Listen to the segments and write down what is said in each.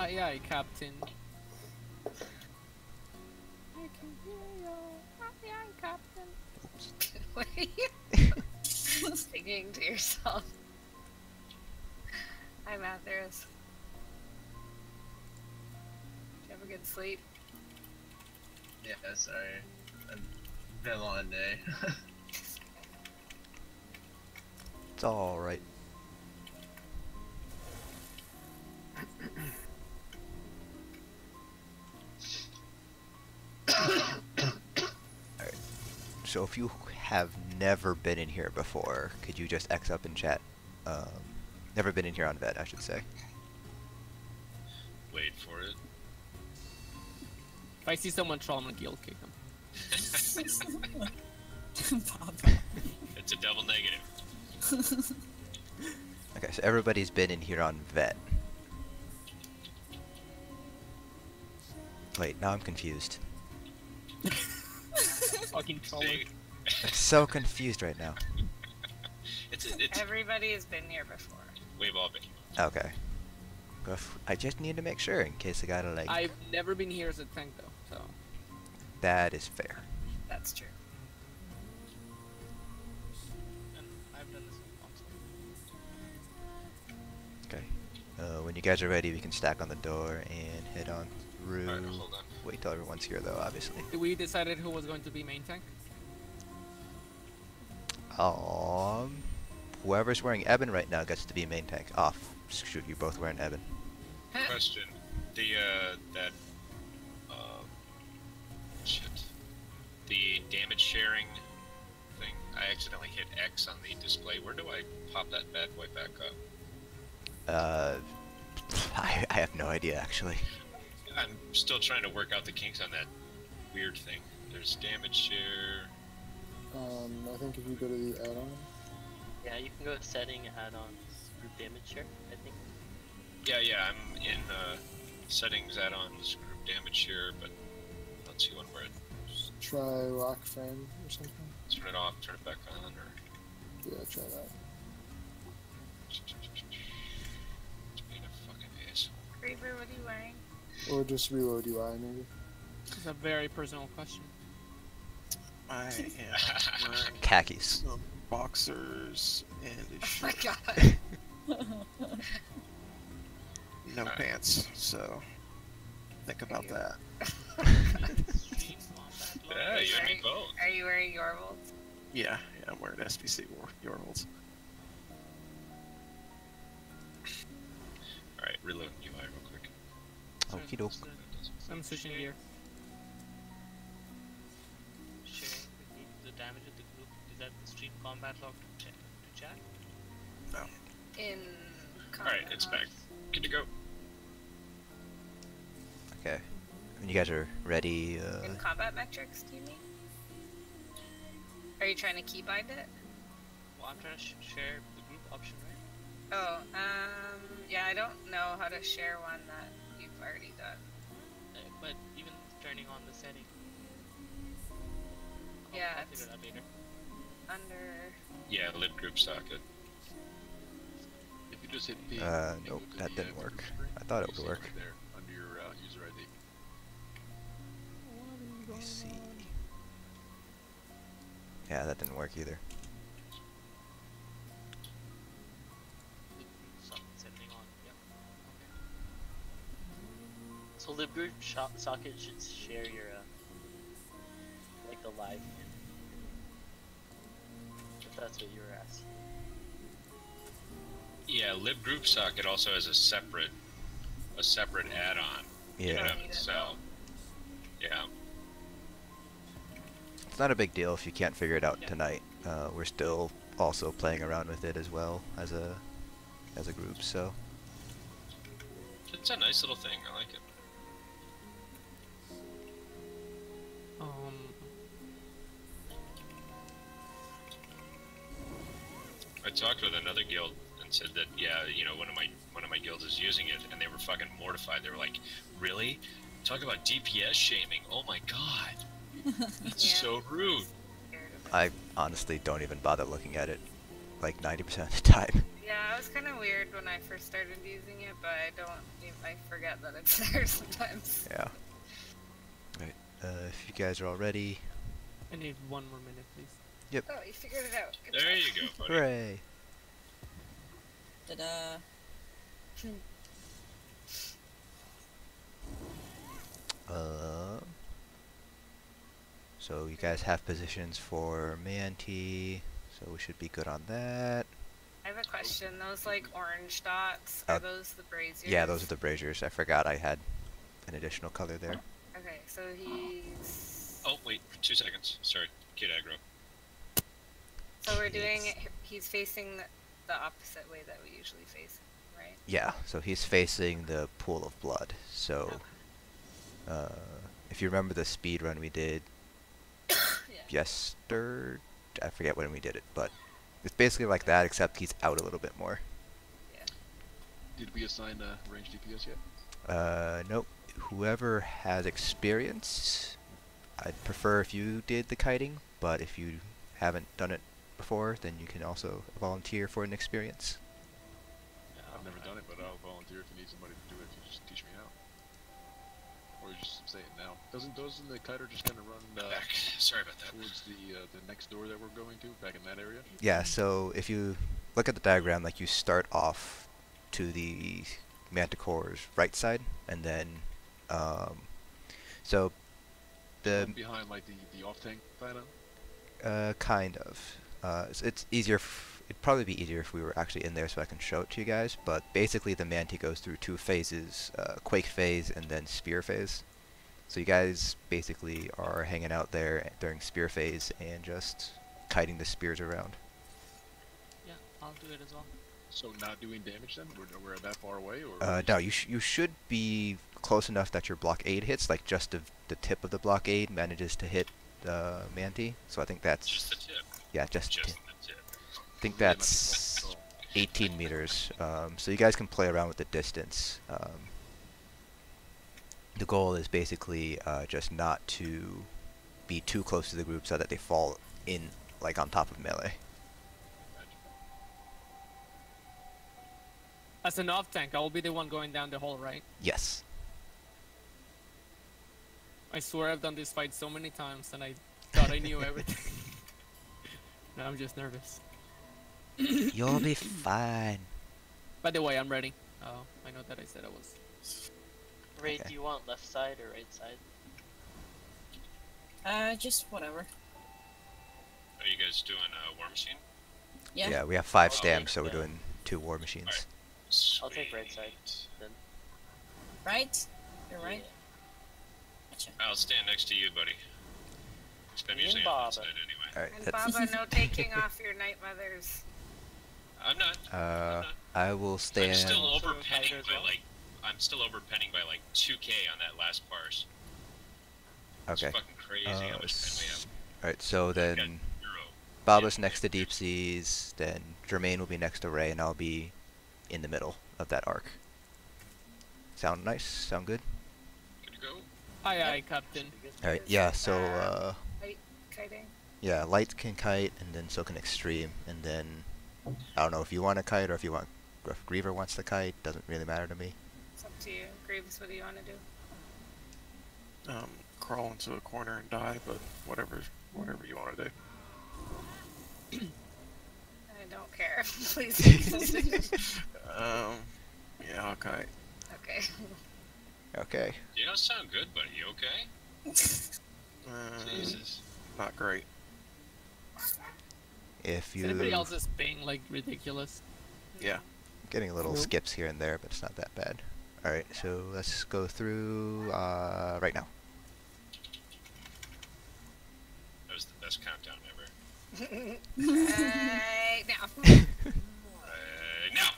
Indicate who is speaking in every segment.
Speaker 1: Aye, aye, Captain. I can hear you. Aye, aye, Captain.
Speaker 2: What are you singing to yourself? Hi, Mathers. Did you have a good sleep?
Speaker 3: Yeah, sorry. It's been a long day.
Speaker 4: It's alright. Alright. So if you have never been in here before, could you just X up in chat? Never been in here on vet, I should say.
Speaker 5: Wait for it.
Speaker 1: If I see someone troll, I'm gonna guild kick them.
Speaker 5: It's a double negative.
Speaker 4: Okay, so everybody's been in here on vet. Wait, now I'm confused.
Speaker 1: Fucking troller.
Speaker 5: See?
Speaker 4: I'm so confused right now.
Speaker 5: It's
Speaker 2: Everybody has been here before.
Speaker 5: we've all been.
Speaker 4: Okay. I just need to make sure in case I gotta like...
Speaker 1: I've never been here as a tank though, so.
Speaker 4: That is fair.
Speaker 2: That's true.
Speaker 1: And I've done this in console.
Speaker 4: Okay. When you guys are ready, we can stack on the door and head on through.
Speaker 5: Alright, hold on.
Speaker 4: Wait till everyone's here though, obviously.
Speaker 1: We decided who was going to be main tank?
Speaker 4: Whoever's wearing Eben right now gets to be main tank. Off. Shoot, you're both wearing Eben.
Speaker 5: Question. That shit. The damage sharing thing. I accidentally hit X on the display. Where do I pop that bad boy back up?
Speaker 4: I have no idea actually.
Speaker 5: I'm still trying to work out the kinks on that weird thing. There's damage share.
Speaker 6: I think if you go to the add-on.
Speaker 7: Yeah, you can go to setting add-ons, group damage share, I think.
Speaker 5: Yeah, I'm in settings add-ons, group damage share, but I don't see one where it
Speaker 6: Just try lock frame or something.
Speaker 5: turn it off, turn it back on, or
Speaker 6: Yeah, try that.
Speaker 5: it's being a fucking asshole.
Speaker 2: Reaper, what are you wearing?
Speaker 6: Or just reload UI maybe.
Speaker 1: It's a very personal question.
Speaker 8: I am wearing
Speaker 4: Khakis.
Speaker 8: some boxers and a
Speaker 2: Oh my
Speaker 8: shirt.
Speaker 2: god.
Speaker 8: No pants, so think about that.
Speaker 5: Yeah, you and me both.
Speaker 2: Are you wearing your wolves?
Speaker 8: Yeah, I'm wearing SBC Yorvals.
Speaker 5: Alright, reload UI real quick.
Speaker 4: Okie doke.
Speaker 1: I'm switching gear.
Speaker 7: Sharing the damage of the group. Is that the stream combat log to chat?
Speaker 8: No.
Speaker 2: In
Speaker 5: Alright, it's back. Good to go.
Speaker 4: Okay. When you guys are ready,
Speaker 2: In combat metrics, do you mean? Are you trying to keybind it?
Speaker 7: Well, I'm trying to share the group option, right?
Speaker 2: Oh, yeah, I don't know how to share one that you've already done.
Speaker 7: But even turning on the setting.
Speaker 2: Yeah,
Speaker 7: I'll
Speaker 2: it's
Speaker 7: figure it out later.
Speaker 2: under...
Speaker 5: Yeah, lib group socket.
Speaker 9: If you just hit P, you
Speaker 4: nope,
Speaker 9: go to
Speaker 4: that
Speaker 9: the
Speaker 4: didn't work.
Speaker 9: screen,
Speaker 4: I thought it
Speaker 9: you
Speaker 4: would
Speaker 9: see
Speaker 4: work.
Speaker 9: right there under your user ID.
Speaker 4: Let me see. Yeah, that didn't work either.
Speaker 7: The group setting on. Yep. Okay. So libgroup socket should share your like the live view. If that's what you were asking.
Speaker 5: Yeah, lib group socket also has a separate add-on.
Speaker 4: Yeah.
Speaker 5: In and of itself. Yeah.
Speaker 4: It's not a big deal if you can't figure it out tonight. We're still also playing around with it as well as a group, so.
Speaker 5: It's a nice little thing, I like it. I talked with another guild and said that, yeah, you know, one of my guilds is using it, and they were fucking mortified. They were like, "Really? Talk about DPS shaming? Oh my god, that's
Speaker 2: Yeah.
Speaker 5: so rude."
Speaker 4: I honestly don't even bother looking at it. like 90% of the time.
Speaker 2: Yeah, it was kind of weird when I first started using it, but I forget that it's there sometimes.
Speaker 4: Yeah. Right. If you guys are all ready.
Speaker 1: I need 1 more minute, please.
Speaker 2: Oh, you figured it out. Good
Speaker 5: There
Speaker 2: job.
Speaker 5: you go, buddy.
Speaker 4: Hooray!
Speaker 10: Ta-da.
Speaker 4: So you guys have positions for Manti, so we should be good on that.
Speaker 2: I have a question. Those like orange dots, are those the braziers?
Speaker 4: Yeah, those are the braziers. I forgot I had an additional color there.
Speaker 2: Okay, so he's.
Speaker 5: Oh, wait, 2 seconds. Sorry, kid aggro.
Speaker 2: So we're doing it. He's facing the opposite way that we usually face him, right?
Speaker 4: Yeah, so he's facing the pool of blood. So, if you remember the speed run we did yesterday, I forget when we did it, but it's basically like that, except he's out a little bit more.
Speaker 2: Yeah.
Speaker 9: Did we assign range DPS yet?
Speaker 4: Nope. Whoever has experience, I'd prefer if you did the kiting, but if you haven't done it before, then you can also volunteer for an experience.
Speaker 9: Yeah, I've never done it, but I'll volunteer if you need somebody to do it. You just teach me how. Or just say it now. Doesn't the kiter just kind of run
Speaker 5: Back. Sorry about that.
Speaker 9: towards the next door that we're going to, back in that area?
Speaker 4: Yeah, so if you look at the diagram, like you start off to the Manticore's right side, and then, so the...
Speaker 9: Behind, like, the off-tank kind of?
Speaker 4: Kind of. It's easier. It'd probably be easier if we were actually in there so I can show it to you guys. But basically, the Manti goes through 2 phases: Quake phase and then Spear phase. So you guys basically are hanging out there during Spear phase and just kiting the spears around.
Speaker 1: Yeah, I'll do it as well.
Speaker 9: So not doing damage then? We're that far away? Or
Speaker 4: No, you should be close enough that your blockade hits. Like just the tip of the blockade manages to hit the Manti. So I think that's
Speaker 5: Just the tip.
Speaker 4: yeah, just
Speaker 5: Just
Speaker 4: tip.
Speaker 5: the tip.
Speaker 4: I think that's 18 meters. So you guys can play around with the distance. The goal is basically just not to be too close to the group so that they fall in, like, on top of melee.
Speaker 1: As an off tank, I will be the one going down the hole, right?
Speaker 4: Yes.
Speaker 1: I swear I've done this fight so many times and I thought I knew everything. No, I'm just nervous.
Speaker 4: You'll be fine.
Speaker 1: By the way, I'm ready. Oh, I know that I said I was.
Speaker 7: Ray,
Speaker 4: Okay.
Speaker 7: do you want left side or right side?
Speaker 10: Just whatever.
Speaker 5: Are you guys doing War Machine?
Speaker 10: Yeah.
Speaker 4: We have 5
Speaker 7: I'll
Speaker 4: stamps,
Speaker 7: take
Speaker 4: so we're
Speaker 7: the-
Speaker 4: doing 2 war machines.
Speaker 5: Alright.
Speaker 7: I'll take right side then.
Speaker 10: Right? You're right? Gotcha.
Speaker 5: I'll stand next to you, buddy. I'm
Speaker 7: Me and
Speaker 5: usually on
Speaker 7: Bob.
Speaker 5: that side anyway.
Speaker 4: Alright,
Speaker 2: And
Speaker 4: that's...
Speaker 2: Baba, no taking off your night mothers.
Speaker 5: I'm not.
Speaker 4: I will
Speaker 5: I'm
Speaker 4: stand...
Speaker 5: still
Speaker 1: Also
Speaker 5: over
Speaker 1: a
Speaker 5: penning
Speaker 1: fighter as
Speaker 5: by
Speaker 1: well?
Speaker 5: like. I'm still over penning by like 2k on that last parse. It's
Speaker 4: Okay.
Speaker 5: fucking crazy how much pen we have.
Speaker 4: Alright, so
Speaker 5: We've got
Speaker 4: then...
Speaker 5: 0.
Speaker 4: Baba's next to Deep Seas, then Jermaine will be next to Ray, and I'll be in the middle of that arc. Sound nice? Sound good?
Speaker 5: Good to go.
Speaker 1: Aye, aye, Captain.
Speaker 4: Alright,
Speaker 2: Is
Speaker 4: yeah,
Speaker 2: it,
Speaker 4: so,
Speaker 2: Light kiting?
Speaker 4: yeah, Light can kite, and then so can Extreme, and then, I don't know if you want to kite, or if Griever wants to kite, doesn't really matter to me.
Speaker 2: It's up to you. Graves, what do you want to do?
Speaker 8: Crawl into a corner and die, but whatever you want to do.
Speaker 2: I don't care. Please.
Speaker 8: Yeah, okay.
Speaker 2: Okay.
Speaker 4: Okay.
Speaker 5: You don't sound good, buddy. You okay? Jesus.
Speaker 8: Not great.
Speaker 4: If
Speaker 1: Is anybody
Speaker 4: you...
Speaker 1: else is being like ridiculous?
Speaker 8: Yeah.
Speaker 4: Getting little
Speaker 6: Nope.
Speaker 4: skips here and there, but it's not that bad. Alright, so let's go through, right now.
Speaker 5: That was the best countdown ever.
Speaker 2: Right now.
Speaker 5: Now!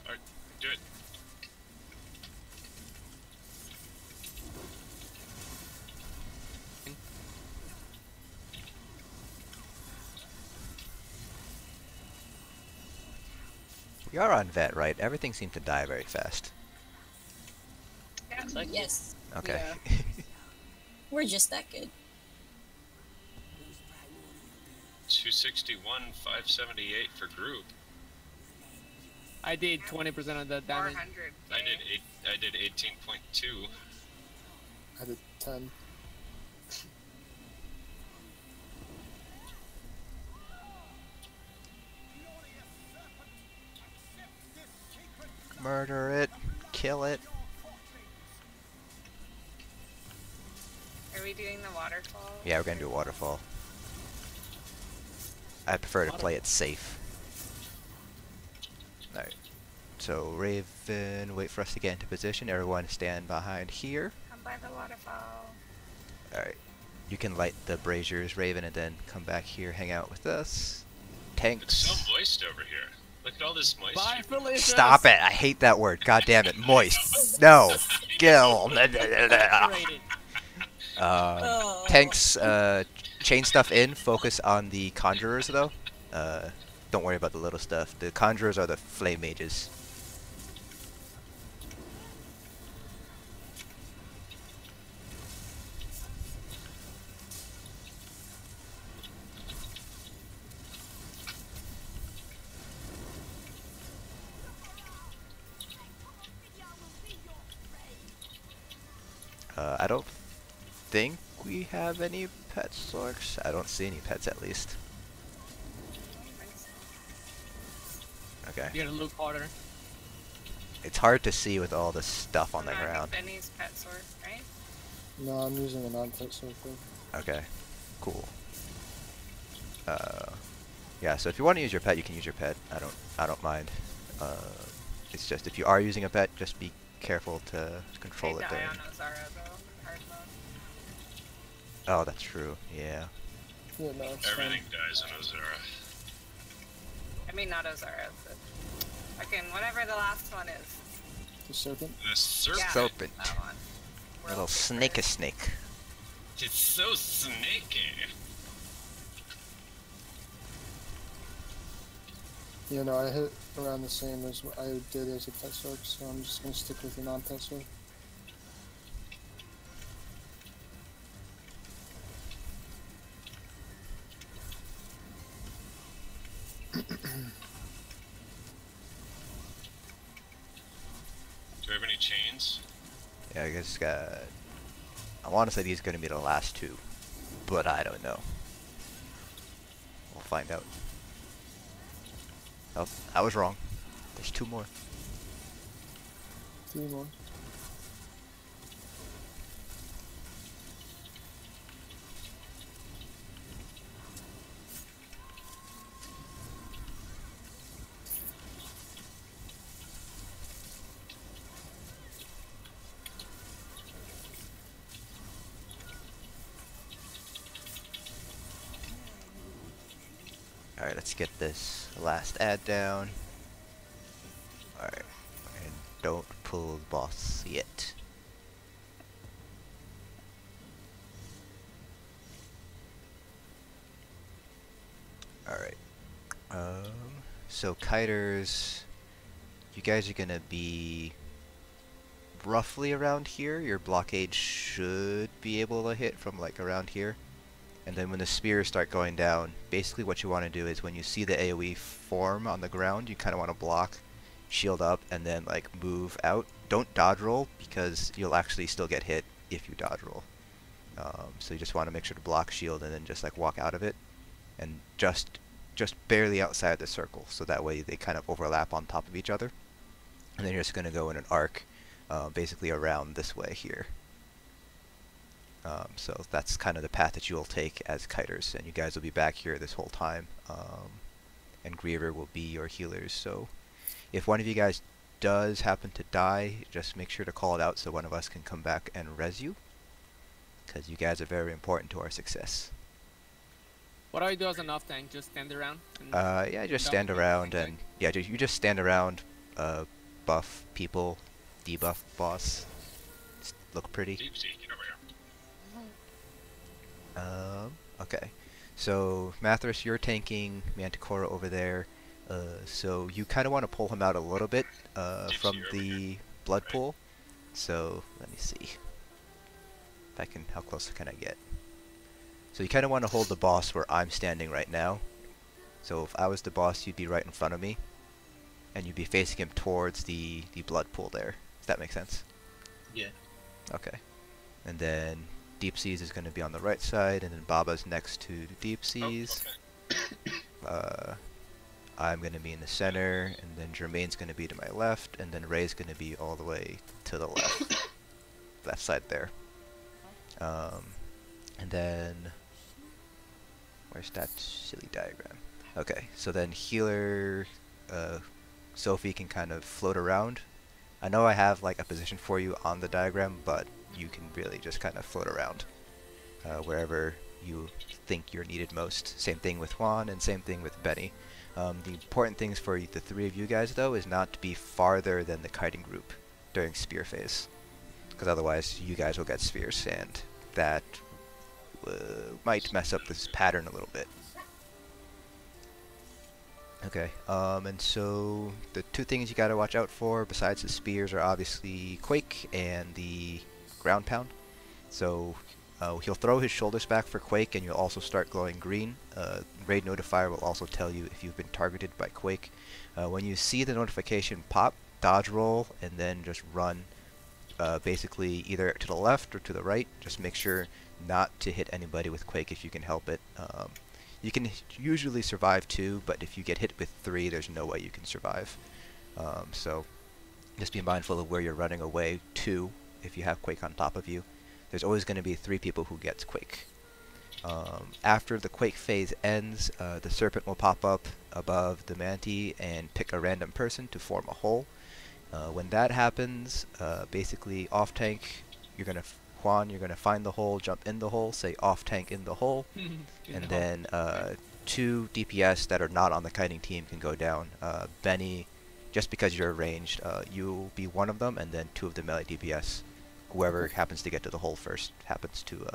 Speaker 5: Alright, do it.
Speaker 4: We are on vet, right? Everything seemed to die very fast.
Speaker 2: Yeah.
Speaker 7: Looks like
Speaker 10: Yes.
Speaker 4: Okay.
Speaker 10: We're just that good.
Speaker 5: 2 361, 578 for group.
Speaker 1: I did 20% of the damage.
Speaker 2: 400.
Speaker 5: I did 18.2.
Speaker 6: I did 10.
Speaker 4: Murder it. Kill it.
Speaker 2: Are we doing the waterfall?
Speaker 4: Yeah, we're gonna do a waterfall. I prefer to play it safe. Alright. So, Raven, wait for us to get into position. Everyone stand behind here.
Speaker 2: Come by the waterfall.
Speaker 4: Alright. You can light the braziers, Raven, and then come back here, hang out with us. Tanks.
Speaker 5: It's so moist over here. Look at all this moisture.
Speaker 1: Bye, Felicia.
Speaker 4: Stop it! I hate that word. God damn it. Moist. No. Gill.
Speaker 1: Saturated.
Speaker 4: Tanks, chain stuff in. Focus on the conjurers, though. Don't worry about the little stuff. The conjurers are the flame mages. I don't think we have any pet sorcs. I don't see any pets, at least. Okay.
Speaker 1: You gotta look harder.
Speaker 4: It's hard to see with all the stuff on the ground.
Speaker 2: Benny's pet sword, right?
Speaker 6: No, I'm using a non-pet circle.
Speaker 4: Okay. Cool. Yeah. So if you want to use your pet, you can use your pet. I don't mind. It's just if you are using a pet, just be careful to control it there. Oh, that's true. Yeah.
Speaker 6: Yeah, no, it's
Speaker 5: Everything dies on Ozara.
Speaker 2: I mean, not Ozara, but fucking whatever the last one is.
Speaker 6: The serpent?
Speaker 5: The serpent.
Speaker 2: Yeah,
Speaker 4: Serpent.
Speaker 2: that one.
Speaker 4: Little snake a snake.
Speaker 5: It's so snaky.
Speaker 6: Yeah, no, I hit around the same as what I did as a pet sword, so I'm just gonna stick with the non-pet sword.
Speaker 5: Do we have any chains?
Speaker 4: Yeah, I guess I want to say these are going to be the last two, but I don't know. We'll find out. Oh, I was wrong. There's two more.
Speaker 6: 3 more.
Speaker 4: Alright, let's get this last ad down. Alright, and don't pull the boss yet. Alright. So kiters, you guys are gonna be roughly around here. Your blockade should be able to hit from like around here. And then when the spears start going down, basically what you want to do is when you see the AoE form on the ground, you kind of want to block, shield up, and then like move out. Don't dodge roll, because you'll actually still get hit if you dodge roll. So you just want to make sure to block, shield, and then just like walk out of it. And just barely outside the circle, so that way they kind of overlap on top of each other. And then you're just going to go in an arc, basically around this way here. So that's kind of the path that you'll take as kiters, and you guys will be back here this whole time. And Griever will be your healers, so if one of you guys does happen to die, just make sure to call it out so one of us can come back and res you, because you guys are very important to our success.
Speaker 1: What do I do as an off tank? Just stand around?
Speaker 4: Yeah, just stand around, and yeah, you just stand around, buff people, debuff boss, just look pretty.
Speaker 5: Deep sea, get over here.
Speaker 4: Okay. So, Mathras, you're tanking Manticora over there. So you kind of want to pull him out a little bit from the blood pool. So, let me see. If I can, how close can I get? So you kind of want to hold the boss where I'm standing right now. So if I was the boss, you'd be right in front of me, and you'd be facing him towards the blood pool there. Does that make sense?
Speaker 3: Yeah.
Speaker 4: Okay. And then Deep Seas is going to be on the right side, and then Baba's next to the Deep Seas. I'm going to be in the center, and then Jermaine's going to be to my left, and then Ray's going to be all the way to the left. Left side there. And then... where's that silly diagram? Okay, so then healer Sophie can kind of float around. I know I have like a position for you on the diagram, but you can really just kind of float around wherever you think you're needed most. Same thing with Juan, and same thing with Benny. The important things for the three of you guys, though, is not to be farther than the kiting group during spear phase, because otherwise you guys will get spears, and that might mess up this pattern a little bit. Okay, and so the two things you gotta watch out for besides the spears are obviously Quake and the ground pound. So he'll throw his shoulders back for Quake, and you'll also start glowing green. Raid Notifier will also tell you if you've been targeted by Quake. When you see the notification pop, dodge roll, and then just run basically either to the left or to the right. Just make sure not to hit anybody with Quake if you can help it. You can usually survive 2, but if you get hit with 3, there's no way you can survive. So just be mindful of where you're running away to if you have Quake on top of you. There's always going to be 3 people who gets Quake. After the Quake phase ends, the Serpent will pop up above the Manti and pick a random person to form a hole. When that happens, basically off tank, Juan, you're gonna find the hole, jump in the hole, say off tank in the hole, and then 2 DPS that are not on the kiting team can go down. Benny, just because you're ranged, you'll be one of them, and then 2 of the melee DPS. Whoever happens to get to the hole first happens to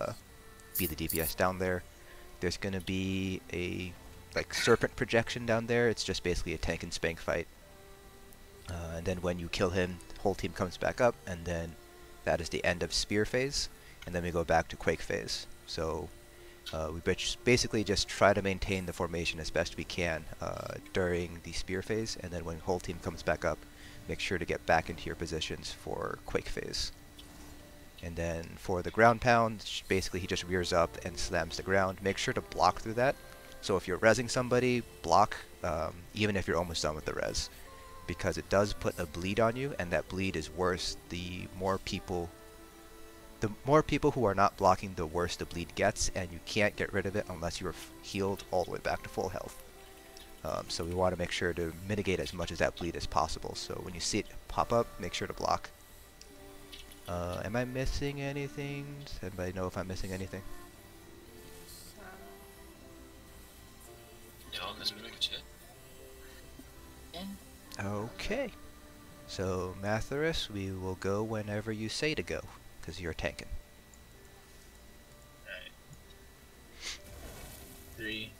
Speaker 4: be the DPS down there. There's gonna be a serpent projection down there. It's just basically a tank and spank fight. And then when you kill him, the whole team comes back up, and then that is the end of spear phase, and then we go back to Quake phase. So we basically just try to maintain the formation as best we can during the spear phase, and then when the whole team comes back up, make sure to get back into your positions for Quake phase. And then for the ground pound, basically he just rears up and slams the ground. Make sure to block through that. So if you're rezzing somebody, block, even if you're almost done with the res, because it does put a bleed on you, and that bleed is worse the more people who are not blocking, the worse the bleed gets, and you can't get rid of it unless you are healed all the way back to full health. So we want to make sure to mitigate as much of that bleed as possible. So when you see it pop up, make sure to block. Am I missing anything? Does anybody know if I'm missing anything?
Speaker 5: No, that's pretty much it.
Speaker 10: Yeah.
Speaker 4: Okay. So, Mathorus, we will go whenever you say to go, because you're tanking.
Speaker 3: Alright. 3,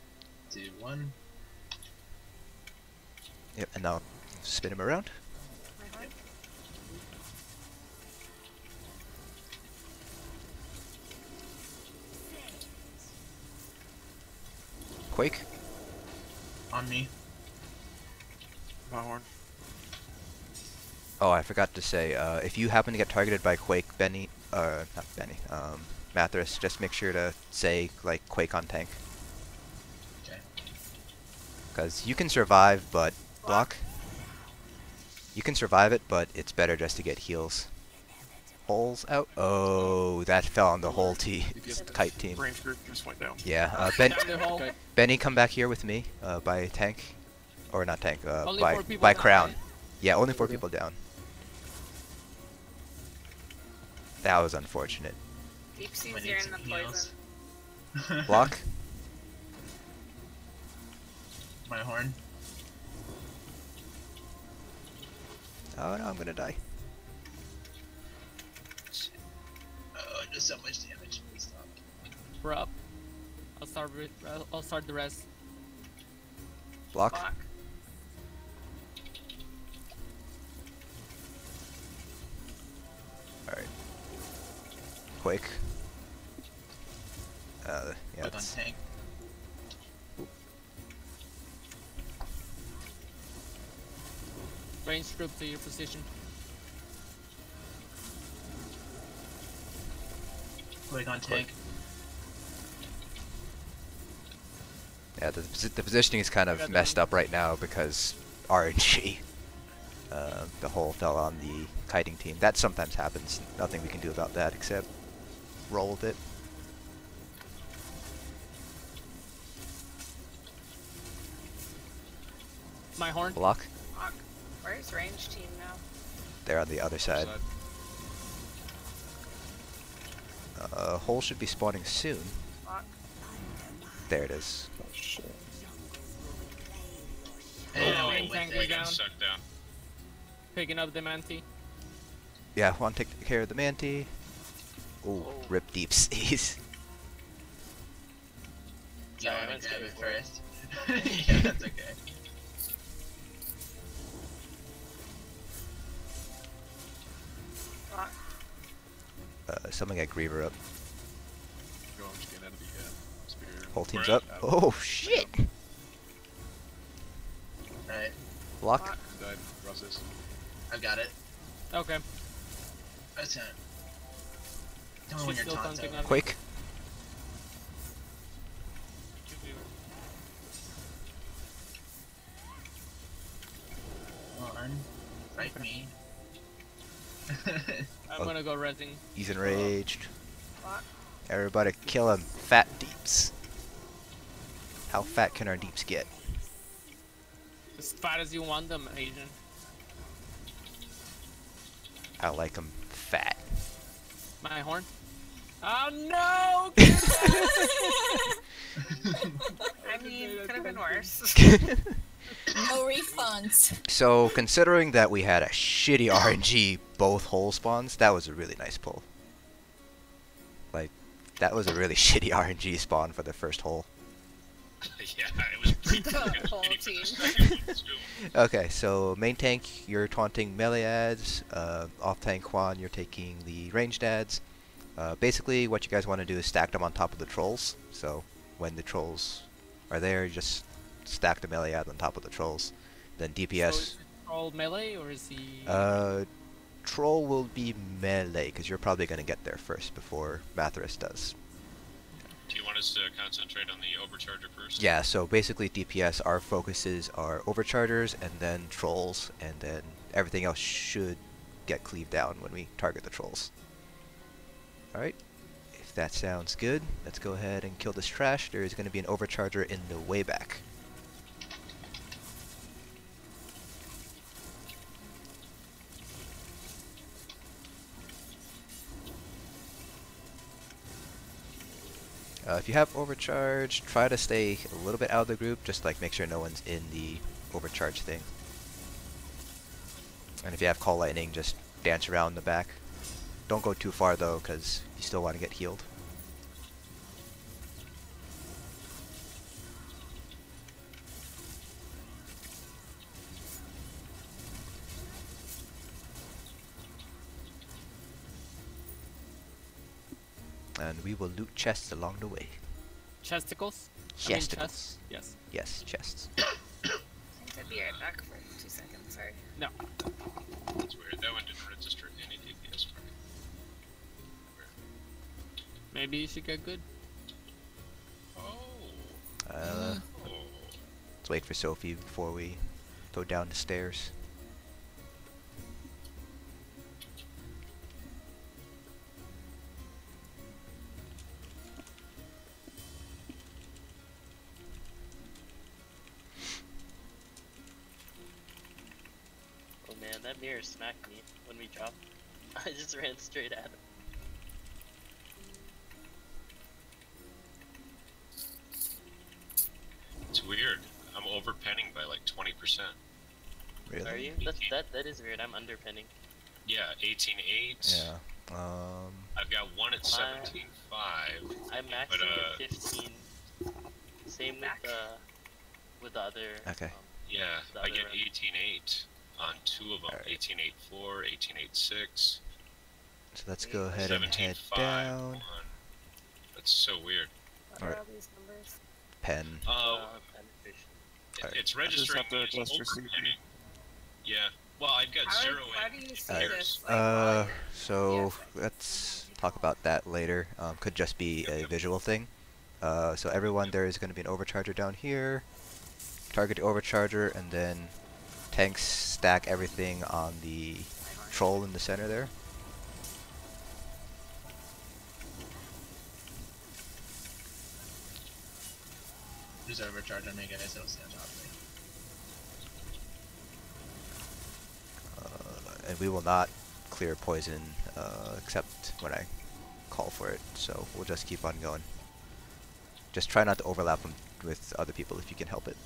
Speaker 3: 2, 1.
Speaker 4: Yep, and I'll spin him around. Quake.
Speaker 3: On me.
Speaker 8: My horn.
Speaker 4: Oh, I forgot to say, if you happen to get targeted by Quake, Mathorus, just make sure to say, like, Quake on tank.
Speaker 3: Okay.
Speaker 4: Because you can survive, but block. You can survive it, but it's better just to get heals. Holes out. Oh, that fell on the whole kite team.
Speaker 8: Range group just went down.
Speaker 4: Yeah, Benny, come back here with me, by tank. Or not tank, by crown.
Speaker 1: Down.
Speaker 4: Yeah, only 4 people down. That was unfortunate.
Speaker 2: Deep seas,
Speaker 3: I need
Speaker 2: you're in
Speaker 3: some
Speaker 2: the
Speaker 3: heals.
Speaker 2: poison.
Speaker 4: Block.
Speaker 3: My horn.
Speaker 4: Oh no, I'm gonna die.
Speaker 3: Oh, just so much damage. Please stop.
Speaker 1: We're up. I'll start the rest.
Speaker 4: Block.
Speaker 2: Block.
Speaker 4: Alright. Quake. Yeah,
Speaker 3: Click on
Speaker 4: it's...
Speaker 3: tank.
Speaker 1: Range group to your position.
Speaker 3: Quick on tank.
Speaker 4: Yeah, the positioning is kind of messed up right now because RNG. The hole fell on the kiting team. That sometimes happens. Nothing we can do about that except roll with it.
Speaker 1: My horn.
Speaker 4: Block.
Speaker 2: Fuck. Where's range team now?
Speaker 4: They're on the other side. Hole should be spawning soon.
Speaker 2: Fuck.
Speaker 4: There it is.
Speaker 6: Oh shit.
Speaker 3: And
Speaker 1: main
Speaker 3: wait,
Speaker 1: tank
Speaker 3: wait,
Speaker 1: is down.
Speaker 5: Sucked down.
Speaker 1: Picking up the Manti.
Speaker 4: Yeah, want to take care of the Manti. Ooh, rip deep seas.
Speaker 3: Yeah,
Speaker 7: Sorry,
Speaker 3: I
Speaker 7: let's
Speaker 3: grab
Speaker 7: go
Speaker 3: it
Speaker 7: for it.
Speaker 3: first. Yeah, that's okay.
Speaker 2: Fuck.
Speaker 4: Someone get Griever up.
Speaker 9: Go, I'm just getting out of the spear.
Speaker 4: Whole team's
Speaker 5: We're
Speaker 4: up. Oh shit!
Speaker 3: Alright,
Speaker 4: Block.
Speaker 2: Fuck.
Speaker 9: Died. Process.
Speaker 3: I've got it.
Speaker 1: Okay.
Speaker 3: That's it. Tell me when
Speaker 1: She's
Speaker 3: you're
Speaker 1: still
Speaker 3: taunting.
Speaker 1: taunting on me.
Speaker 4: Quake.
Speaker 3: Come on. Fight me.
Speaker 1: I'm gonna go resing.
Speaker 4: He's enraged.
Speaker 2: Fuck.
Speaker 4: Everybody kill him. Fat deeps. How fat can our deeps get?
Speaker 1: As fat as you want them, Asian.
Speaker 4: I like them fat.
Speaker 1: My horn. Oh no!
Speaker 2: I mean, could have been worse.
Speaker 10: No refunds.
Speaker 4: So, considering that we had a shitty RNG both hole spawns, that was a really nice pull. Like, that was a really shitty RNG spawn for the first hole.
Speaker 5: Yeah, it was pretty
Speaker 2: The
Speaker 5: fucking
Speaker 2: whole
Speaker 5: shitty for
Speaker 2: team.
Speaker 5: the second one, too.
Speaker 4: Okay, so main tank, you're taunting melee ads. Off tank Quan, you're taking the ranged ads. Basically, what you guys want to do is stack them on top of the trolls. So, when the trolls are there, you just stack the melee ad on top of the trolls. Then
Speaker 1: So
Speaker 4: DPS.
Speaker 1: is Troll melee or is he?
Speaker 4: Troll will be melee, because you're probably going to get there first before Mathras does.
Speaker 5: Do you want us to concentrate on the overcharger first?
Speaker 4: Yeah, so basically DPS, our focuses are overchargers and then trolls, and then everything else should get cleaved down when we target the trolls. Alright, if that sounds good, let's go ahead and kill this trash. There is going to be an overcharger in the way back. If you have overcharge, try to stay a little bit out of the group, just like make sure no one's in the overcharge thing. And if you have call lightning, just dance around the back. Don't go too far though, because you still want to get healed. And we will loot chests along the way.
Speaker 1: Chesticles? I mean
Speaker 4: Chesticles.
Speaker 1: chests? Yes.
Speaker 4: Yes, chests.
Speaker 2: I'll be right back for 2 seconds, sorry.
Speaker 1: No.
Speaker 5: That's weird. That one didn't register any DPS for me.
Speaker 1: Maybe you should get good.
Speaker 5: Oh.
Speaker 4: Let's wait for Sophie before we go down the stairs.
Speaker 7: Oh man, that mirror smacked me when we dropped. I just ran straight at him.
Speaker 5: It's weird. I'm overpenning by like 20%.
Speaker 4: Really?
Speaker 7: Are you? That is weird. I'm underpinning.
Speaker 5: Yeah, 18.8.
Speaker 4: Yeah.
Speaker 5: I've got one at 17.5.
Speaker 7: I'm maxing
Speaker 5: But,
Speaker 7: at 15. Same with the other.
Speaker 4: Okay.
Speaker 5: Yeah,
Speaker 7: the
Speaker 5: I
Speaker 7: other
Speaker 5: get
Speaker 7: run.
Speaker 5: 18.8 on two of them.
Speaker 4: Alright.
Speaker 5: 18.84, 18.86.
Speaker 4: So let's go ahead and head
Speaker 5: 17.5
Speaker 4: down.
Speaker 5: on. That's so weird.
Speaker 2: What are
Speaker 4: Alright.
Speaker 2: all these numbers?
Speaker 4: Pen.
Speaker 7: Penetration.
Speaker 4: Alright.
Speaker 5: It's
Speaker 8: I just
Speaker 5: registering
Speaker 8: have to
Speaker 5: as
Speaker 8: adjust your
Speaker 5: overpenning.
Speaker 8: CP.
Speaker 5: Yeah. Well, I've got
Speaker 2: How,
Speaker 5: 0
Speaker 2: how
Speaker 5: in
Speaker 2: do you see
Speaker 5: years.
Speaker 2: this? Like, while you're
Speaker 4: So
Speaker 2: DPSing?
Speaker 4: let's talk about that later. Could just be a visual thing. So everyone, there is going to be an overcharger down here. Target the overcharger, and then tanks stack everything on the troll in the center there.
Speaker 3: There's overcharge on me, guys. Don't stay on top of me.
Speaker 4: And we will not clear poison except when I call for it. So we'll just keep on going. Just try not to overlap them with other people if you can help it.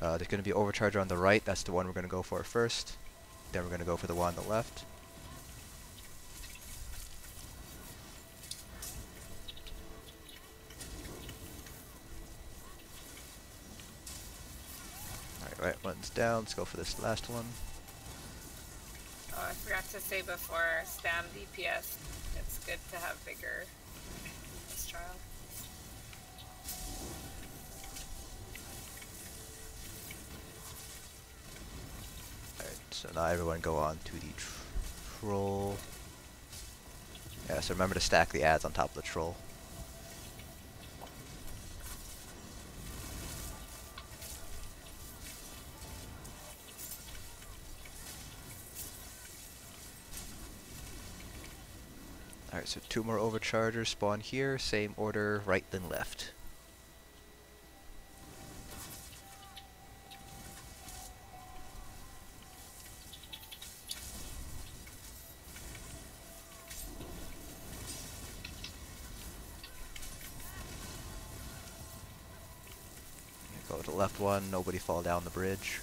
Speaker 4: There's going to be an overcharger on the right. That's the one we're going to go for first. Then we're going to go for the one on the left. Alright, right one's down. Let's go for this last one.
Speaker 2: Oh, I forgot to say before, stam DPS. It's good to have vigor in this trial.
Speaker 4: Alright, so now everyone go on to the troll. Yeah, so remember to stack the ads on top of the troll. Alright, so 2 more overchargers spawn here, same order, right then left. Go to the left one, nobody fall down the bridge.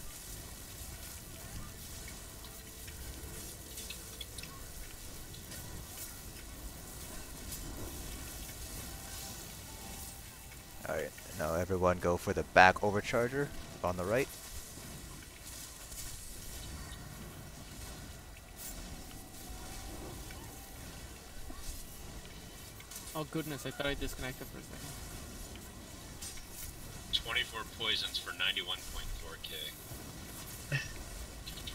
Speaker 4: Alright, now everyone go for the back overcharger on the right.
Speaker 1: Oh goodness, I thought I disconnected for a second.
Speaker 5: 24 poisons for 91.4k.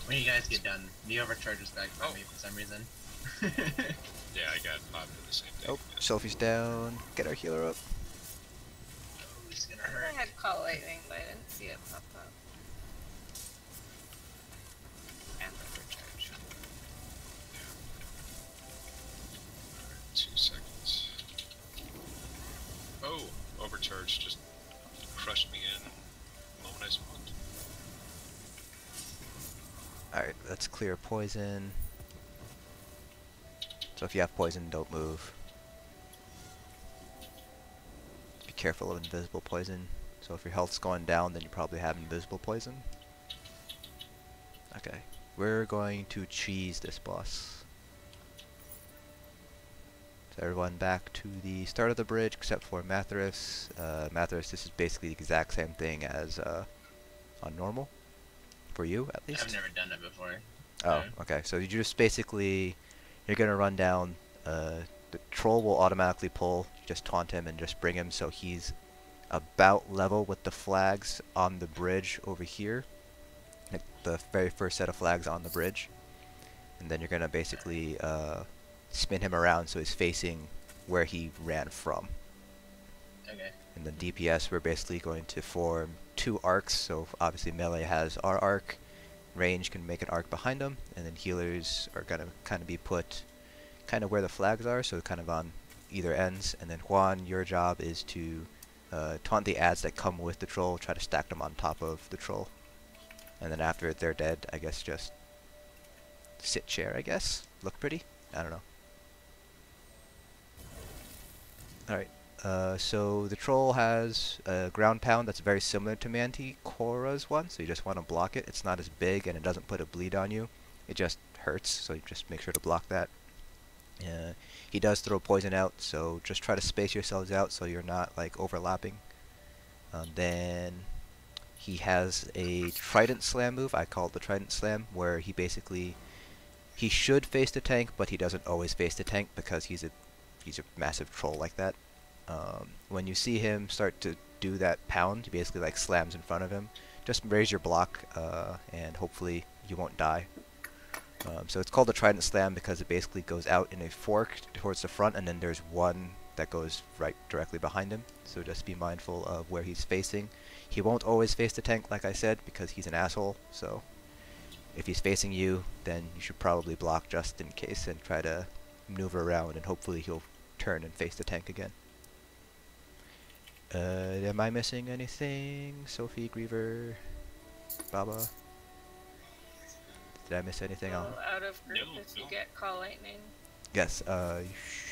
Speaker 3: When you guys get done, the overcharger's back by me for some reason.
Speaker 5: Yeah, I got popped for the same thing.
Speaker 4: Oh, Sophie's down. Get our healer up.
Speaker 3: Oh, it's gonna
Speaker 2: I
Speaker 3: hurt.
Speaker 2: had call lightning, but I didn't see it pop up. And overcharge.
Speaker 5: 2 seconds. Oh, overcharge just crushed me in the moment I spawned.
Speaker 4: Alright, let's clear poison. So if you have poison, don't move. Be careful of invisible poison. So if your health's going down, then you probably have invisible poison. Okay, we're going to cheese this boss. So everyone back to the start of the bridge, except for Mathras. Mathras, this is basically the exact same thing as on normal. For you, at least.
Speaker 3: I've never done it before.
Speaker 4: Oh, okay. So you just basically, you're gonna run down. The troll will automatically pull. Just taunt him and just bring him so he's about level with the flags on the bridge over here. Like the very first set of flags on the bridge. And then you're gonna basically spin him around so he's facing where he ran from.
Speaker 3: Okay.
Speaker 4: And then DPS, we're basically going to form 2 arcs. So obviously melee has our arc, range can make an arc behind them, and then healers are gonna kind of be put kind of where the flags are, so kind of on either ends. And then Juan, your job is to taunt the ads that come with the troll, try to stack them on top of the troll. And then after they're dead, I guess just sit chair, I guess. Look pretty? I don't know. Alright. So the troll has a ground pound that's very similar to Manticora's one, so you just want to block it. It's not as big and it doesn't put a bleed on you. It just hurts, so you just make sure to block that. He does throw poison out, so just try to space yourselves out so you're not like overlapping. Then he has a Trident Slam move. I call it the Trident Slam, where he basically he should face the tank, but he doesn't always face the tank because he's a massive troll like that. When you see him start to do that pound, he basically like slams in front of him. Just raise your block, and hopefully you won't die. So it's called a Trident Slam because it basically goes out in a fork towards the front, and then there's one that goes right directly behind him. So just be mindful of where he's facing. He won't always face the tank, like I said, because he's an asshole. So if he's facing you, then you should probably block just in case and try to maneuver around, and hopefully he'll turn and face the tank again. Am I missing anything? Sophie, Griever, Baba? Did I miss anything else?
Speaker 2: Out of group
Speaker 5: No,
Speaker 2: if you
Speaker 5: no.
Speaker 2: get call lightning.
Speaker 4: Yes, you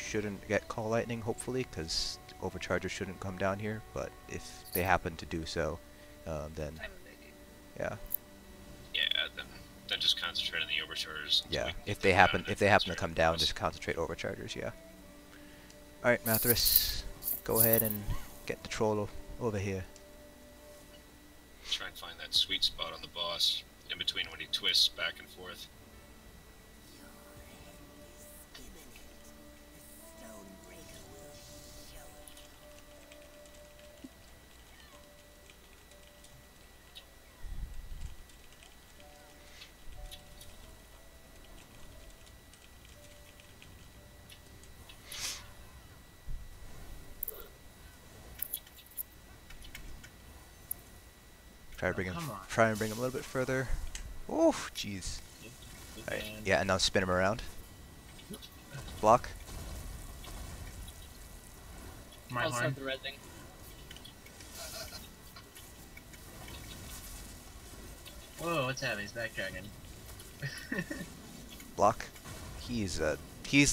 Speaker 4: shouldn't get call lightning, hopefully, because overchargers shouldn't come down here, but if they happen to do so, then, yeah.
Speaker 5: Yeah, then just concentrate on the overchargers. until
Speaker 4: Yeah,
Speaker 5: we
Speaker 4: if
Speaker 5: get
Speaker 4: they
Speaker 5: them
Speaker 4: happen
Speaker 5: down,
Speaker 4: if they happen to
Speaker 5: concentrate
Speaker 4: come
Speaker 5: on
Speaker 4: down,
Speaker 5: us.
Speaker 4: just concentrate overchargers, yeah. Alright, Mathras, go ahead and get the troll over here.
Speaker 5: Try and find that sweet spot on the boss, in between when he twists back and forth.
Speaker 4: Try to bring him
Speaker 3: come on.
Speaker 4: try and bring him a little bit further. Oof, jeez. Alright,
Speaker 3: And
Speaker 4: yeah, and now spin him around. Block.
Speaker 3: my
Speaker 1: Also
Speaker 3: horn.
Speaker 1: the red thing.
Speaker 3: Whoa, what's happening? He's backtracking.
Speaker 4: Block. He's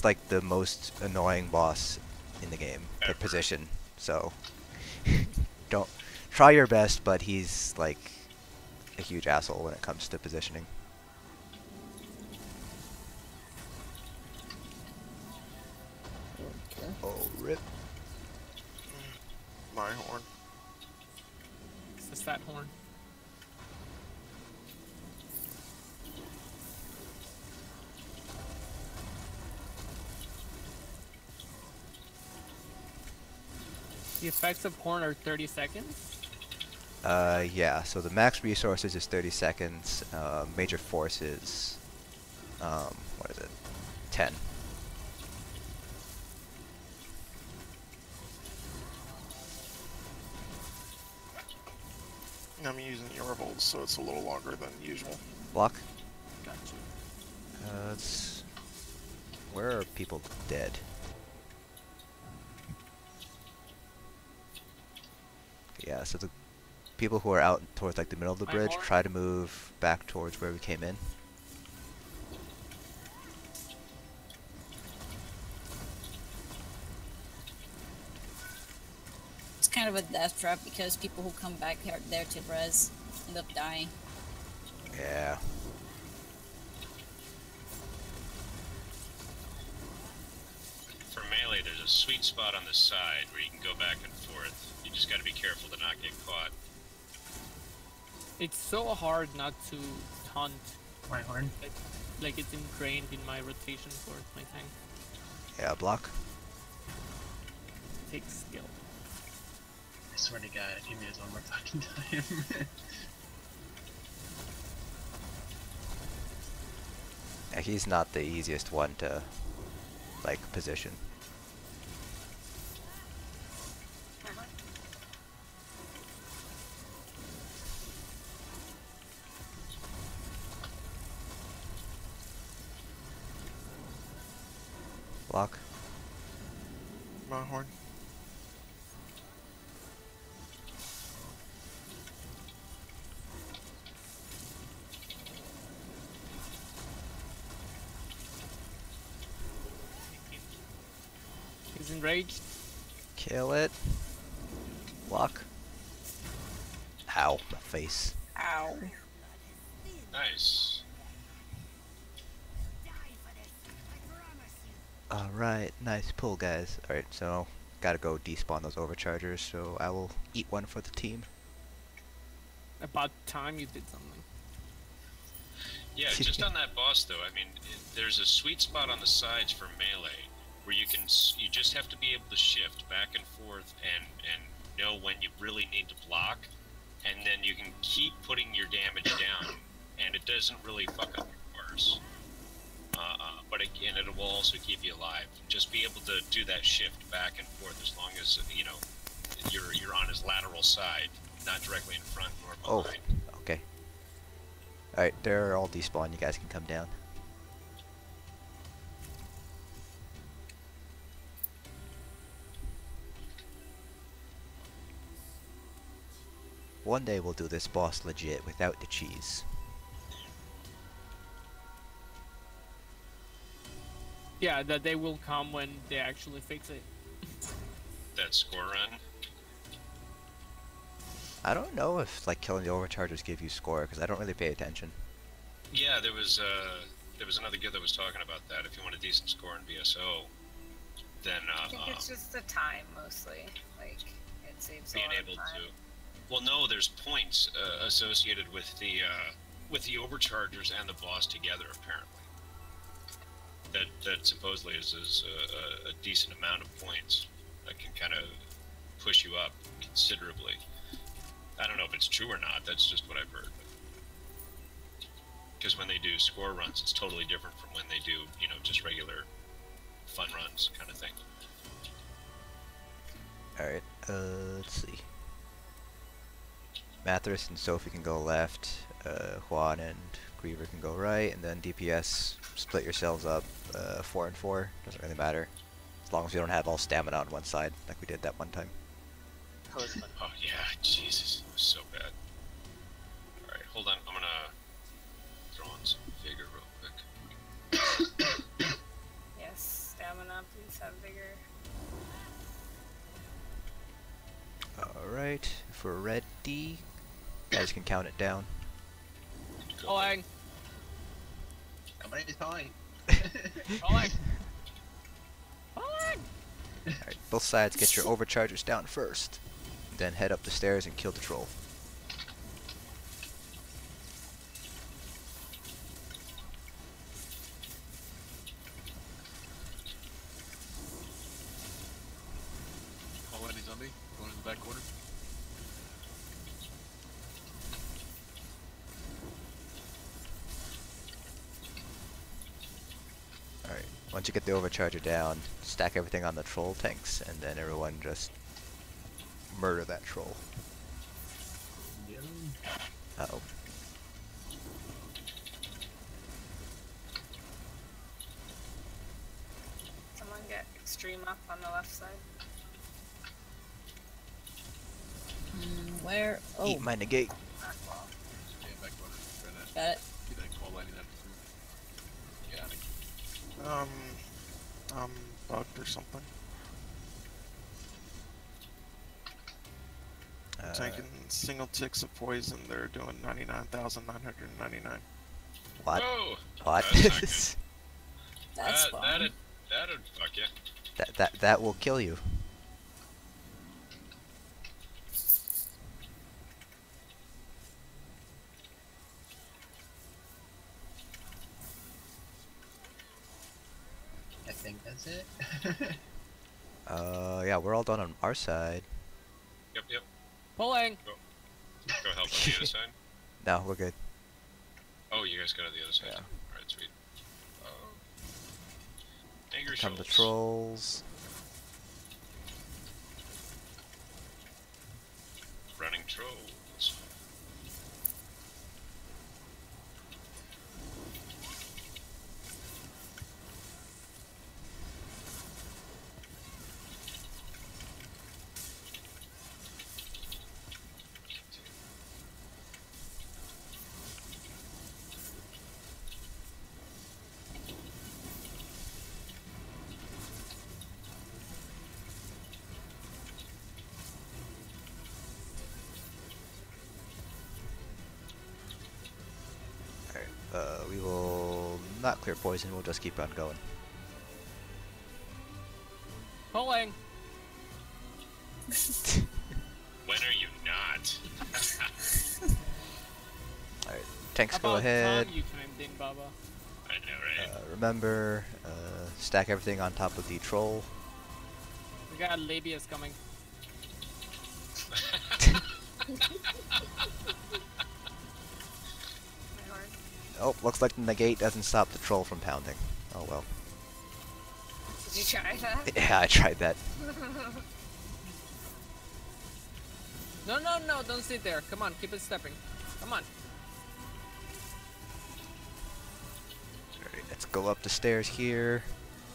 Speaker 4: like the most annoying boss in the game per
Speaker 5: Ever.
Speaker 4: position. So don't try your best, but he's like a huge asshole when it comes to positioning.
Speaker 6: Okay.
Speaker 4: Oh, rip.
Speaker 8: My horn.
Speaker 1: It's the fat horn. The effects of horn are 30 seconds.
Speaker 4: Yeah, so the max resources is 30 seconds, major force is, what is it, 10.
Speaker 8: I'm using Yorvold, so it's a little longer than usual.
Speaker 4: Block.
Speaker 1: Gotcha.
Speaker 4: Where are people dead? Yeah, so the people who are out towards like the middle of the
Speaker 1: My
Speaker 4: bridge,
Speaker 1: horn?
Speaker 4: try to move back towards where we came in.
Speaker 10: It's kind of a death trap because people who come back are there to res end up dying.
Speaker 4: Yeah.
Speaker 5: For melee, there's a sweet spot on the side where you can go back and forth. You just gotta be careful to not get caught.
Speaker 1: It's so hard not to taunt.
Speaker 3: My horn.
Speaker 1: Like it's ingrained in my rotation for my tank.
Speaker 4: Yeah, block.
Speaker 1: It takes skill.
Speaker 3: I swear to God, if you do this one more fucking time.
Speaker 4: Yeah, he's not the easiest one to, like, position. Block.
Speaker 8: My horn.
Speaker 1: He's enraged.
Speaker 4: Kill it. Block. Ow, my face.
Speaker 10: Ow.
Speaker 5: Nice.
Speaker 4: Alright, nice pull, guys. Alright, so gotta go despawn those overchargers, so I will eat one for the team.
Speaker 1: About time you did something.
Speaker 5: Yeah, just on that boss though, I mean, there's a sweet spot on the sides for melee where you can, you just have to be able to shift back and forth and know when you really need to block, and then you can keep putting your damage down and it doesn't really fuck up your course. But again, it will also keep you alive. Just be able to do that shift back and forth as long as you know you're on his lateral side, not directly in front or behind.
Speaker 4: Oh, okay. Alright, they're all despawned. You guys can come down. One day we'll do this boss legit without the cheese.
Speaker 1: Yeah, that they will come when they actually fix it.
Speaker 5: That score run.
Speaker 4: I don't know if like killing the overchargers give you score because I don't really pay attention.
Speaker 5: Yeah, there was another guild that was talking about that. If you want a decent score in vSO, then
Speaker 2: I think it's just the time mostly. Like it saves
Speaker 5: being
Speaker 2: a lot
Speaker 5: able
Speaker 2: of time.
Speaker 5: to. Well, no, there's points associated with the overchargers and the boss together. Apparently, that supposedly is a decent amount of points that can kind of push you up considerably. I don't know if it's true or not. That's just what I've heard. Because when they do score runs, it's totally different from when they do, you know, just regular fun runs kind of thing.
Speaker 4: Alright, let's see. Mathras and Sophie can go left, Juan and Griever can go right, and then DPS, split yourselves up, 4 and 4, doesn't really matter. As long as we don't have all stamina on one side, like we did that one time.
Speaker 5: Oh yeah, Jesus, it was so bad. Alright, hold on, I'm gonna throw on some vigor real quick.
Speaker 2: Yes, stamina, please have vigor.
Speaker 4: Alright, if we're ready, you guys can count it down.
Speaker 1: Calling.
Speaker 3: Somebody's calling.
Speaker 1: Calling. Calling.
Speaker 4: Alright, both sides get your overchargers down first. Then head up the stairs and kill the troll.
Speaker 9: Call any zombie? Going in the back corner?
Speaker 4: Alright, once you get the overcharger down, stack everything on the troll tanks, and then everyone just murder that troll. Uh-oh.
Speaker 2: Someone get extreme up on the left side.
Speaker 10: Where? Oh,
Speaker 4: Eat my negate.
Speaker 2: Back wall.
Speaker 9: Yeah, back corner. Trying to
Speaker 10: got it.
Speaker 9: get that call lining up. Yeah,
Speaker 8: I'm bugged or something. Taking single ticks of poison, they're doing 99,999.
Speaker 4: What?
Speaker 5: Whoa!
Speaker 4: What?
Speaker 5: That's
Speaker 10: That's
Speaker 5: not
Speaker 10: fine.
Speaker 5: good. That'd fuck you.
Speaker 4: that will kill you.
Speaker 3: I think that's it.
Speaker 4: Yeah, we're all done on our side.
Speaker 5: Yep.
Speaker 1: Pulling.
Speaker 5: Go help on the other side.
Speaker 4: No, we're good.
Speaker 5: Oh, you guys got on the other side.
Speaker 4: Yeah.
Speaker 5: Too. Alright, sweet. Angry
Speaker 4: Come the
Speaker 5: Shoals.
Speaker 4: trolls.
Speaker 5: Running trolls.
Speaker 4: We will not clear poison, we'll just keep on going.
Speaker 1: Pulling.
Speaker 5: When are you not?
Speaker 4: Alright, tanks go
Speaker 1: About
Speaker 4: ahead.
Speaker 1: time you chimed in, Baba.
Speaker 5: I know, right?
Speaker 4: Remember, stack everything on top of the troll.
Speaker 1: We got Labius coming.
Speaker 2: My horse.
Speaker 4: Oh, looks like the negate doesn't stop the troll from pounding. Oh well.
Speaker 2: Did you try that?
Speaker 4: Yeah, I tried that.
Speaker 1: No, no, no, don't sit there. Come on, keep it stepping. Come on.
Speaker 4: Alright, let's go up the stairs here,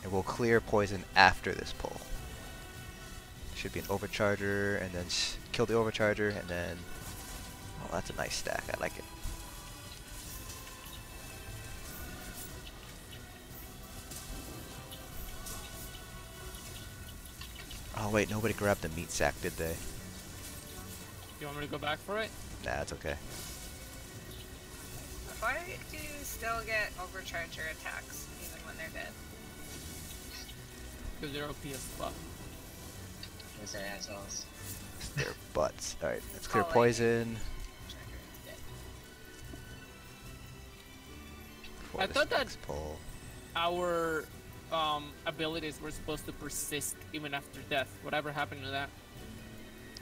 Speaker 4: and we'll clear poison after this pull. Should be an overcharger, and then kill the overcharger, and then... Oh, that's a nice stack. I like it. Oh wait, nobody grabbed the meat sack, did they?
Speaker 1: You want me to go back for it?
Speaker 4: Nah, it's okay.
Speaker 2: Why do you still get overcharger attacks even when they're dead?
Speaker 1: Because they're OP as fuck.
Speaker 3: Those are assholes.
Speaker 4: Their butts. Alright, let's clear
Speaker 2: Oh,
Speaker 4: poison.
Speaker 1: I
Speaker 4: this
Speaker 1: thought that-
Speaker 4: next pull.
Speaker 1: Our abilities were supposed to persist even after death. Whatever happened to that?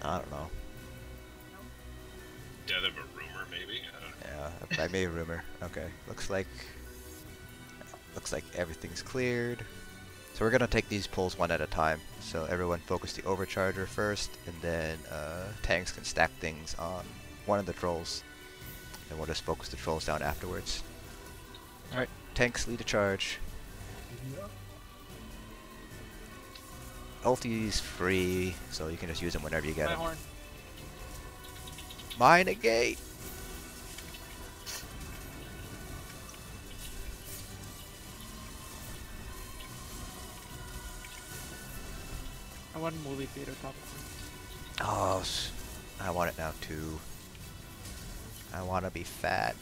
Speaker 4: I don't know.
Speaker 5: Death of a rumor, maybe? I don't know.
Speaker 4: Yeah, I made a rumor. Okay, looks like everything's cleared. So we're gonna take these pulls one at a time. So everyone focus the overcharger first, and then tanks can stack things on one of the trolls, and we'll just focus the trolls down afterwards. All right, tanks lead a charge. Ulti's free, so you can just use them whenever you get
Speaker 1: My
Speaker 4: them.
Speaker 1: horn.
Speaker 4: Mine a gate.
Speaker 1: I want movie theater popcorn.
Speaker 4: Oh, I want it now too. I want to be fat.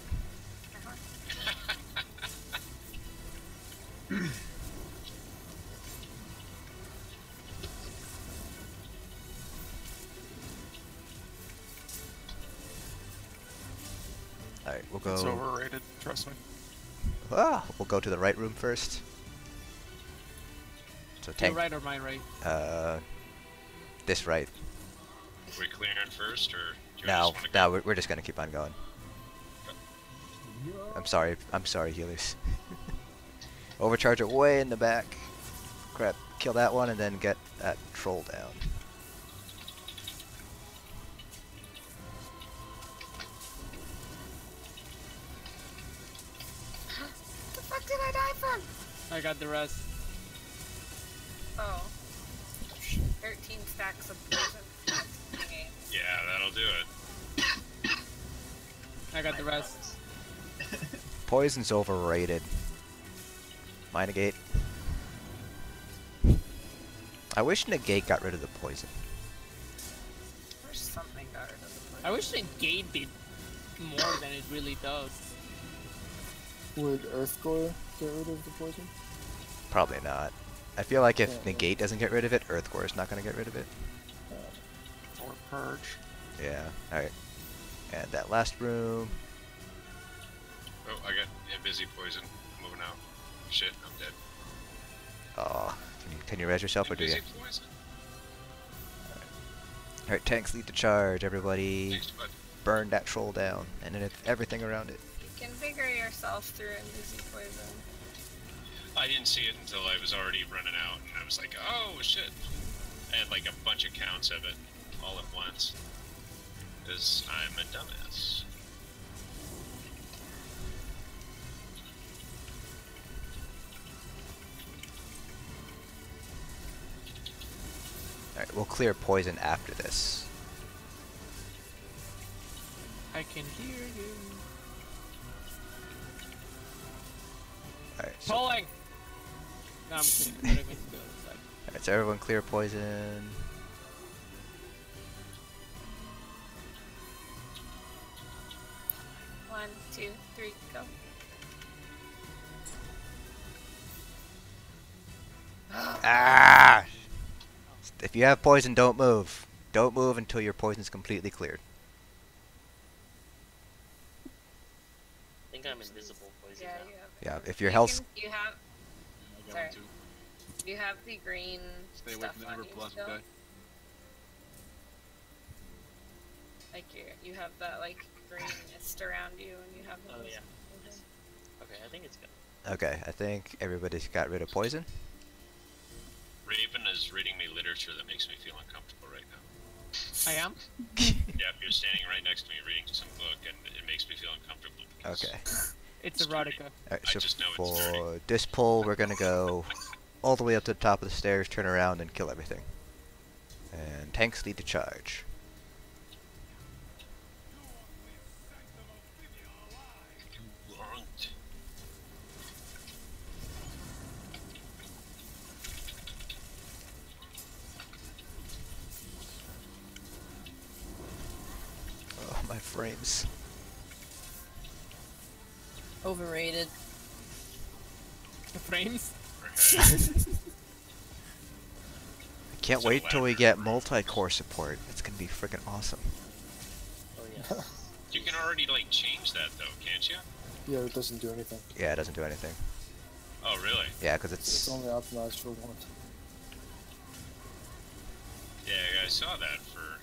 Speaker 4: Alright, we'll go.
Speaker 8: It's overrated, trust me.
Speaker 4: We'll go to the right room first. So
Speaker 1: Your
Speaker 4: tank.
Speaker 1: right or my right?
Speaker 4: This right.
Speaker 5: Are we clearing first, or do you
Speaker 4: No,
Speaker 5: just want to go?
Speaker 4: no, we're just gonna keep on going. I'm sorry, healers. Overcharger way in the back. Crap, kill that one and then get that troll down.
Speaker 2: The fuck did I die from?
Speaker 1: I got the rest.
Speaker 2: Oh. 13 stacks of poison. Okay.
Speaker 5: Yeah, that'll do it.
Speaker 1: I got the rest.
Speaker 4: Poison's overrated. Mine negate. I wish negate got rid of the poison.
Speaker 2: There's something got rid of the poison.
Speaker 1: I wish the gate did more than it really does.
Speaker 6: Would Earthgore get rid of the poison?
Speaker 4: Probably not. I feel like if
Speaker 6: Yeah.
Speaker 4: negate doesn't get rid of it, Earthgore is not gonna get rid of it.
Speaker 8: Or purge.
Speaker 4: Yeah. Alright. And that last room.
Speaker 5: Oh, I got busy poison. I'm moving out. Shit, I'm dead.
Speaker 4: Oh, can you res yourself or do you?
Speaker 5: Busy poison.
Speaker 4: Alright, tanks lead the charge. Everybody
Speaker 5: Thanks, bud.
Speaker 4: burn that troll down, and then everything around it.
Speaker 2: You can figure yourself through Invisi Poison.
Speaker 5: I didn't see it until I was already running out, and I was like, oh shit. I had like a bunch of counts of it all at once. Because I'm a dumbass.
Speaker 4: Alright, we'll clear poison after this.
Speaker 1: I can hear you.
Speaker 4: Alright, so,
Speaker 1: Pulling! No, I'm kidding. I didn't mean to go this side.
Speaker 4: alright, so everyone clear poison.
Speaker 2: One, two, three, go.
Speaker 4: Ah! If you have poison, don't move. Don't move until your poison's completely cleared.
Speaker 7: I think I'm invisible poison
Speaker 2: Yeah,
Speaker 7: now.
Speaker 2: you have.
Speaker 4: Yeah, if your health...
Speaker 2: You have.
Speaker 9: I got
Speaker 2: Sorry.
Speaker 9: one too.
Speaker 2: You have the green
Speaker 9: Stay away
Speaker 2: stuff
Speaker 9: from the
Speaker 2: on
Speaker 9: Ember
Speaker 2: you
Speaker 9: Plasma
Speaker 2: still.
Speaker 9: guy.
Speaker 2: Like you have that like green mist around you, and you have.
Speaker 7: Oh,
Speaker 2: those
Speaker 7: yeah.
Speaker 2: poison.
Speaker 7: Okay, I think it's good.
Speaker 4: Okay, I think everybody's got rid of poison.
Speaker 5: Raven is reading me literature that makes me feel uncomfortable right now.
Speaker 1: I am.
Speaker 5: Yep, you're standing right next to me reading some book, and it makes me feel uncomfortable. Because
Speaker 4: Okay.
Speaker 1: It's erotica.
Speaker 4: Alright,
Speaker 5: I
Speaker 4: so
Speaker 5: just know it's dirty.
Speaker 4: for this pull, we're gonna go all the way up to the top of the stairs, turn around, and kill everything. And tanks lead the charge.
Speaker 5: You want.
Speaker 4: Oh, my frames.
Speaker 10: Overrated.
Speaker 1: The frames.
Speaker 4: I can't
Speaker 5: So
Speaker 4: wait till we
Speaker 5: elaborate.
Speaker 4: get multi-core support. It's gonna be freaking awesome.
Speaker 7: Oh yeah.
Speaker 5: You can already like change that though, can't you?
Speaker 6: Yeah, it doesn't do anything.
Speaker 4: Yeah, it doesn't do anything.
Speaker 5: Oh really?
Speaker 4: Yeah, because
Speaker 6: It's
Speaker 4: it's...
Speaker 6: only optimized for one.
Speaker 5: Yeah, I saw that for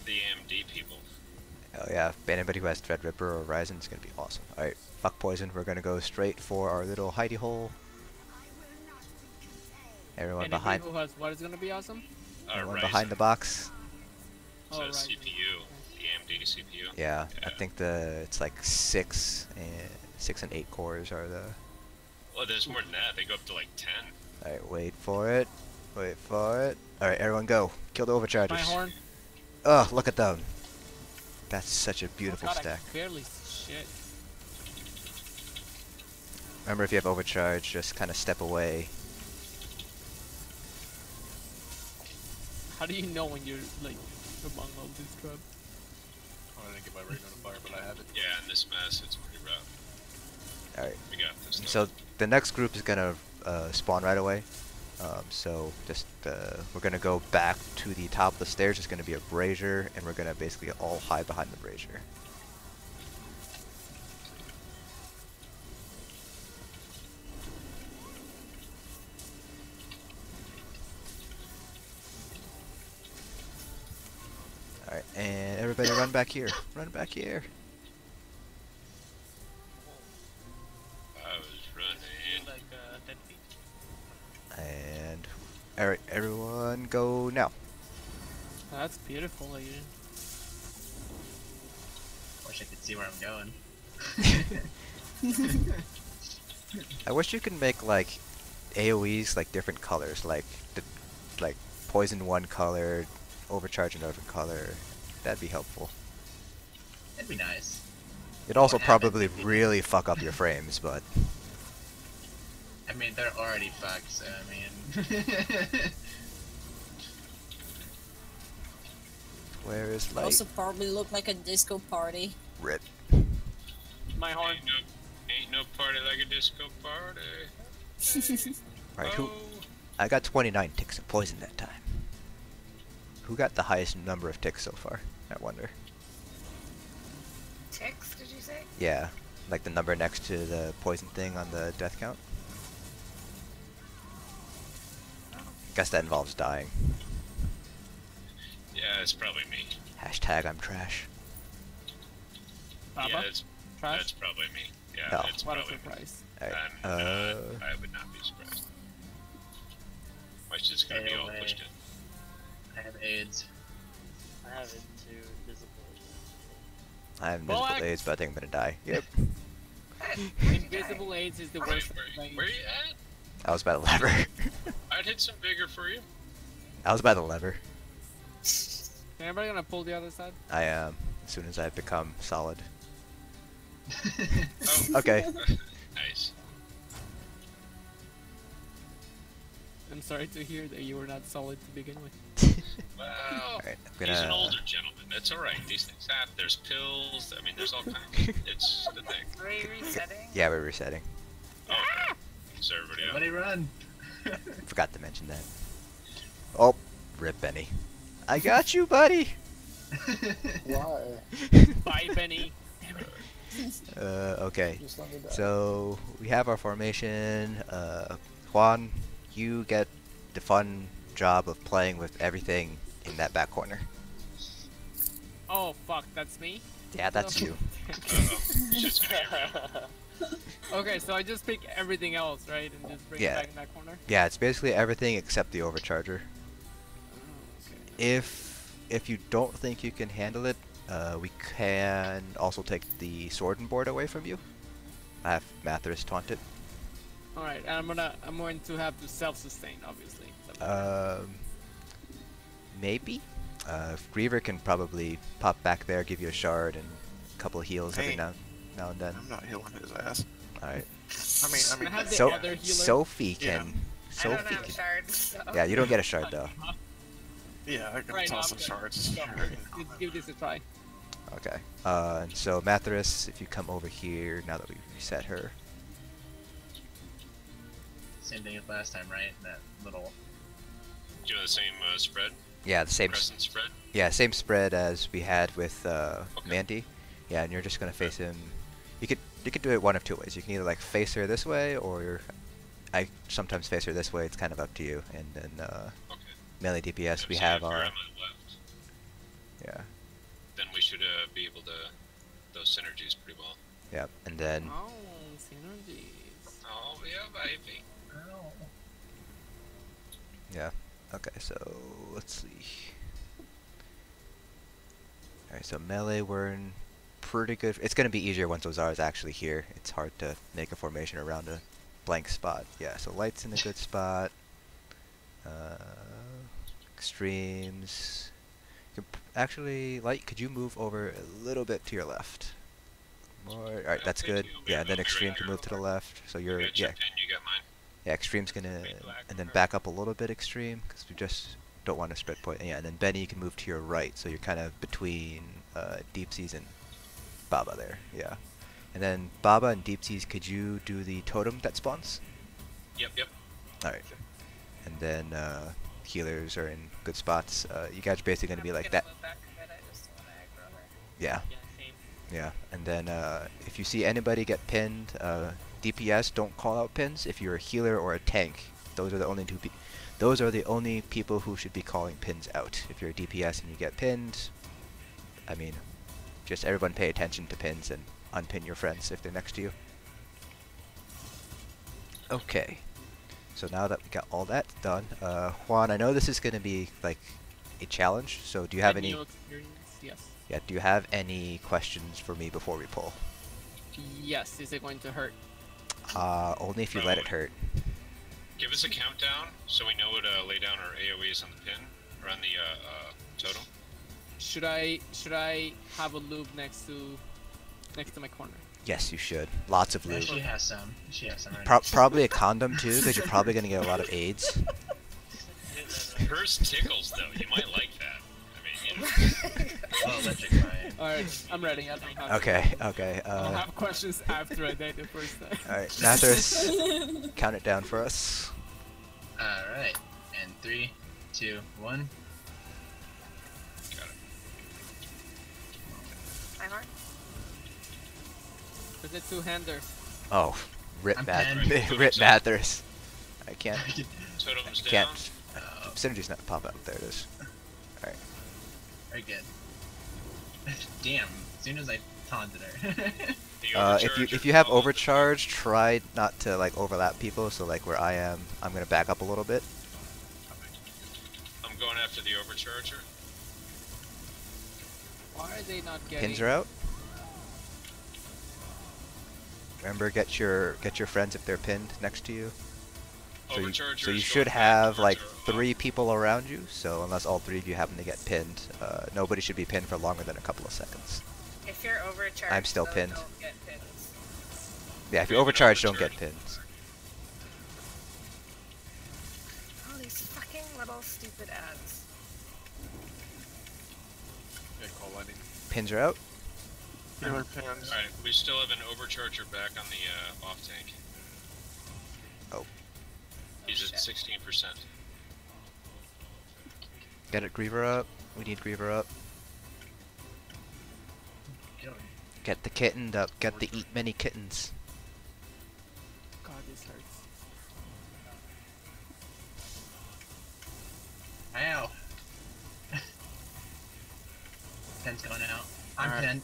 Speaker 5: the AMD people.
Speaker 4: Oh yeah, if anybody who has Threadripper or Ryzen, it's gonna be awesome. Alright, fuck poison. We're gonna go straight for our little hidey hole. Everyone
Speaker 1: Anybody
Speaker 4: behind,
Speaker 1: who has what is gonna be awesome?
Speaker 4: everyone
Speaker 5: Ryzen.
Speaker 4: behind the box.
Speaker 5: So
Speaker 1: Oh, right.
Speaker 5: CPU, the AMD CPU.
Speaker 4: Yeah, I
Speaker 5: Yeah.
Speaker 4: think it's like 6 and 8 cores are the...
Speaker 5: Well, there's more than that. They go up to like 10.
Speaker 4: Alright, wait for it. Wait for it. Alright, everyone go. Kill the overchargers.
Speaker 1: My horn.
Speaker 4: Oh, look at them. That's such a beautiful
Speaker 1: God,
Speaker 4: stack.
Speaker 1: I barely see shit.
Speaker 4: Remember, if you have overcharge, just kind of step away.
Speaker 1: How do you know when you're like among all this crap?
Speaker 9: Oh, I didn't get my Raven on fire, but I have it.
Speaker 5: Yeah, in this mess, it's pretty rough.
Speaker 4: Alright,
Speaker 5: We got this.
Speaker 4: so the next group is gonna spawn right away. So just we're gonna go back to the top of the stairs. It's gonna be a brazier, and we're gonna basically all hide behind the brazier. Alright, and everybody run back here. Run back here.
Speaker 5: I was running.
Speaker 7: Like 10 feet.
Speaker 4: And alright, everyone go now.
Speaker 1: Oh, that's beautiful, lady.
Speaker 3: Wish I could see where I'm going.
Speaker 4: I wish you could make like AoEs like different colors, like like poison one color, overcharge another color. That'd be helpful.
Speaker 3: That'd be nice.
Speaker 4: It'd also
Speaker 3: What happens
Speaker 4: probably
Speaker 3: if you-
Speaker 4: really fuck up your frames, but
Speaker 3: I mean, they're already fucked, so I mean.
Speaker 4: where is
Speaker 10: It
Speaker 4: light?
Speaker 10: also probably look like a disco party.
Speaker 4: Rip.
Speaker 1: My horn.
Speaker 5: Ain't no party like a disco party.
Speaker 4: Alright, who?
Speaker 5: Oh.
Speaker 4: I got 29 ticks of poison that time. Who got the highest number of ticks so far? I wonder.
Speaker 2: Ticks, did you say?
Speaker 4: Yeah, like the number next to the poison thing on the death count. Guess that involves dying.
Speaker 5: Yeah, it's probably me.
Speaker 4: Hashtag I'm trash.
Speaker 1: Baba?
Speaker 5: Yeah, that's
Speaker 1: Trash?
Speaker 5: probably me. Yeah,
Speaker 4: No.
Speaker 5: it's
Speaker 1: What a
Speaker 5: probably me.
Speaker 1: surprise.
Speaker 4: Alright,
Speaker 5: I would not be surprised. My shit's gonna be
Speaker 3: Stay
Speaker 5: all
Speaker 3: away.
Speaker 5: pushed in.
Speaker 3: I have AIDS.
Speaker 7: I have it too. Visible.
Speaker 4: I have invisible
Speaker 1: Black.
Speaker 4: AIDS, but I think I'm gonna die. Yep.
Speaker 1: Invisible AIDS is the worst.
Speaker 5: Where you at?
Speaker 4: I was by the lever.
Speaker 5: I'd hit some bigger for you.
Speaker 4: I was by the lever.
Speaker 1: Anybody gonna pull the other side?
Speaker 4: I am. As soon as I become solid.
Speaker 5: Oh,
Speaker 4: Okay.
Speaker 5: nice.
Speaker 1: I'm sorry to hear that you were not solid to begin with.
Speaker 5: Well,
Speaker 4: Alright, I'm
Speaker 5: he's an
Speaker 4: gonna.
Speaker 5: older gentleman. That's alright. These things happen. There's pills. I mean, there's all kinds. It's the thing.
Speaker 2: Are we resetting?
Speaker 4: Yeah, we're resetting.
Speaker 5: Oh, okay. So everybody
Speaker 3: Everybody
Speaker 5: out.
Speaker 3: run!
Speaker 4: Forgot to mention that. Oh, rip Benny. I got you, buddy.
Speaker 6: Why?
Speaker 1: Bye, Benny.
Speaker 4: Okay.
Speaker 6: Just let me die.
Speaker 4: So we have our formation. Juan, you get the fun job of playing with everything in that back corner.
Speaker 1: Oh fuck, that's me.
Speaker 4: Yeah, that's you.
Speaker 5: Shit's gonna get real.
Speaker 1: Okay, so I just pick everything else, right, and just bring
Speaker 4: Yeah.
Speaker 1: it back in that corner.
Speaker 4: Yeah, it's basically everything except the overcharger.
Speaker 1: Okay.
Speaker 4: If you don't think you can handle it, we can also take the sword and board away from you. I have Mathers taunt it.
Speaker 1: All right, and I'm going to have to self-sustain, obviously.
Speaker 4: Maybe. Griever can probably pop back there, give you a shard and a couple of heals every
Speaker 8: Hey.
Speaker 4: now and then.
Speaker 8: I'm not healing his ass.
Speaker 4: All right.
Speaker 8: I mean,
Speaker 1: I have the
Speaker 4: So
Speaker 1: other healer.
Speaker 4: Sophie
Speaker 8: Yeah.
Speaker 4: can.
Speaker 2: I don't
Speaker 4: Sophie
Speaker 2: have
Speaker 4: can.
Speaker 2: shards, so.
Speaker 4: Yeah, you don't get a shard though.
Speaker 8: yeah, I can
Speaker 1: Right, no,
Speaker 8: toss
Speaker 1: I'm
Speaker 8: some
Speaker 1: good.
Speaker 8: shards.
Speaker 1: Go. Let's give this a try.
Speaker 4: Okay. And so Mathers, if you come over here now that we reset her.
Speaker 3: Same thing as last time, right? That little.
Speaker 5: Doing the same spread,
Speaker 4: Yeah, the same.
Speaker 5: crescent spread.
Speaker 4: Yeah, same spread as we had with Mandy. Yeah, and you're just gonna face him. You could do it one of two ways. You can either like face her this way, or I sometimes face her this way. It's kind of up to you. And then
Speaker 5: Okay.
Speaker 4: melee DPS, we
Speaker 5: So
Speaker 4: have
Speaker 5: if you're
Speaker 4: our
Speaker 5: on my left,
Speaker 4: yeah,
Speaker 5: then we should be able to those synergies pretty well.
Speaker 4: yeah, and then
Speaker 1: Oh, synergies.
Speaker 5: Oh yeah, baby.
Speaker 3: Oh.
Speaker 4: yeah. Okay, so let's see. All right, so melee we're in pretty good. It's gonna be easier once Ozara's actually here. It's hard to make a formation around a blank spot. Yeah, so light's in a good spot. Extremes. Actually, light, could you move over a little bit to your left? More. All right, that's good. Yeah, and then extreme can move to the left. So you're
Speaker 5: You got
Speaker 4: yeah.
Speaker 5: your pin, you got mine.
Speaker 4: Yeah, extreme's gonna, and then back up a little bit extreme, because we just don't want to spread point. Yeah, and then Benny, you can move to your right, so you're kind of between Deep Seas and Baba there. Yeah, and then Baba and Deep Seas, could you do the totem that spawns?
Speaker 5: Yep.
Speaker 4: All right, and then healers are in good spots. You guys are basically gonna be like that.
Speaker 2: Move back a bit, I just don't wanna aggro her.
Speaker 4: Yeah,
Speaker 7: Yeah, same.
Speaker 4: yeah, and then if you see anybody get pinned, DPS don't call out pins. If you're a healer or a tank, those are the only two. Those are the only people who should be calling pins out. If you're a DPS and you get pinned, I mean, just everyone pay attention to pins and unpin your friends if they're next to you. Okay, so now that we got all that done, Juan, I know this is going to be like a challenge. So do you have
Speaker 1: A
Speaker 4: any?
Speaker 1: new experience? Yes.
Speaker 4: Yeah, do you have any questions for me before we pull?
Speaker 1: Yes. Is it going to hurt?
Speaker 4: Only if you let it hurt.
Speaker 5: Give us a countdown so we know what lay down our AoEs on the pin or on the totem.
Speaker 1: Should I have a loop next to my corner?
Speaker 4: Yes, you should. Lots of
Speaker 3: Yeah,
Speaker 4: loot.
Speaker 3: she has some. She has some. Already.
Speaker 4: Probably a condom too, because you're probably going to get a lot of AIDS.
Speaker 5: Hers tickles though. You might like that. I mean, you know.
Speaker 3: Oh, electrifying.
Speaker 1: All right, I'm ready. I don't have.
Speaker 4: Okay, okay.
Speaker 1: I'll have questions after I die the first time.
Speaker 4: Alright, Nathras, count it down for us.
Speaker 3: Alright. And 3, 2, 1.
Speaker 5: Got it.
Speaker 2: I'm on.
Speaker 1: With the two-hander.
Speaker 4: Oh, rip
Speaker 3: I'm
Speaker 4: Rip Mathers. I can't.
Speaker 5: Totem's down.
Speaker 4: Can't. Synergy's not pop out. There it is. Alright.
Speaker 3: Very good. Damn. As soon as I taunted her.
Speaker 5: The
Speaker 4: If you have
Speaker 5: overcharger.
Speaker 4: overcharge, try not to like overlap people. So like where I am, I'm gonna back up a little bit.
Speaker 5: I'm going after the overcharger.
Speaker 1: Why are they not getting?
Speaker 4: Pins are out. Remember, get your friends if they're pinned next to you.
Speaker 5: Overcharger.
Speaker 4: So you
Speaker 5: is
Speaker 4: should
Speaker 5: going back
Speaker 4: have
Speaker 5: towards
Speaker 4: like
Speaker 5: our-
Speaker 4: 3 people around you. So unless all 3 of you happen to get pinned, nobody should be pinned for longer than a couple of seconds.
Speaker 2: If you're overcharged,
Speaker 4: I'm still
Speaker 2: though,
Speaker 4: pinned.
Speaker 2: Don't get pins.
Speaker 4: Yeah, if
Speaker 5: We
Speaker 4: you
Speaker 5: have an
Speaker 4: overcharge, don't get
Speaker 5: overcharge.
Speaker 4: pins.
Speaker 2: Oh, these fucking little stupid ads.
Speaker 9: Yeah, call lightning.
Speaker 4: Pins are out.
Speaker 8: Healer pins.
Speaker 5: Alright, we still have an overcharger back on the off tank.
Speaker 4: Oh.
Speaker 5: He's at
Speaker 2: Shit.
Speaker 5: 16%.
Speaker 4: Get it, Griever up. We need Griever up. Get the kitten up. Get the eat many kittens.
Speaker 1: God, this hurts.
Speaker 3: Ow. Pen's going out. I'm
Speaker 8: Alright.
Speaker 3: pinned.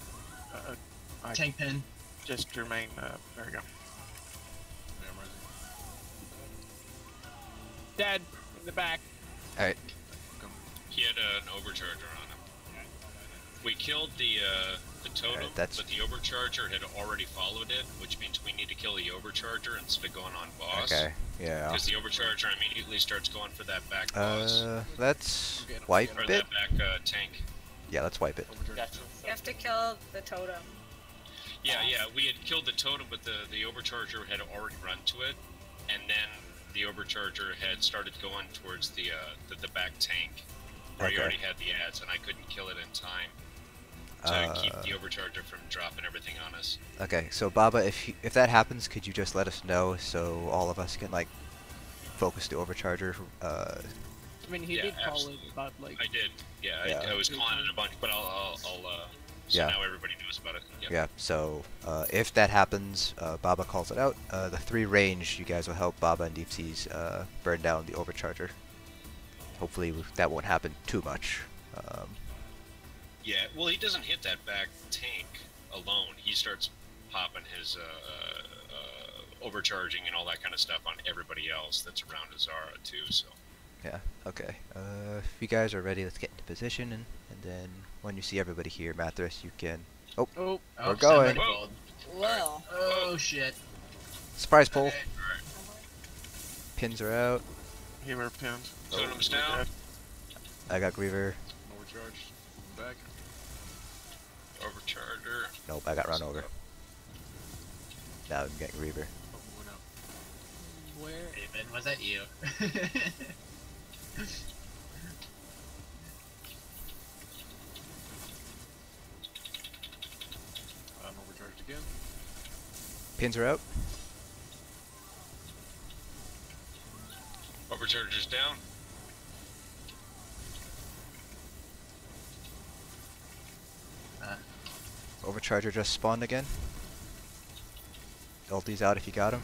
Speaker 3: Tank pin.
Speaker 8: Just remain. There you go.
Speaker 9: Yeah, I'm rising.
Speaker 1: Dead in the back.
Speaker 4: Alright.
Speaker 5: He had an overcharger on him. We killed the totem,
Speaker 4: Alright, that's-
Speaker 5: but the overcharger had already followed it, which means we need to kill the overcharger instead of going on boss.
Speaker 4: Okay, yeah.
Speaker 5: Because the overcharger immediately starts going for that back boss.
Speaker 4: Let's
Speaker 9: Okay,
Speaker 4: wipe
Speaker 5: Or
Speaker 4: it.
Speaker 5: that back tank.
Speaker 4: Yeah, let's wipe it.
Speaker 9: Overcharge.
Speaker 7: Gotcha.
Speaker 2: You have to kill the totem.
Speaker 5: Yeah, we had killed the totem, but the overcharger had already run to it, and then the overcharger had started going towards the back tank, where he
Speaker 4: Okay.
Speaker 5: already had the ads, and I couldn't kill it in time to keep the overcharger from dropping everything on us.
Speaker 4: Okay, so Baba, if that happens, could you just let us know so all of us can like focus the overcharger?
Speaker 1: I mean, he
Speaker 5: Yeah,
Speaker 1: did call
Speaker 5: absolutely.
Speaker 1: it about like.
Speaker 5: I did. Yeah,
Speaker 4: Yeah.
Speaker 5: I was calling it a bunch, but I'll so
Speaker 4: Yeah.
Speaker 5: now everybody knows about it. Yep.
Speaker 4: Yeah. So if that happens, Baba calls it out. The 3 range, you guys will help Baba and Deep Seas burn down the overcharger. Hopefully that won't happen too much.
Speaker 5: Yeah, well, he doesn't hit that back tank alone. He starts popping his overcharging and all that kind of stuff on everybody else that's around Azara too. So
Speaker 4: Yeah. Okay. If you guys are ready, let's get into position, and then when you see everybody here, Mathras, you can. Oh,
Speaker 1: Oh,
Speaker 4: We're going.
Speaker 3: somebody pulled.
Speaker 10: Well,
Speaker 3: Oh shit.
Speaker 4: surprise pull.
Speaker 3: Okay.
Speaker 4: Pins are out.
Speaker 8: Healer pinned.
Speaker 5: Totem's
Speaker 8: You're
Speaker 5: down.
Speaker 8: dead.
Speaker 4: I got Griever.
Speaker 9: Overcharge. Back.
Speaker 5: overcharger.
Speaker 4: Nope, I got run over. Now I'm getting Griever.
Speaker 9: Oh, went out.
Speaker 1: where?
Speaker 3: David, was that you?
Speaker 9: I'm overcharged again.
Speaker 4: Pins are out.
Speaker 5: Overcharger's down.
Speaker 4: Overcharger just spawned again. Ulti's out if you got him.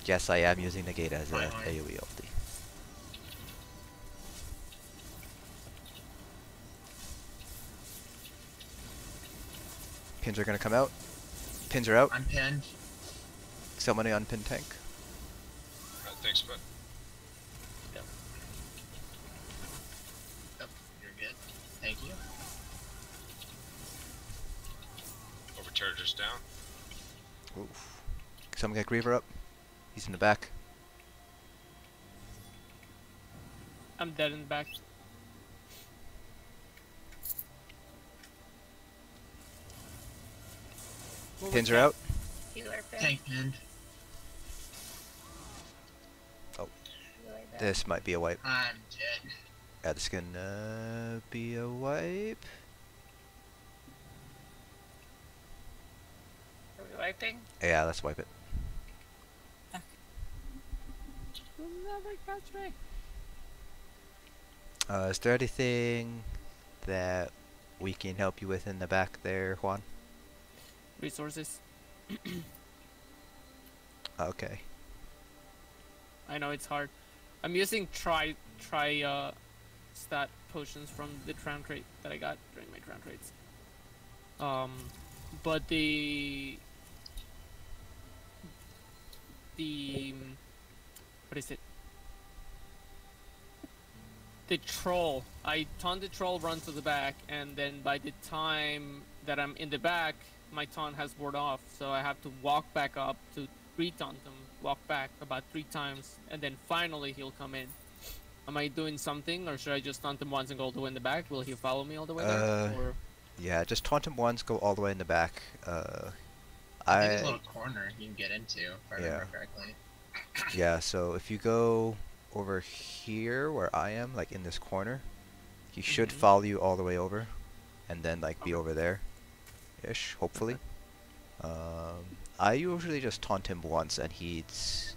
Speaker 4: Yes, I am using Negate as a AoE ulti. Pins are gonna come out. Pins are out.
Speaker 3: I'm pinned.
Speaker 4: Somebody on pin tank.
Speaker 5: Thanks, bud.
Speaker 3: Oh, you're good. Thank you.
Speaker 5: Overcharger's down.
Speaker 4: Oof. Someone get Griever up. He's in the back.
Speaker 1: I'm dead in the back. Move
Speaker 4: Pins
Speaker 1: it
Speaker 4: are
Speaker 1: back.
Speaker 4: out.
Speaker 2: Healer pin.
Speaker 3: Tank pinned.
Speaker 2: Healer dead.
Speaker 4: This might be a wipe.
Speaker 3: I'm dead.
Speaker 4: Yeah, this can be a wipe.
Speaker 2: Are we wiping?
Speaker 4: Yeah, let's wipe it.
Speaker 1: You'll never catch me.
Speaker 4: Is there anything that we can help you with in the back there, Juan?
Speaker 1: Resources.
Speaker 4: Okay.
Speaker 1: I know it's hard. I'm using stat potions from the Tran crate that I got during my Tran crates. But what is it? The troll. I taunt the troll, run to the back, and then by the time that I'm in the back, my taunt has worn off, so I have to walk back up to re-taunt him, walk back about 3 times, and then finally he'll come in. Am I doing something, or should I just taunt him once and go all the way in the back? Will he follow me all the way there? Or...
Speaker 4: Yeah, just taunt him once, go all the way in the back.
Speaker 3: I think there's a little corner you can get into, if I remember correctly.
Speaker 4: Yeah, so if you go over here where I am, like in this corner, he should follow you all the way over, and then like be over there, ish, hopefully. I usually just taunt him once, and it's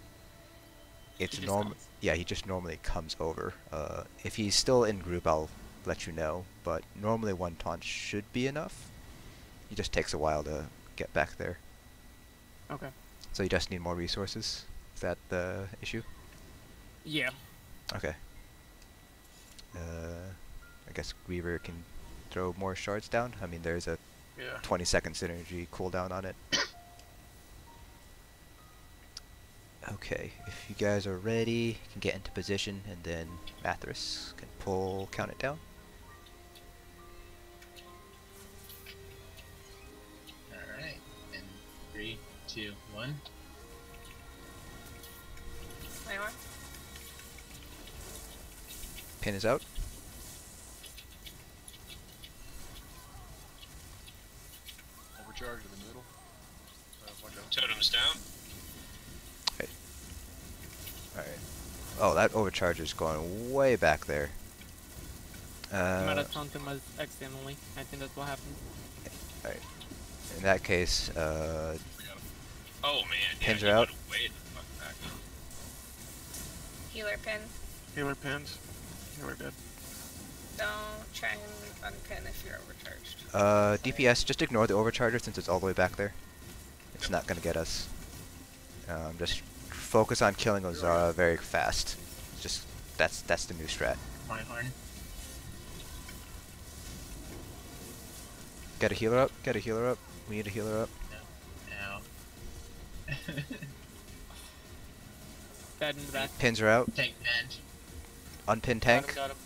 Speaker 4: normal. Yeah, he just normally comes over. If he's still in group, I'll let you know, but normally one taunt should be enough. It just takes a while to get back there.
Speaker 1: Okay.
Speaker 4: So you just need more resources? Is that the issue?
Speaker 1: Yeah.
Speaker 4: Okay. I guess Griever can throw more shards down. I mean, there's a
Speaker 8: Yeah.
Speaker 4: 20-second synergy cooldown on it. Okay, if you guys are ready, you can get into position, and then Mathras can count it down.
Speaker 3: Alright. In 3, 2, 1.
Speaker 2: My one.
Speaker 4: Pin is out.
Speaker 9: Overcharge in the middle. Watch out.
Speaker 5: Totems down.
Speaker 4: Alright. Oh, that overcharge is going way back there.
Speaker 1: I might have taunted him accidentally. I think that's what happened.
Speaker 4: Alright. In that case,
Speaker 5: Oh man,
Speaker 4: Pins
Speaker 5: yeah,
Speaker 4: are
Speaker 5: he
Speaker 4: out.
Speaker 5: went way the fuck back.
Speaker 2: Healer pin.
Speaker 8: Healer pins. Healer dead.
Speaker 2: Don't try and unpin if you're overcharged.
Speaker 4: DPS, just ignore the overcharger since it's all the way back there. It's not gonna get us. Just focus on killing Ozara very fast. Just that's the new strat.
Speaker 3: My horn.
Speaker 4: Get a healer up. Get a healer up. We need a healer up.
Speaker 3: Ow.
Speaker 1: Dead in the back.
Speaker 4: Pins are out.
Speaker 3: Tank band.
Speaker 4: Unpin tank.
Speaker 7: Got him.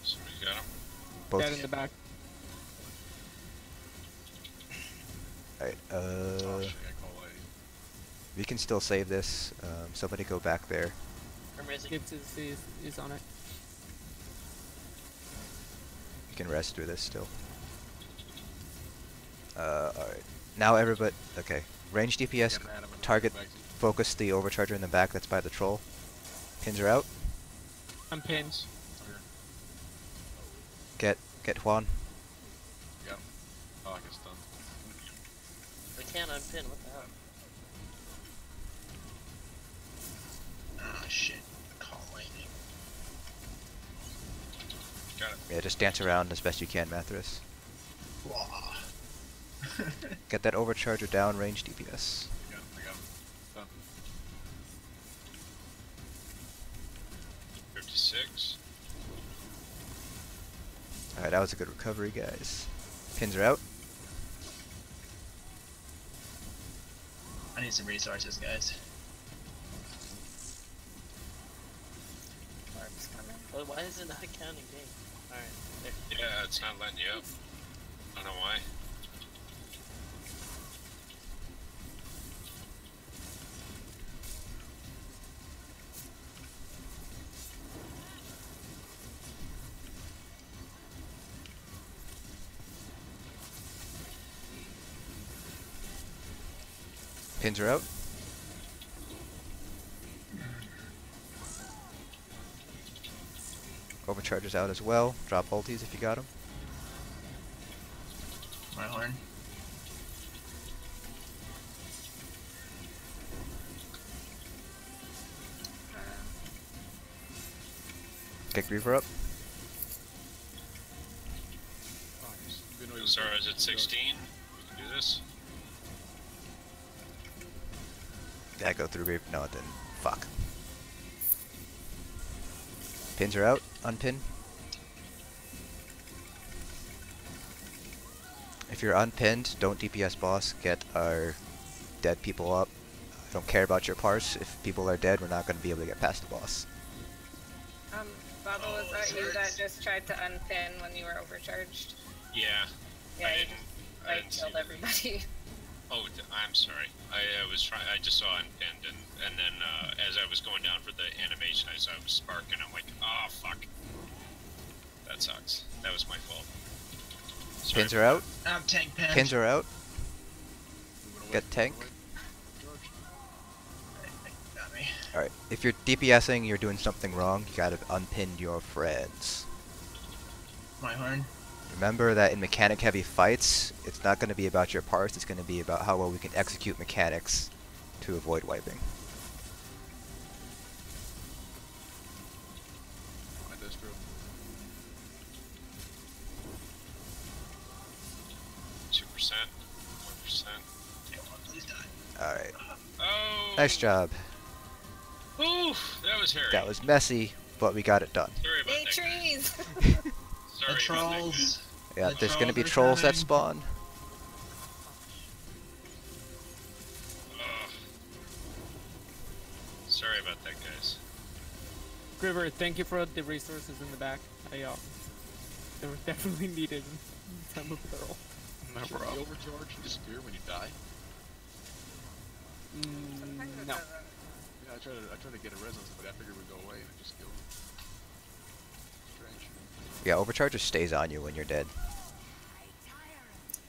Speaker 5: Somebody got him.
Speaker 4: Both.
Speaker 1: Dead in the back.
Speaker 4: Alright.
Speaker 9: Oh shit, I call A.
Speaker 4: We can still save this. Somebody go back there.
Speaker 7: I'm raising.
Speaker 1: Gibbs is on it.
Speaker 4: You can rest through this still. Alright. Now everybody. Okay. Range DPS.
Speaker 9: Get an adamant
Speaker 4: Target.
Speaker 9: back to-
Speaker 4: Focus the overcharger in the back. That's by the troll. Pins are out.
Speaker 1: I'm pinned.
Speaker 9: Okay.
Speaker 4: Get Juan.
Speaker 9: Got him. Oh, I get stunned.
Speaker 7: I can't unpin. What the hell?
Speaker 3: Ah, shit. Call lightning.
Speaker 5: Got it.
Speaker 4: Yeah, just dance around as best you can, Mathras.
Speaker 3: Wah.
Speaker 4: Get that overcharger down, range DPS.
Speaker 9: I got him. Done.
Speaker 5: 56.
Speaker 4: Alright, that was a good recovery, guys. Pins are out.
Speaker 3: I need some resources, guys.
Speaker 2: Orb's coming.
Speaker 7: Oh, why is it not counting game? Alright, there.
Speaker 5: Yeah, it's not letting you up. I don't know why.
Speaker 4: Pins are out. Overcharger's out as well. Drop ultis if you got them.
Speaker 3: My horn.
Speaker 4: Get Griever up.
Speaker 9: Oh, you know
Speaker 5: Zara's at 16. We can do this.
Speaker 4: Yeah, go through Griever. No, it didn't. Fuck. Pins are out. Unpin. If you're unpinned, don't DPS boss. Get our dead people up. I don't care about your parse. If people are dead, we're not going to be able to get past the boss.
Speaker 2: Baba, was
Speaker 3: Oh,
Speaker 2: that
Speaker 3: it
Speaker 2: you that
Speaker 3: hurts.
Speaker 2: just tried to unpin when you were overcharged?
Speaker 5: Yeah.
Speaker 2: Yeah,
Speaker 5: I
Speaker 2: you
Speaker 5: didn't.
Speaker 2: just
Speaker 5: I
Speaker 2: like
Speaker 5: didn't see
Speaker 2: killed
Speaker 5: that.
Speaker 2: everybody.
Speaker 5: Oh, I'm sorry. I was trying. I just saw unpinned, and then as I was going down for the animation, I saw it was sparking. I'm like, oh fuck. That sucks. That was my fault. Sorry
Speaker 4: Pins
Speaker 5: about
Speaker 4: are out.
Speaker 3: I'm tank pen.
Speaker 4: Pins are out.
Speaker 9: moving away,
Speaker 4: Get tank.
Speaker 9: moving away. Charge.
Speaker 3: Got me.
Speaker 4: Alright, if you're DPSing, you're doing something wrong. You gotta unpin your friends.
Speaker 3: My horn.
Speaker 4: Remember that in mechanic heavy fights, it's not going to be about your parts, it's going to be about how well we can execute mechanics to avoid wiping.
Speaker 9: My distro.
Speaker 5: 2%, 1%.
Speaker 3: Yeah, well, please die.
Speaker 4: Alright,
Speaker 5: Oh.
Speaker 4: nice job.
Speaker 5: Oof, that was hairy.
Speaker 4: That was messy, but we got it done.
Speaker 5: Sorry about
Speaker 2: Hey,
Speaker 5: that.
Speaker 2: trees!
Speaker 5: Sorry
Speaker 3: The
Speaker 5: about that,
Speaker 3: trolls.
Speaker 4: Yeah,
Speaker 3: The
Speaker 4: there's going to be
Speaker 3: trolls are
Speaker 4: trolls that
Speaker 3: coming.
Speaker 4: spawn.
Speaker 1: River, thank you for the resources in the back. They were definitely needed in time of peril.
Speaker 8: No,
Speaker 9: Should
Speaker 8: bro.
Speaker 9: the overcharge disappear when you die?
Speaker 2: Sometimes it
Speaker 1: No.
Speaker 2: doesn't.
Speaker 9: Yeah, I tried to get a resonance, but I figured it would go away and it just killed me. Strange.
Speaker 4: Yeah, overcharge just stays on you when you're dead.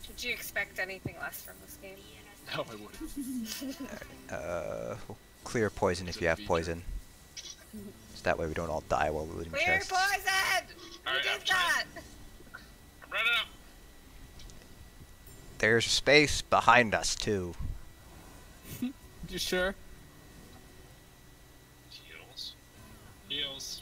Speaker 2: Did you expect anything less from this game?
Speaker 9: No, I wouldn't.
Speaker 4: We'll clear poison if you have poison. So that way we don't all die while looting
Speaker 2: Clear
Speaker 4: chests.
Speaker 2: poison! Who
Speaker 5: Alright,
Speaker 2: did
Speaker 5: I'm trying.
Speaker 2: that?
Speaker 5: I'm running up.
Speaker 4: There's space behind us too.
Speaker 1: You sure?
Speaker 5: Heals. Heals.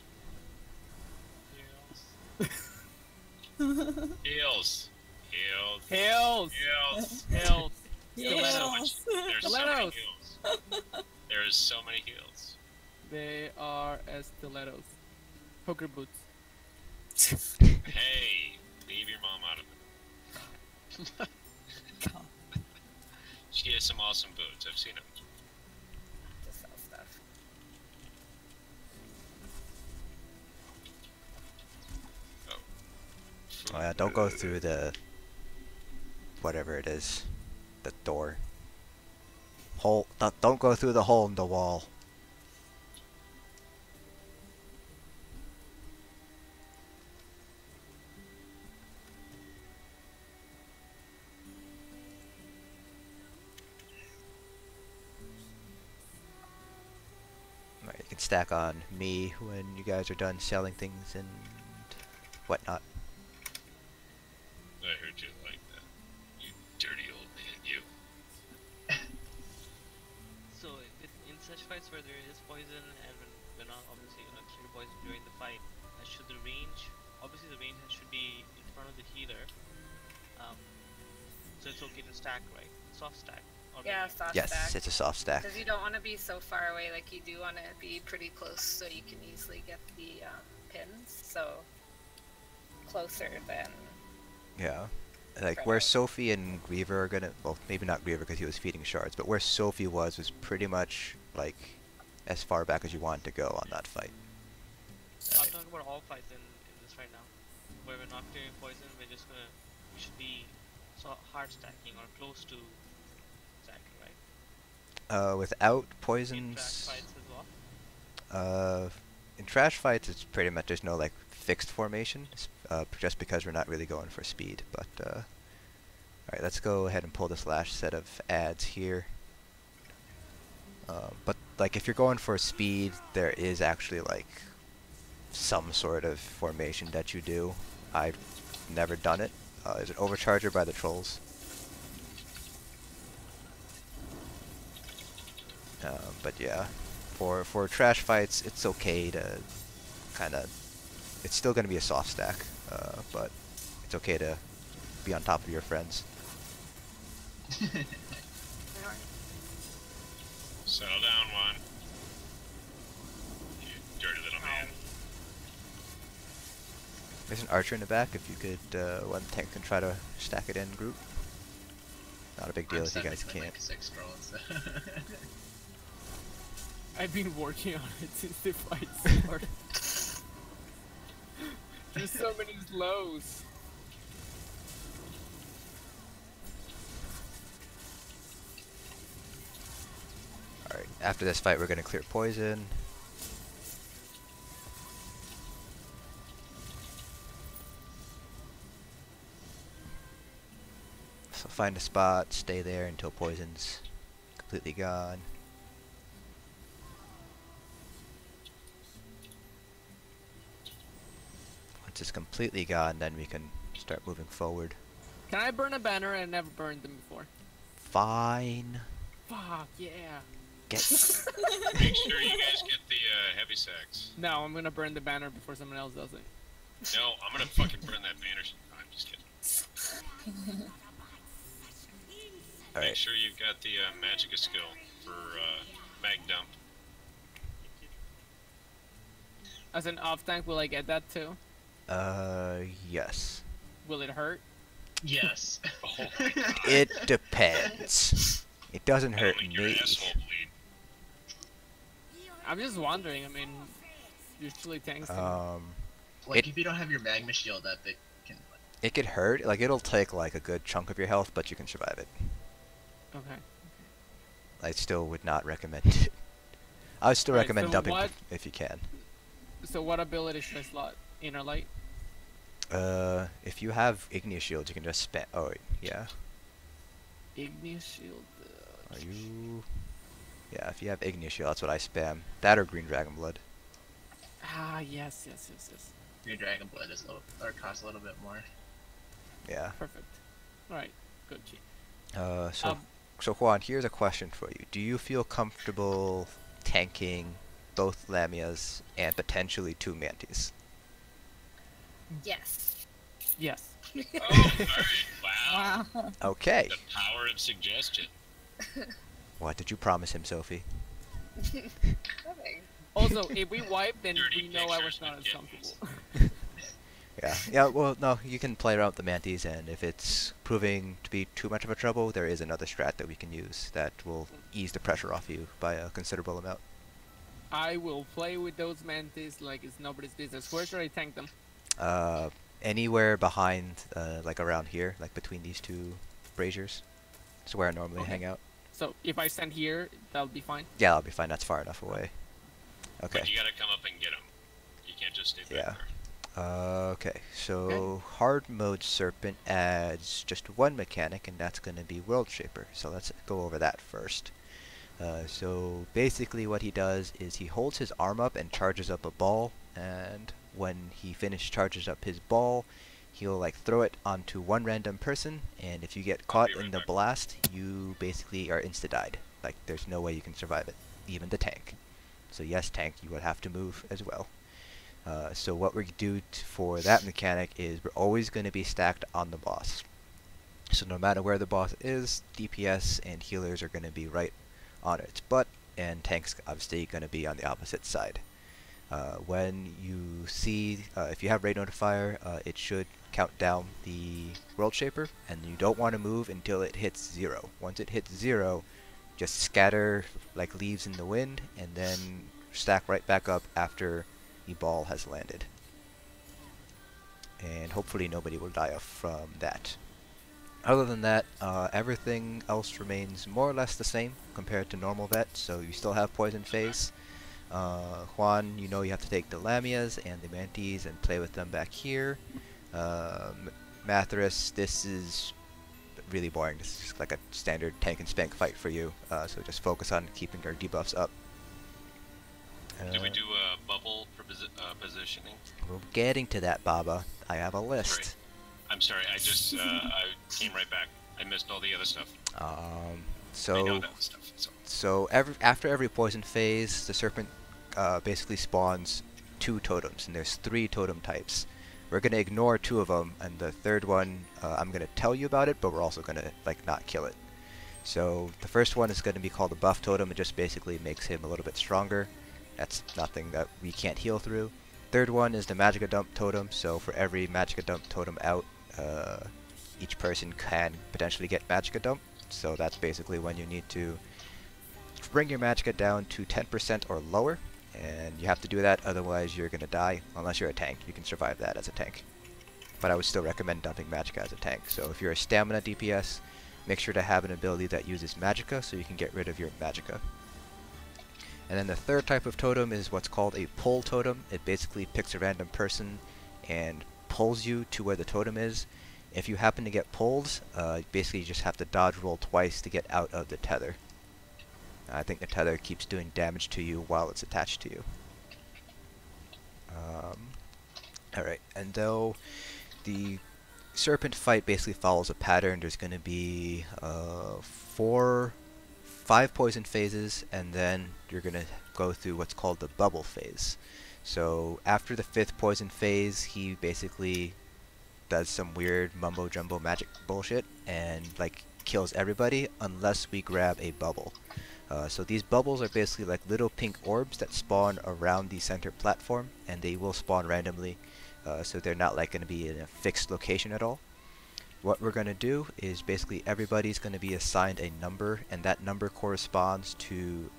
Speaker 5: Heals. Heals. Heals.
Speaker 1: Hills!
Speaker 5: Heals.
Speaker 1: Hills!
Speaker 5: There's so much.
Speaker 10: Yes.
Speaker 5: There's so many
Speaker 1: Stilettos.
Speaker 5: heals. There's so many heals.
Speaker 1: They are stilettos. Poker boots.
Speaker 5: Hey, leave your mom out of it. She has some awesome boots. I've seen them.
Speaker 2: To sell stuff.
Speaker 4: Oh yeah, don't go through the whatever it is, the door. Hole. Don't go through the hole in the wall. Alright, you can stack on me when you guys are done selling things and whatnot.
Speaker 5: I heard you like that. You dirty old man, you.
Speaker 7: So in such fights where there is poison and when obviously clear poison during the fight, should the range, obviously the range should be in front of the healer. So it's okay to stack, right? Soft stack. Or
Speaker 2: Yeah,
Speaker 7: maybe-
Speaker 2: soft
Speaker 4: Yes,
Speaker 2: stack.
Speaker 4: it's a soft stack.
Speaker 2: Because you don't want to be so far away, like you do want to be pretty close so you can easily get the pins. So closer than.
Speaker 4: Yeah. Like where Sophie and Griever are gonna, well, maybe not Griever because he was feeding shards, but where Sophie was pretty much like as far back as you wanted to go on that fight.
Speaker 7: I'm talking about all fights in this right now. Where we're not clearing poison, we should be hard stacking or close to stacking, right?
Speaker 4: Without
Speaker 7: In trash
Speaker 4: poisons,
Speaker 7: fights as well.
Speaker 4: in trash fights it's pretty much there's no like fixed formation, just because we're not really going for speed. But alright, let's go ahead and pull this last set of ads here. But like if you're going for speed, there is actually like some sort of formation that you do. I've never done it. Is it Overcharger by the Trolls? But yeah, for trash fights, it's okay to kind of. It's still going to be a soft stack, but it's okay to be on top of your friends.
Speaker 5: Settle down, one. You dirty little man.
Speaker 4: There's an archer in the back. If you could, one tank can try to stack it in group. Not a big deal
Speaker 3: I'm
Speaker 4: if you guys
Speaker 3: technically,
Speaker 4: can't.
Speaker 3: like 6 scrolls.
Speaker 1: I've been working on it since the fight started. There's so many slows.
Speaker 4: Alright, after this fight we're going to clear poison. So find a spot, stay there until poison's completely gone. Once it's completely gone, then we can start moving forward.
Speaker 1: Can I burn a banner? I never burned them before.
Speaker 4: Fine.
Speaker 1: Fuck yeah.
Speaker 5: Make sure you guys get the heavy sacks.
Speaker 1: No, I'm gonna burn the banner before someone else does it.
Speaker 5: No, I'm gonna fucking burn that banner. No, I'm just kidding. Make
Speaker 4: Alright.
Speaker 5: sure you've got the Magicka skill for mag dump.
Speaker 1: As an off tank, will I get that too?
Speaker 4: Yes.
Speaker 1: Will it hurt?
Speaker 3: Yes.
Speaker 5: Oh my god.
Speaker 4: It depends. It doesn't hurt
Speaker 5: Make your
Speaker 4: me.
Speaker 5: asshole bleed.
Speaker 1: I'm just wondering. I mean, Usually tanks can.
Speaker 3: Like if you don't have your magma shield up, it can.
Speaker 4: It could hurt. Like it'll take like a good chunk of your health, but you can survive it.
Speaker 1: Okay.
Speaker 4: I still would not recommend it. I would still
Speaker 1: Right,
Speaker 4: recommend
Speaker 1: so
Speaker 4: dumping
Speaker 1: what-
Speaker 4: if you can.
Speaker 1: So what ability should I slot? Inner light.
Speaker 4: If you have igneous shields, you can just spam. Oh wait, yeah.
Speaker 1: Igneous shield.
Speaker 4: Are you? Yeah, if you have igneous shield, that's what I spam. That or green dragon blood.
Speaker 1: Ah, yes.
Speaker 3: Your dragon blood is or costs a little bit more.
Speaker 4: Yeah.
Speaker 1: Perfect. All right. Good. G.
Speaker 4: So Juan, here's a question for you. Do you feel comfortable tanking both Lamias and potentially 2 Mantis?
Speaker 2: Yes.
Speaker 1: Yes.
Speaker 5: Oh, alright, wow.
Speaker 10: Wow.
Speaker 4: Okay.
Speaker 5: The power of suggestion.
Speaker 4: What did you promise him, Sophie?
Speaker 2: Nothing.
Speaker 1: Also, if we wipe, then
Speaker 5: Dirty
Speaker 1: we know I
Speaker 5: pictures
Speaker 1: was not
Speaker 5: with
Speaker 1: as
Speaker 5: kittens.
Speaker 1: comfortable.
Speaker 4: Yeah, well, no, you can play around with the Mantis, and if it's proving to be too much of a trouble, there is another strat that we can use that will ease the pressure off you by a considerable amount.
Speaker 1: I will play with those mantis like it's nobody's business. Where should I tank them?
Speaker 4: Anywhere behind, like around here, like between these 2 braziers. It's where I normally
Speaker 1: Okay.
Speaker 4: hang out.
Speaker 1: So if I stand here, that'll be fine.
Speaker 4: Yeah, that'll be fine. That's far enough away. Okay.
Speaker 5: But you gotta come up and get them. You can't just stay back
Speaker 4: Yeah.
Speaker 5: there.
Speaker 4: Okay, so hard mode Serpent adds just 1 mechanic, and that's going to be World Shaper. So let's go over that first. So basically what he does is he holds his arm up and charges up a ball, and when he charges up his ball, he'll like throw it onto 1 random person, and if you get caught in the blast, you basically are insta-died. Like there's no way you can survive it, even the tank. So yes, tank, you would have to move as well. So what we do for that mechanic is we're always going to be stacked on the boss. So no matter where the boss is, DPS and healers are going to be right on its butt, and tanks obviously going to be on the opposite side. When you see, if you have Raid Notifier, it should count down the World Shaper, and you don't want to move until it hits 0. Once it hits 0, just scatter like leaves in the wind, and then stack right back up after the ball has landed. And hopefully nobody will die from that. Other than that, everything else remains more or less the same compared to normal vet, so you still have Poison Phase. Juan, you know you have to take the Lamias and the Mantis and play with them back here. Mathras, this is really boring. This is just like a standard tank and spank fight for you, so just focus on keeping your debuffs up.
Speaker 5: Did we do a bubble for positioning?
Speaker 4: We're getting to that, Baba. I have a list.
Speaker 5: I'm sorry, I just I came right back. I missed all the other stuff. I know
Speaker 4: So
Speaker 5: that stuff.
Speaker 4: after every poison phase, the serpent basically spawns 2 totems, and there's 3 totem types. We're gonna ignore 2 of them, and the third one I'm gonna tell you about it, but we're also gonna like not kill it. So the first one is gonna be called the buff totem. It just basically makes him a little bit stronger. That's nothing that we can't heal through. Third one is the Magicka Dump totem. So for every Magicka Dump totem out, each person can potentially get Magicka Dump. So that's basically when you need to bring your Magicka down to 10% or lower, and you have to do that, otherwise you're gonna die. Unless you're a tank, you can survive that as a tank. But I would still recommend dumping Magicka as a tank. So if you're a stamina DPS, make sure to have an ability that uses Magicka so you can get rid of your Magicka. And then the third type of totem is what's called a pull totem. It basically picks a random person and pulls you to where the totem is. If you happen to get pulled, basically you just have to dodge roll twice to get out of the tether. I think the tether keeps doing damage to you while it's attached to you. Alright, and though the serpent fight basically follows a pattern, there's going to be 5 poison phases, and then you're going to go through what's called the bubble phase. So after the 5th poison phase, he basically does some weird mumbo jumbo magic bullshit and like kills everybody unless we grab a bubble. So these bubbles are basically like little pink orbs that spawn around the center platform, and they will spawn randomly, so they're not like going to be in a fixed location at all. What we're going to do is basically everybody's going to be assigned a number, and that number corresponds to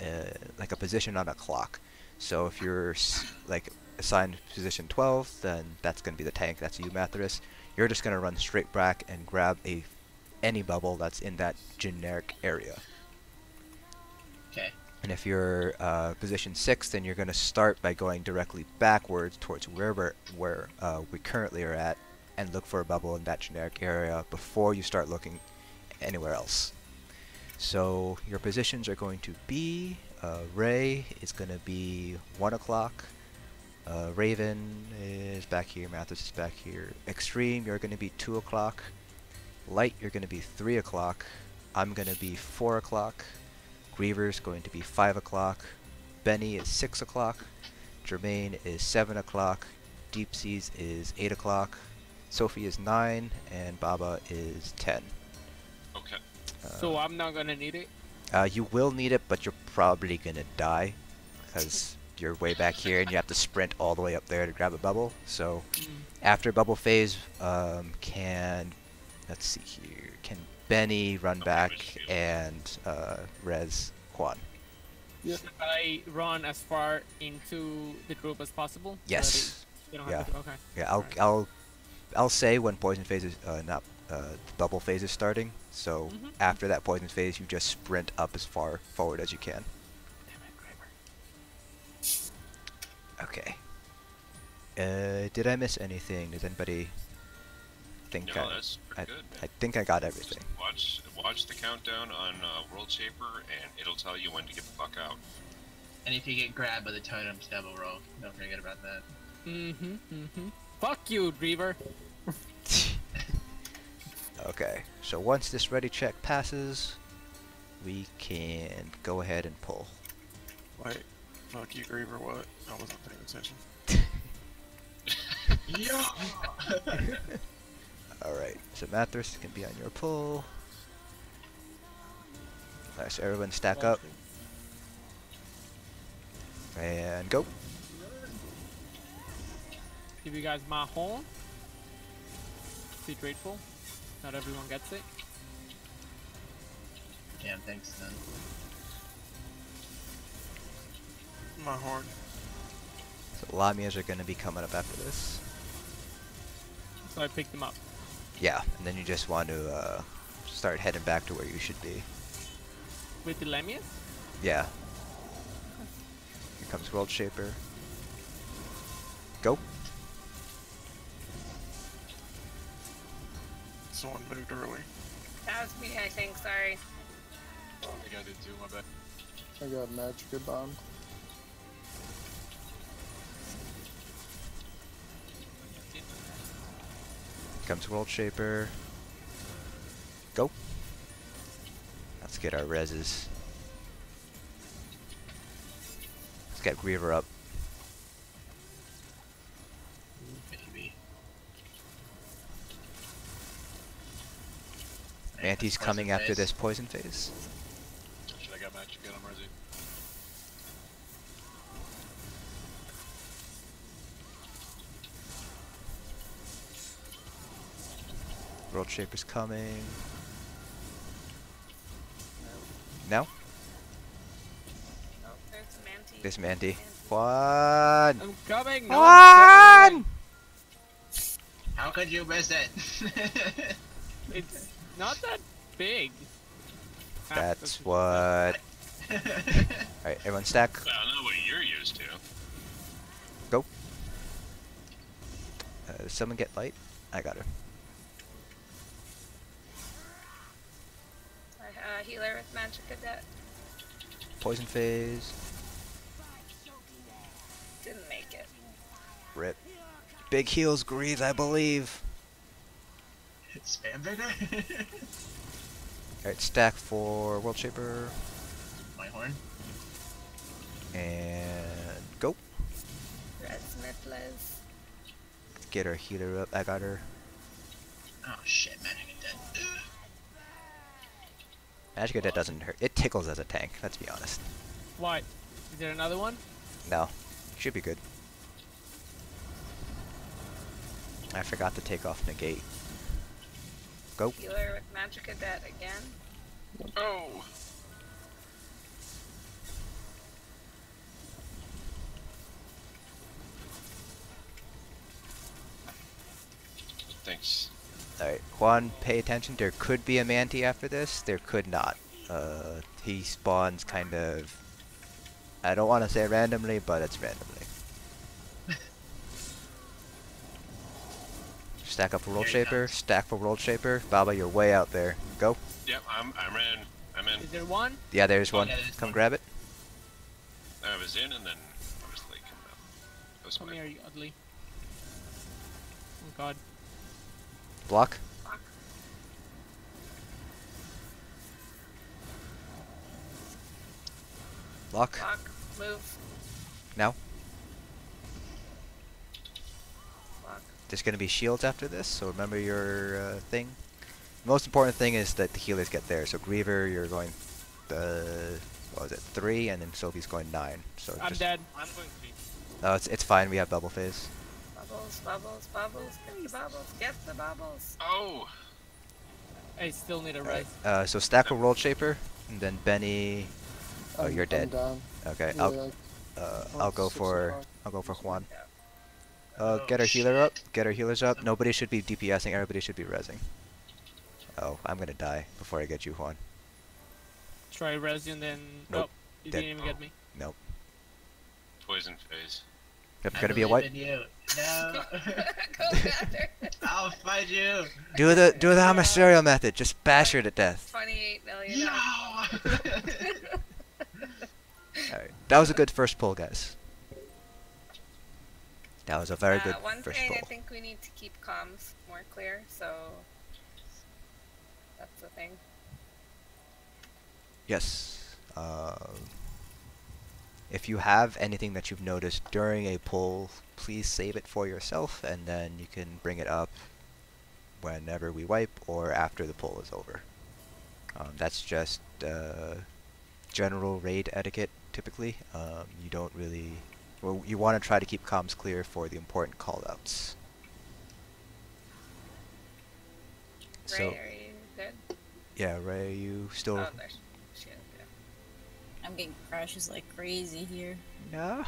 Speaker 4: like a position on a clock. So if you're like assigned position 12, then that's going to be the tank. That's you, Mathras. You're just going to run straight back and grab any bubble that's in that generic area.
Speaker 3: Okay.
Speaker 4: And if you're position 6, then you're going to start by going directly backwards towards where we currently are at, and look for a bubble in that generic area before you start looking anywhere else. So your positions are going to be, Ray is going to be 1 o'clock, Raven is back here, Mathis is back here, Extreme, you're going to be 2 o'clock, Light, you're going to be 3 o'clock, I'm going to be 4 o'clock, Griever's going to be 5 o'clock, Benny is 6 o'clock, Jermaine is 7 o'clock, Deep Seas is 8 o'clock, Sophie is 9, and Baba is 10.
Speaker 5: Okay.
Speaker 1: So I'm not gonna need it?
Speaker 4: You will need it, but you're probably gonna die, because you're way back here and you have to sprint all the way up there to grab a bubble. So after bubble phase, let's see here, can Benny run back and res Quan?
Speaker 6: Yep.
Speaker 1: Should I run as far into the group as possible?
Speaker 4: Yes.
Speaker 1: You don't
Speaker 4: Yeah.
Speaker 1: have to, okay.
Speaker 4: Yeah. I'll say when poison phase is bubble phase is starting. So after that poison phase, you just sprint up as far forward as you can. Okay. Did I miss anything? Does anybody think
Speaker 5: No, that's pretty good, man.
Speaker 4: I think I got everything.
Speaker 5: Watch the countdown on World Shaper, and it'll tell you when to get the fuck out.
Speaker 3: And if you get grabbed by the totems, double roll. Don't forget about that.
Speaker 1: Fuck you, Dreaver.
Speaker 4: Okay, so once this ready check passes, we can go ahead and pull.
Speaker 8: Wait, fuck you, Griever, what? I wasn't paying attention.
Speaker 4: Alright, so Mathras can be on your pull. Nice, everyone stack up. And go.
Speaker 1: Give you guys my horn. Be grateful. Not everyone gets it.
Speaker 3: Damn, thanks then.
Speaker 8: My horn.
Speaker 4: So Lamias are going to be coming up after this.
Speaker 1: So I picked them up.
Speaker 4: Yeah, and then you just want to start heading back to where you should be.
Speaker 1: With the Lamias?
Speaker 4: Yeah. Here comes World Shaper. Go.
Speaker 8: Someone moved early.
Speaker 2: That was me, I think. Sorry.
Speaker 9: I think I did too, my bad.
Speaker 6: I got magic bomb.
Speaker 4: Comes World Shaper. Go. Let's get our reses. Let's get Griever up.
Speaker 3: Baby.
Speaker 4: Anti's coming after this poison phase.
Speaker 9: Should I got magic gun on Resi?
Speaker 4: World Shaper's coming. No?
Speaker 2: Oh, there's Manti.
Speaker 4: There's Mandy. One!
Speaker 1: I'm coming! No,
Speaker 4: One!
Speaker 1: I'm
Speaker 3: How could you miss it?
Speaker 1: It's not that big.
Speaker 4: That's what... Alright, everyone stack.
Speaker 5: Well, I know what you're used to.
Speaker 4: Go. Does someone get light? I got her.
Speaker 2: Healer with magic cadet.
Speaker 4: Poison phase.
Speaker 2: Didn't make it.
Speaker 4: Rip. Big heals, Grease, I believe.
Speaker 3: Spam vigor?
Speaker 4: Alright, stack for World Shaper.
Speaker 3: My horn.
Speaker 4: And go.
Speaker 2: Red Smithles.
Speaker 4: Let's get our healer up. I got her.
Speaker 3: Oh shit, magic is dead.
Speaker 4: Magic Cadet doesn't hurt. It tickles as a tank, let's be honest.
Speaker 1: What? Is there another one?
Speaker 4: No. Should be good. I forgot to take off negate. Go.
Speaker 2: Healer with magic cadet again.
Speaker 8: Oh!
Speaker 5: Thanks.
Speaker 4: Alright, Juan, pay attention. There could be a Manti after this. There could not. He spawns kind of... I don't want to say randomly, but it's randomly. Stack up for World
Speaker 3: Here he
Speaker 4: Shaper.
Speaker 3: comes.
Speaker 4: Stack for World Shaper. Baba, you're way out there. Go.
Speaker 5: Yep, I'm in. I'm in.
Speaker 1: Is there one?
Speaker 4: Yeah, there's one.
Speaker 3: yeah, there's
Speaker 4: Come
Speaker 3: one.
Speaker 4: grab it.
Speaker 5: I was in, and then I was late coming up. That was
Speaker 1: Come
Speaker 5: my
Speaker 1: here, you ugly. Oh god.
Speaker 4: Block. Block.
Speaker 2: Block. Move.
Speaker 4: Now.
Speaker 2: Block.
Speaker 4: There's going to be shields after this, so remember your thing. The most important thing is that the healers get there. So Griever, you're going, what was it, 3, and then Sophie's going 9. So
Speaker 1: I'm
Speaker 4: just,
Speaker 1: dead.
Speaker 7: I'm going 3.
Speaker 4: Oh, it's fine. We have double phase.
Speaker 2: Bubbles, bubbles, bubbles. Get the bubbles. Get the bubbles.
Speaker 5: Oh!
Speaker 1: I still need a res.
Speaker 4: So stack for World Shaper, and then Benny. Oh,
Speaker 6: I'm-
Speaker 4: you're
Speaker 6: I'm
Speaker 4: dead.
Speaker 6: down.
Speaker 4: Okay,
Speaker 6: Yeah,
Speaker 4: I'll go
Speaker 6: 6
Speaker 4: for Juan. Get our healer up. Get our healers up. Nobody should be DPSing. Everybody should be rezzing. Oh, I'm gonna die before I get you, Juan.
Speaker 1: Try res you and then...
Speaker 4: Nope.
Speaker 1: Oh, you
Speaker 4: Dead.
Speaker 1: didn't even get me.
Speaker 4: Nope.
Speaker 5: Poison phase.
Speaker 4: Yep,
Speaker 3: I
Speaker 4: gonna be a
Speaker 3: believe
Speaker 4: white.
Speaker 3: in you. No.
Speaker 2: Go Mather.
Speaker 3: I'll fight you.
Speaker 4: Do the Hamasterio method. Just bash her to death.
Speaker 2: 28 million.
Speaker 3: No.
Speaker 4: Alright, that was a good first pull, guys. That was a very good
Speaker 2: One
Speaker 4: first
Speaker 2: thing,
Speaker 4: pull.
Speaker 2: I think we need to keep comms more clear, so that's the thing.
Speaker 4: Yes. If you have anything that you've noticed during a pull, please save it for yourself, and then you can bring it up whenever we wipe or after the pull is over. That's just general raid etiquette, typically. You don't really... Well, you want to try to keep comms clear for the important callouts.
Speaker 2: Ray,
Speaker 4: So,
Speaker 2: are you good?
Speaker 4: yeah, Ray, you still...
Speaker 2: Oh, there's she is, yeah.
Speaker 10: I'm getting crashes like crazy here.
Speaker 4: No!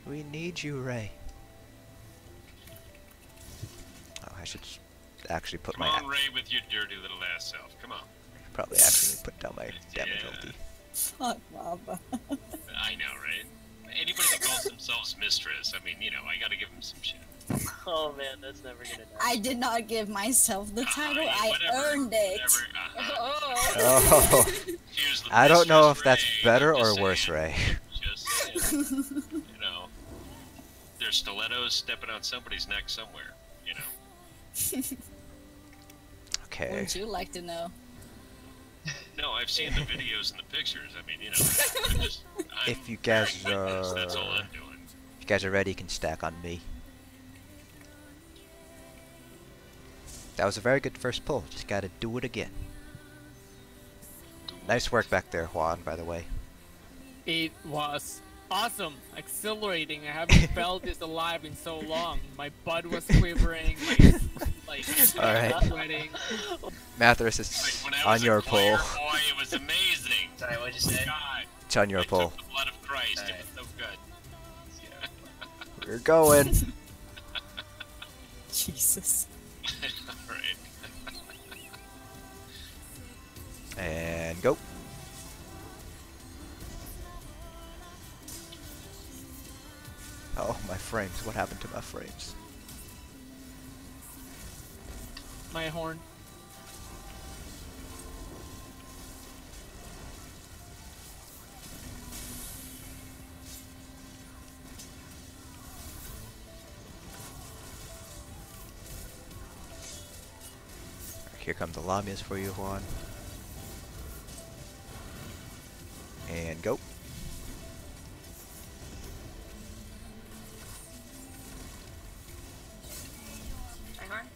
Speaker 4: We need you, Ray. Oh, I should actually put
Speaker 5: Come
Speaker 4: my...
Speaker 5: on, Ray, with your dirty little ass self. Come on.
Speaker 4: Probably actually put down my damage
Speaker 5: Yeah.
Speaker 4: ulti.
Speaker 10: Fuck, Baba.
Speaker 5: I know, right? Anybody that calls themselves mistress, I mean, you know, I gotta give them some shit.
Speaker 7: Oh man, that's never gonna die.
Speaker 10: I did not give myself the title.
Speaker 5: Yeah,
Speaker 10: I
Speaker 5: whatever,
Speaker 10: earned it.
Speaker 5: whatever,
Speaker 2: Oh!
Speaker 4: Oh,
Speaker 5: Here's the
Speaker 4: I don't know if
Speaker 5: mistress
Speaker 4: that's
Speaker 5: Ray,
Speaker 4: better
Speaker 5: I'm
Speaker 4: or
Speaker 5: just
Speaker 4: worse,
Speaker 5: saying,
Speaker 4: Ray.
Speaker 5: Just saying. You know, there's stilettos stepping on somebody's neck somewhere, you know.
Speaker 4: Okay.
Speaker 10: Wouldn't you like to know?
Speaker 5: No, I've seen the videos and the pictures. I mean, you know, I'm
Speaker 4: If you guys
Speaker 5: bearing witness, that's all I'm doing.
Speaker 4: If you guys are ready, you can stack on me. That was a very good first pull. Just gotta do it again. Nice work back there, Juan, by the way.
Speaker 1: It was awesome, exhilarating. I haven't felt this alive in so long. My butt was quivering, my
Speaker 4: Alright.
Speaker 1: sweating.
Speaker 4: Mathers is
Speaker 5: When I
Speaker 4: on
Speaker 5: was
Speaker 4: your
Speaker 5: a player,
Speaker 4: pull.
Speaker 5: boy, it was amazing.
Speaker 3: Sorry, what'd you say?
Speaker 5: God,
Speaker 4: It's on your
Speaker 5: I
Speaker 4: pull.
Speaker 5: took the blood of Christ. It
Speaker 3: Alright.
Speaker 5: was so good.
Speaker 4: We're going.
Speaker 10: Jesus.
Speaker 5: Alright.
Speaker 4: And go. Oh, my frames. What happened to my frames?
Speaker 1: My horn.
Speaker 4: Here comes the Lamias for you, Juan. And go.
Speaker 2: My horn?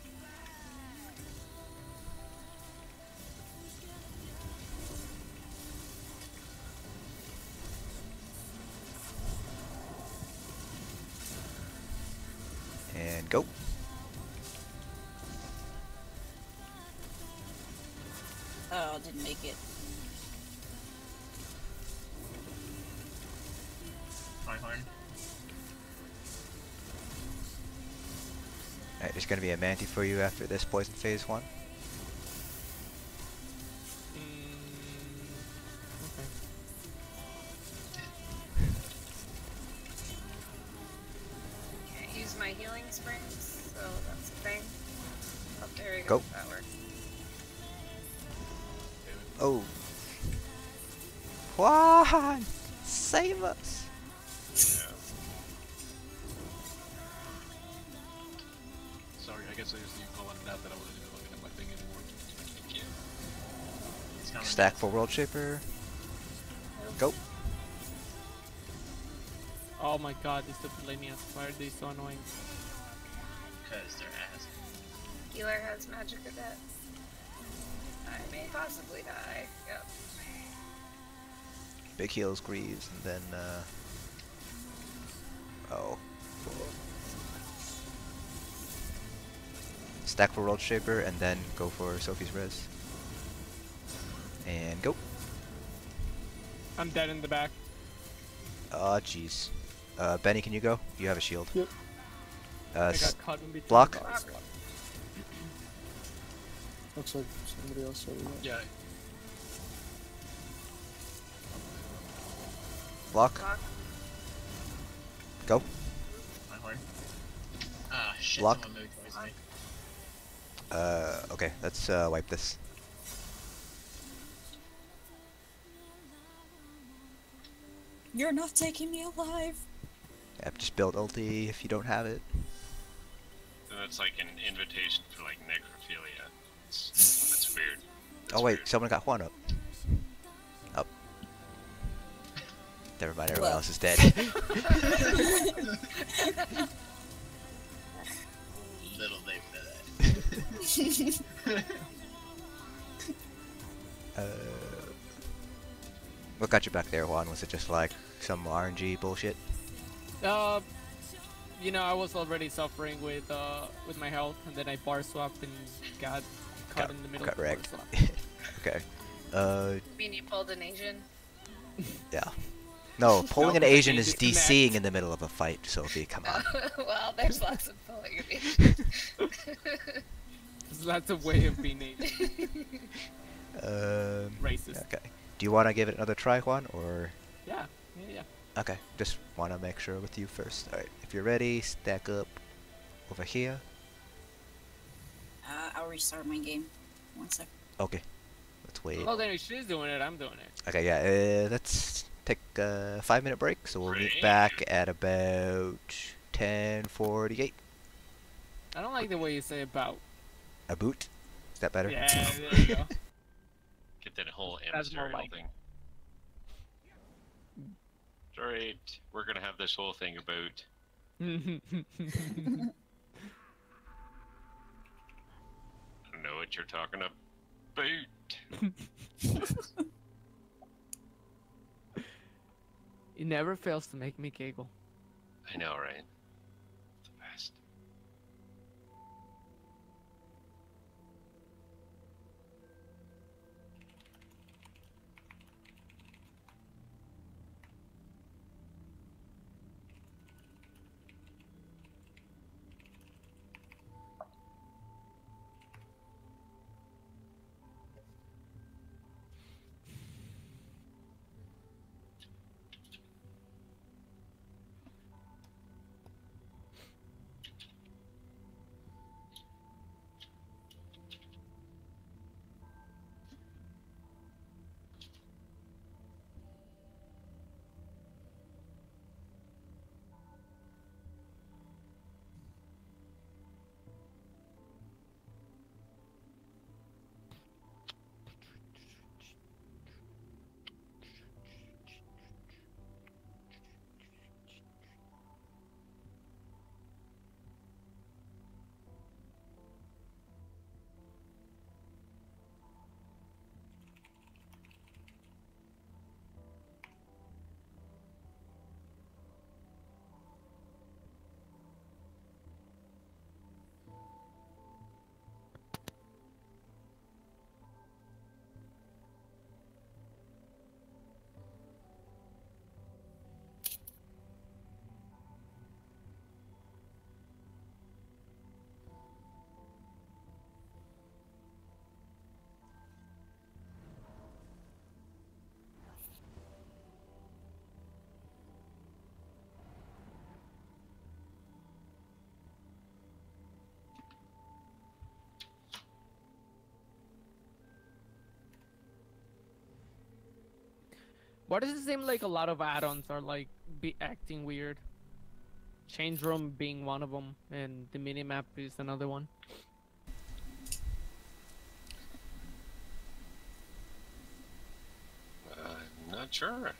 Speaker 4: And go.
Speaker 10: Oh, didn't make it.
Speaker 3: My horn.
Speaker 4: Alright, there's gonna be a Manti for you after this poison phase 1.
Speaker 1: Okay.
Speaker 2: Can't use my healing springs, so that's the thing. Oh, there we
Speaker 4: Go.
Speaker 2: go. That worked.
Speaker 4: Oh. Juan! Save us!
Speaker 9: Sorry, I guess I just need to call it out that I wasn't even looking at my thing anymore.
Speaker 3: It's coming.
Speaker 4: Stack for World Shaper. Go.
Speaker 1: Oh my god, these stupid Lanias. Why are they so annoying?
Speaker 3: Because they're ass.
Speaker 2: Healer has magic of death. I may possibly die. Yep.
Speaker 4: Big heals, Greaves, and then, oh. Stack for World Shaper, and then go for Sophie's Res. And go.
Speaker 1: I'm dead in the back.
Speaker 4: Oh, jeez. Benny, can you go? You have a shield.
Speaker 6: Yep.
Speaker 1: I got caught in between
Speaker 4: block.
Speaker 1: the box.
Speaker 6: Looks like somebody else already went.
Speaker 9: Yeah.
Speaker 4: Block.
Speaker 2: Block.
Speaker 4: Go.
Speaker 3: My horn. Ah, shit.
Speaker 4: Block.
Speaker 3: Someone moved towards me.
Speaker 4: Okay, let's wipe this.
Speaker 10: You're not taking me alive.
Speaker 4: Yep, just build ulti if you don't have it.
Speaker 5: So that's like an invitation for like necrophilia. That's weird. That's
Speaker 4: Oh wait,
Speaker 5: weird.
Speaker 4: someone got Juan up. Up. Never mind, everyone
Speaker 10: Well.
Speaker 4: else is dead.
Speaker 3: Little they know that.
Speaker 4: What got you back there, Juan? Was it just like some RNG bullshit?
Speaker 1: You know, I was already suffering with my health, and then I bar swapped and got caught in the middle
Speaker 4: got
Speaker 1: of the bar
Speaker 4: wrecked.
Speaker 1: swap.
Speaker 4: Okay.
Speaker 2: You mean you pulled an Asian?
Speaker 4: Yeah. No, pulling an
Speaker 1: No,
Speaker 4: Asian
Speaker 1: they
Speaker 4: is
Speaker 1: disconnect.
Speaker 4: DCing in the middle of a fight, Sophie, come on.
Speaker 2: Well, there's lots of pulling an Asian.
Speaker 1: So that's a way of being Asian. Racist.
Speaker 4: Okay. Do you want to give it another try, Juan, or...?
Speaker 1: Yeah, yeah.
Speaker 4: Okay, just want to make sure with you first. Alright, if you're ready, stack up over here.
Speaker 10: I'll restart my game. 1 sec.
Speaker 4: Okay, let's wait.
Speaker 1: Well, then if she's doing it, I'm doing it.
Speaker 4: Okay, yeah, let's take a 5-minute break, so we'll meet back at about 10:48.
Speaker 1: I don't like the way you say about.
Speaker 4: A boot? Is that better?
Speaker 1: Yeah, there you go.
Speaker 5: Get that whole
Speaker 1: That's more
Speaker 5: adversarial
Speaker 1: like
Speaker 5: thing. Alright, we're gonna have this whole thing about. I don't know what you're talking about.
Speaker 1: It never fails to make me giggle.
Speaker 5: I know, right? The best.
Speaker 1: Why does it seem like a lot of add-ons are like acting weird? Change room being one of them, and the minimap is another one.
Speaker 5: I'm not sure.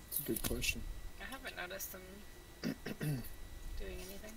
Speaker 6: It's a good question.
Speaker 2: I haven't noticed them doing anything.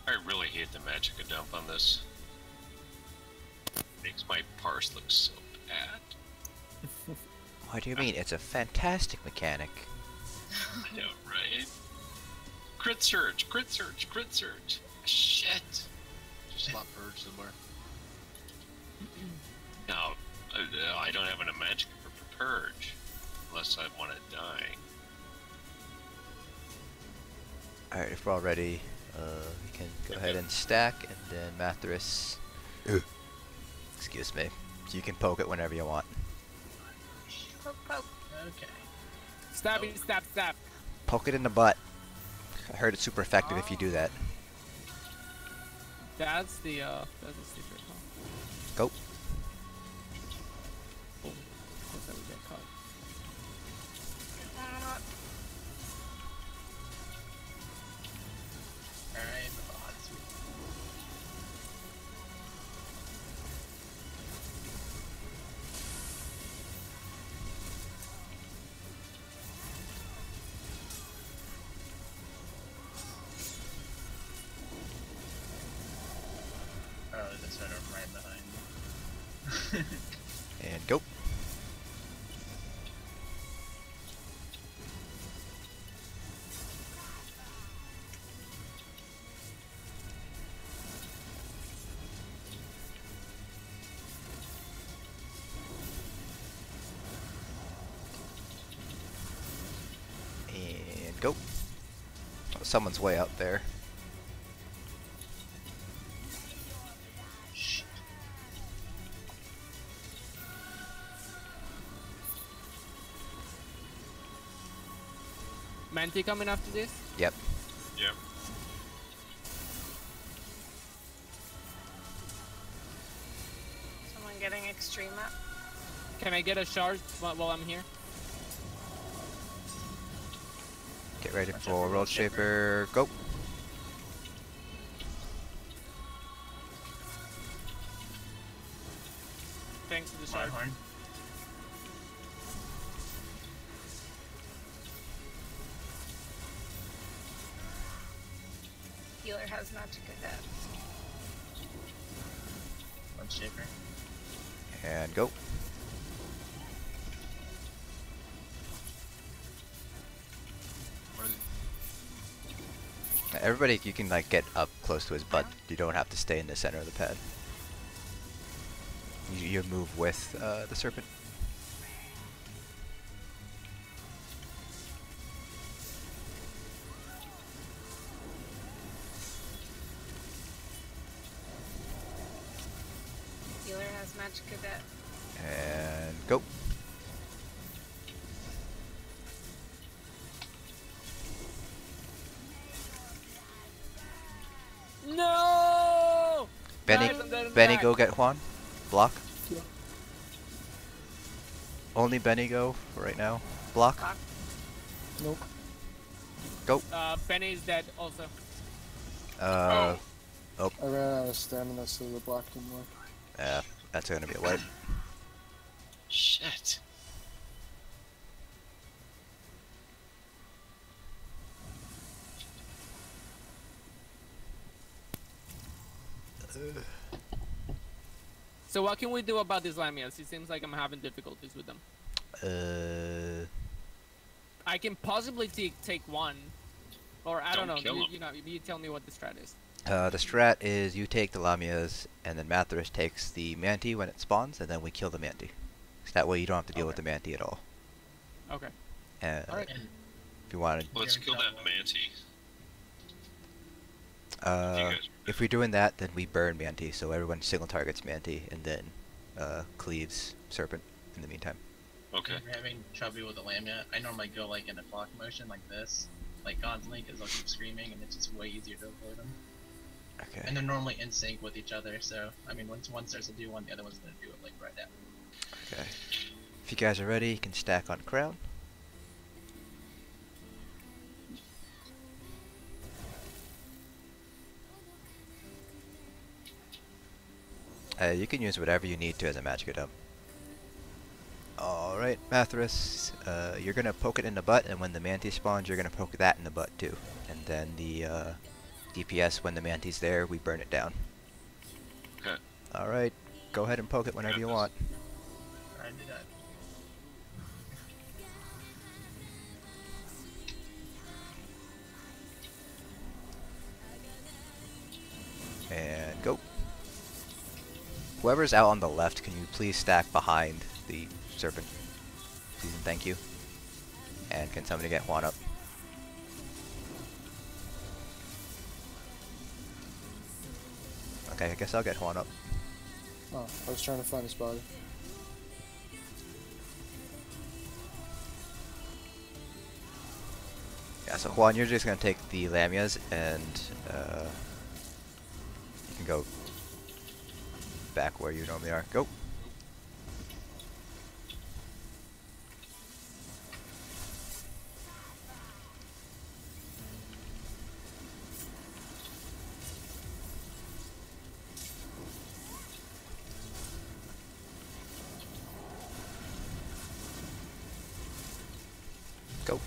Speaker 5: I really hate the Magicka dump on this. Makes my parse look so bad.
Speaker 4: What do you mean? It's a fantastic mechanic.
Speaker 5: I know, right? Crit surge, crit surge, crit surge. Shit.
Speaker 9: Just slap purge somewhere.
Speaker 5: No, I don't have a magic for purge. Unless I want to die.
Speaker 4: Alright, if we're all ready, we can go ahead and stack, and then Mathras. Excuse me. You can poke it whenever you want.
Speaker 2: Poke, poke.
Speaker 3: Okay.
Speaker 1: Stabby, stab, stab.
Speaker 4: Poke it in the butt. I heard it's super effective if you do that.
Speaker 1: That's the secret, huh?
Speaker 4: Go.
Speaker 1: Boom. That's how we get caught.
Speaker 3: Alright, the bots. Oh, that's right, I'm right behind.
Speaker 4: And go. And go. Oh, someone's way out there.
Speaker 1: Manti coming after this?
Speaker 4: Yep.
Speaker 5: Yep.
Speaker 2: Someone getting extreme up.
Speaker 1: Can I get a shard while I'm here?
Speaker 4: Get ready for World Shaper. Go.
Speaker 1: Thanks for the shard.
Speaker 3: Horn.
Speaker 2: Healer has magic adept.
Speaker 3: One shaper.
Speaker 4: And go. Everybody, you can like get up close to his butt. You don't have to stay in the center of the pad. You move with the serpent.
Speaker 2: Healer has magic adept.
Speaker 4: And go.
Speaker 1: No!
Speaker 4: Benny,
Speaker 1: Guys, I'm dead in the
Speaker 4: Benny,
Speaker 1: back.
Speaker 4: go get Juan. Block. Only Benny go for right now. Block.
Speaker 6: Nope.
Speaker 4: Go.
Speaker 1: Benny's dead also.
Speaker 4: Oh.
Speaker 6: I ran out of stamina, so the block didn't work.
Speaker 4: Yeah, that's gonna be a wipe.
Speaker 5: Shit.
Speaker 1: So what can we do about these Lamias? It seems like I'm having difficulties with them. I can possibly take one, or I don't know.
Speaker 5: kill 'em.
Speaker 1: You know, you tell me what the strat is.
Speaker 4: The strat is you take the Lamias, and then Mathras takes the Manti when it spawns, and then we kill the Manti. So that way you don't have to deal with the Manti at all.
Speaker 1: Okay.
Speaker 6: Alright.
Speaker 4: If you wanted,
Speaker 5: Let's kill that Manti.
Speaker 4: if we're doing that, then we burn Manti, so everyone single targets Manti, and then cleaves Serpent in the meantime.
Speaker 5: Okay.
Speaker 3: If you're having trouble with the Lamia, I normally go like in a block motion like this, like constantly, because they'll keep screaming, and it's just way easier to avoid them.
Speaker 4: Okay.
Speaker 3: And they're normally in sync with each other, so I mean, once one starts to do one, the other one's gonna do it like right after.
Speaker 4: Okay. If you guys are ready, you can stack on Crown. You can use whatever you need to as a magic it up. Alright, Mathras, you're gonna poke it in the butt, and when the Manti spawns, you're gonna poke that in the butt too. And then the DPS, when the Manti's there, we burn it down.
Speaker 5: Okay.
Speaker 4: Alright, go ahead and poke it whenever you want.
Speaker 3: Alright, do that.
Speaker 4: And go. Whoever's out on the left, can you please stack behind the Serpent? Please and thank you. And can somebody get Juan up? Okay, I guess I'll get Juan up.
Speaker 6: Oh, I was trying to find his body.
Speaker 4: Yeah, so Juan, you're just gonna take the Lamias, and you can go back where you normally are. Go. Go.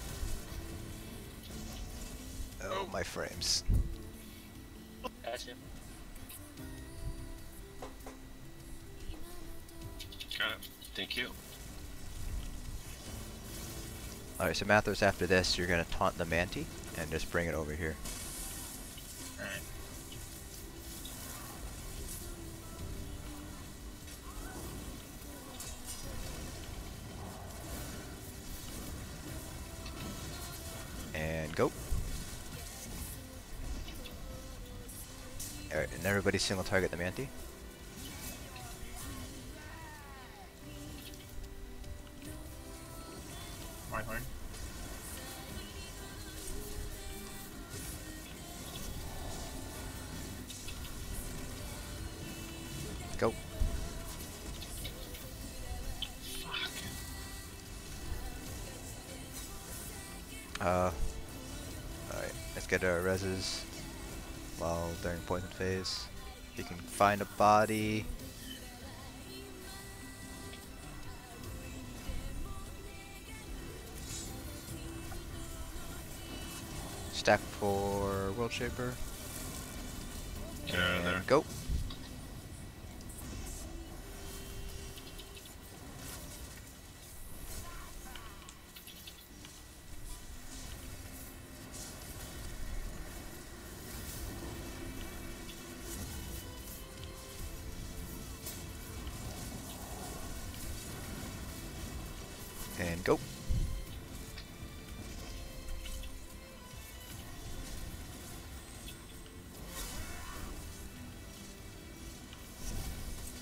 Speaker 4: Oh, my frames.
Speaker 7: Gotcha.
Speaker 5: Got it. Thank you.
Speaker 4: Alright, so Mathras, after this, you're gonna taunt the Manti, and just bring it over here.
Speaker 3: Alright.
Speaker 4: And go. Alright, and everybody single target the Manti.
Speaker 3: My horn.
Speaker 4: Go. Alright, let's get our reses while during poison phase. If you can find a body. Stack for World Shaper.
Speaker 5: Get out of there.
Speaker 4: Go. And go.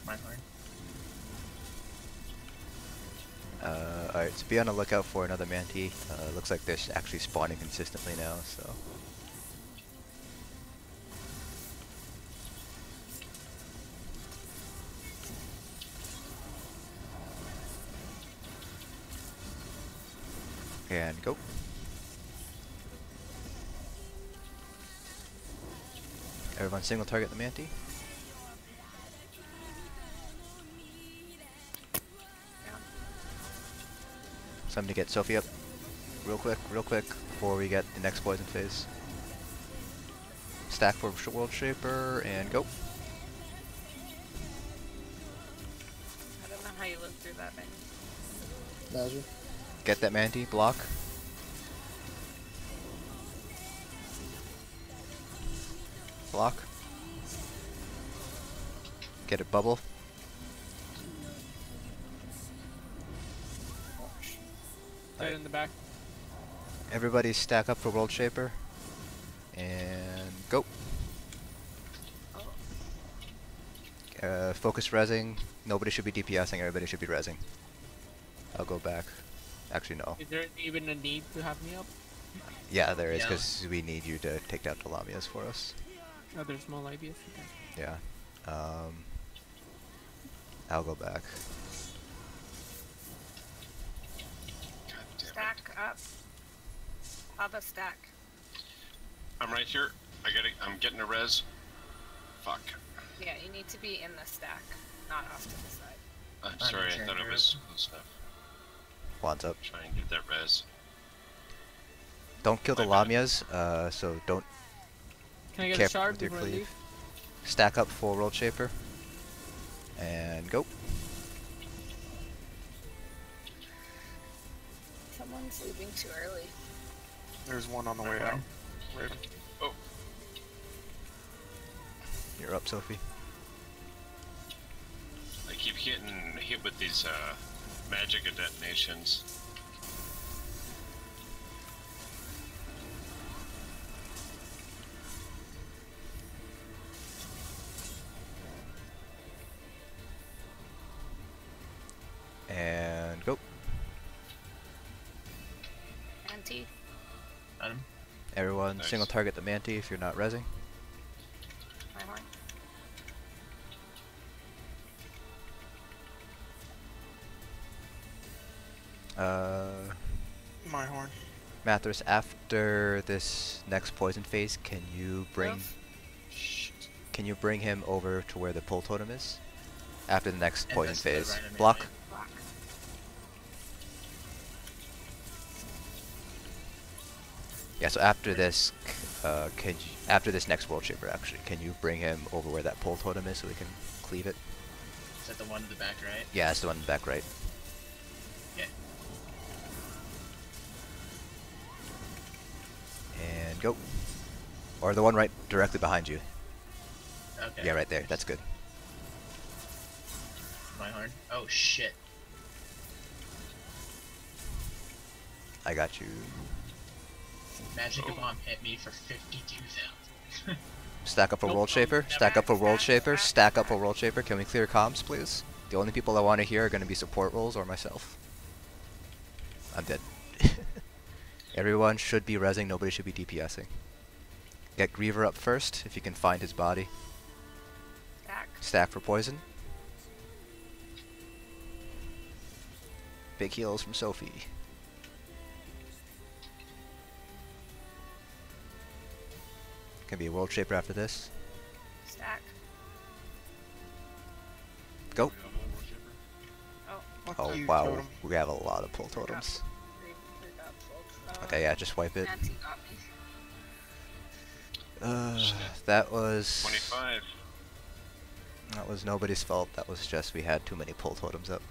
Speaker 3: My horn.
Speaker 4: Alright, so be on the lookout for another Manti. Looks like they're actually spawning consistently now, so. And go. Everyone single target the Manti. Somebody get Sophie up real quick, before we get the next poison phase. Stack for World Shaper and go.
Speaker 2: I don't know how you live through that thing.
Speaker 6: Magic.
Speaker 4: Get that Manti, block. Block. Get it, bubble.
Speaker 1: Right in the back.
Speaker 4: Everybody stack up for World Shaper. And go. Focus rezzing. Nobody should be DPSing, everybody should be rezzing. I'll go back. Actually, no.
Speaker 1: Is there even a need to have me up?
Speaker 4: Yeah, there is, because we need you to take down the Lamias for us.
Speaker 1: Oh, there's small ideas. Okay.
Speaker 4: Yeah. I'll go back.
Speaker 2: Stack up. Have a stack.
Speaker 5: I'm right here. I'm getting a res. Fuck.
Speaker 2: Yeah, you need to be in the stack, not off to the side.
Speaker 5: I'm sorry, I thought it was close enough.
Speaker 4: Wands up.
Speaker 5: Try and get that res.
Speaker 4: Don't kill the Lamias, so don't
Speaker 1: Can I get
Speaker 4: care
Speaker 1: a shard
Speaker 4: with your
Speaker 1: before I
Speaker 4: cleave.
Speaker 1: leave?
Speaker 4: Stack up for World Shaper. And go.
Speaker 2: Someone's leaving too early.
Speaker 8: There's one on the way out. Raven.
Speaker 5: Oh.
Speaker 4: You're up, Sophie.
Speaker 5: I keep getting hit with these magic detonations.
Speaker 4: And go.
Speaker 2: Anti.
Speaker 3: Got him.
Speaker 4: Everyone
Speaker 5: Nice.
Speaker 4: single target the Manti if you're not rezzing.
Speaker 2: My horn.
Speaker 8: My horn.
Speaker 4: Mathers, after this next poison phase, can you bring
Speaker 2: Move.
Speaker 4: can you bring him over to where the pull totem is? After the next
Speaker 3: And
Speaker 4: poison
Speaker 3: that's the
Speaker 4: phase.
Speaker 3: right of me,
Speaker 4: Block.
Speaker 3: right?
Speaker 2: Block.
Speaker 4: Yeah, so after this after this next World Shaper actually, can you bring him over where that pull totem is so we can cleave it?
Speaker 3: Is that the one in the back right?
Speaker 4: Yeah, it's the one in the back right.
Speaker 3: Yeah.
Speaker 4: And go. Or the one right directly behind you.
Speaker 3: Okay.
Speaker 4: Yeah, right there. That's good.
Speaker 3: My horn. Oh shit.
Speaker 4: I got you.
Speaker 3: Magic Bomb hit me for 52,000.
Speaker 4: Stack up for World Shaper. Stack up for World Shaper. Stack up for World Shaper. Can we clear comms, please? The only people I want to hear are going to be support roles or myself. I'm dead. Everyone should be rezzing. Nobody should be DPSing. Get Griever up first, if you can find his body.
Speaker 2: Stack.
Speaker 4: Stack for poison. Big heals from Sophie. Can be a World Shaper after this.
Speaker 2: Stack.
Speaker 4: Go.
Speaker 2: Oh.
Speaker 8: Fuck
Speaker 4: Oh
Speaker 8: you,
Speaker 4: wow,
Speaker 8: totem.
Speaker 4: we have a lot of pull totems.
Speaker 2: We got pulled.
Speaker 4: Okay, yeah, just wipe it.
Speaker 2: Anti got me.
Speaker 4: That was
Speaker 5: 25.
Speaker 4: That was nobody's fault. That was just we had too many pull totems up.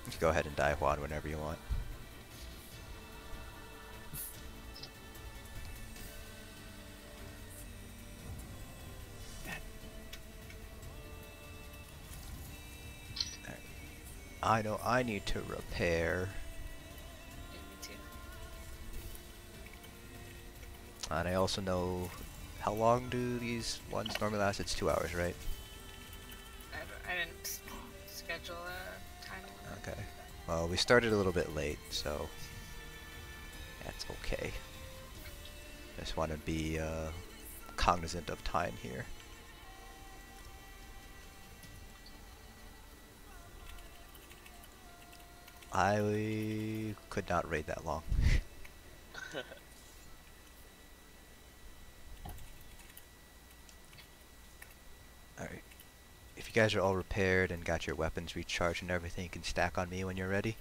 Speaker 4: You can go ahead and die, Juan, whenever you want. I know I need to repair.
Speaker 2: Yeah, me too.
Speaker 4: And I also know how long do these ones normally last? It's 2 hours, right?
Speaker 2: I didn't schedule a time.
Speaker 4: Okay. Well, we started a little bit late, so that's okay. Just want to be cognizant of time here. I could not raid that long. Alright. If you guys are all repaired and got your weapons recharged and everything, you can stack on me when you're ready.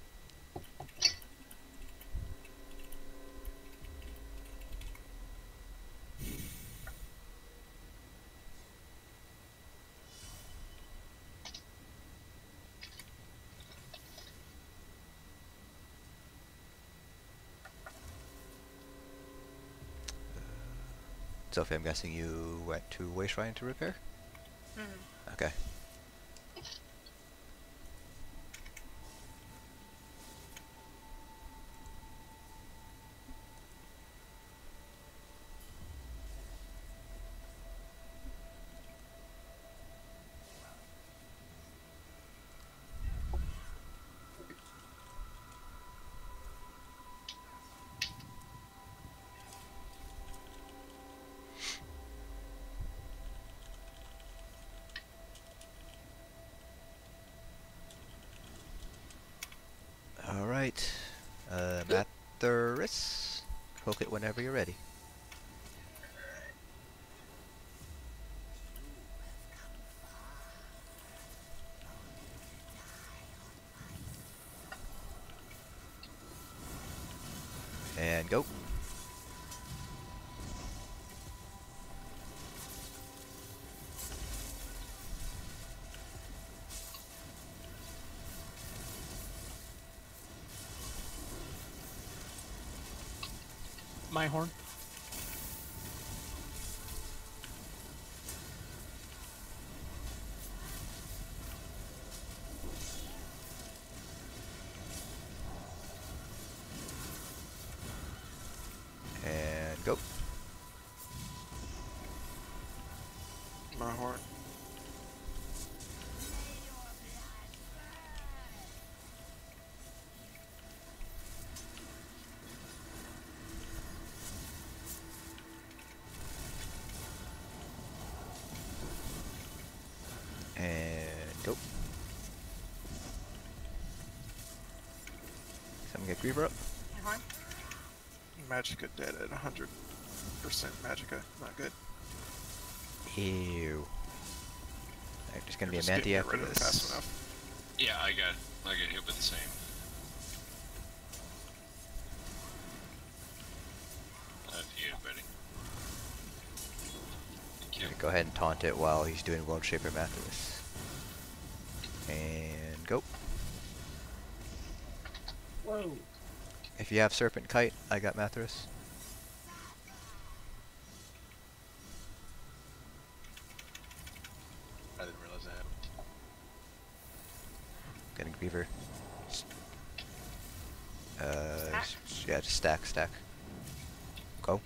Speaker 4: Sophie, I'm guessing you went to Wasteland to repair?
Speaker 2: Mhm.
Speaker 4: Okay. Alright. Matheris, poke it whenever you're ready. And go.
Speaker 1: My horn.
Speaker 4: And go.
Speaker 8: My horn.
Speaker 4: And go. Someone get Griever up.
Speaker 2: My horn.
Speaker 8: Magicka dead at 100% Magicka. Not good.
Speaker 4: Ew. Alright, there's gonna be a
Speaker 8: Just getting
Speaker 4: Manti
Speaker 8: it
Speaker 4: after
Speaker 8: rid of it fast
Speaker 4: this.
Speaker 8: enough.
Speaker 5: Yeah, I got hit with the same. You, buddy. Thank you.
Speaker 4: Okay, go ahead and taunt it while he's doing World Shaper Matheris. And go.
Speaker 1: Whoa.
Speaker 4: If you have Serpent Kite, I got Matheris.
Speaker 9: I didn't realize I had him.
Speaker 4: Getting Griever.
Speaker 2: Stack?
Speaker 4: Yeah, just stack. Go.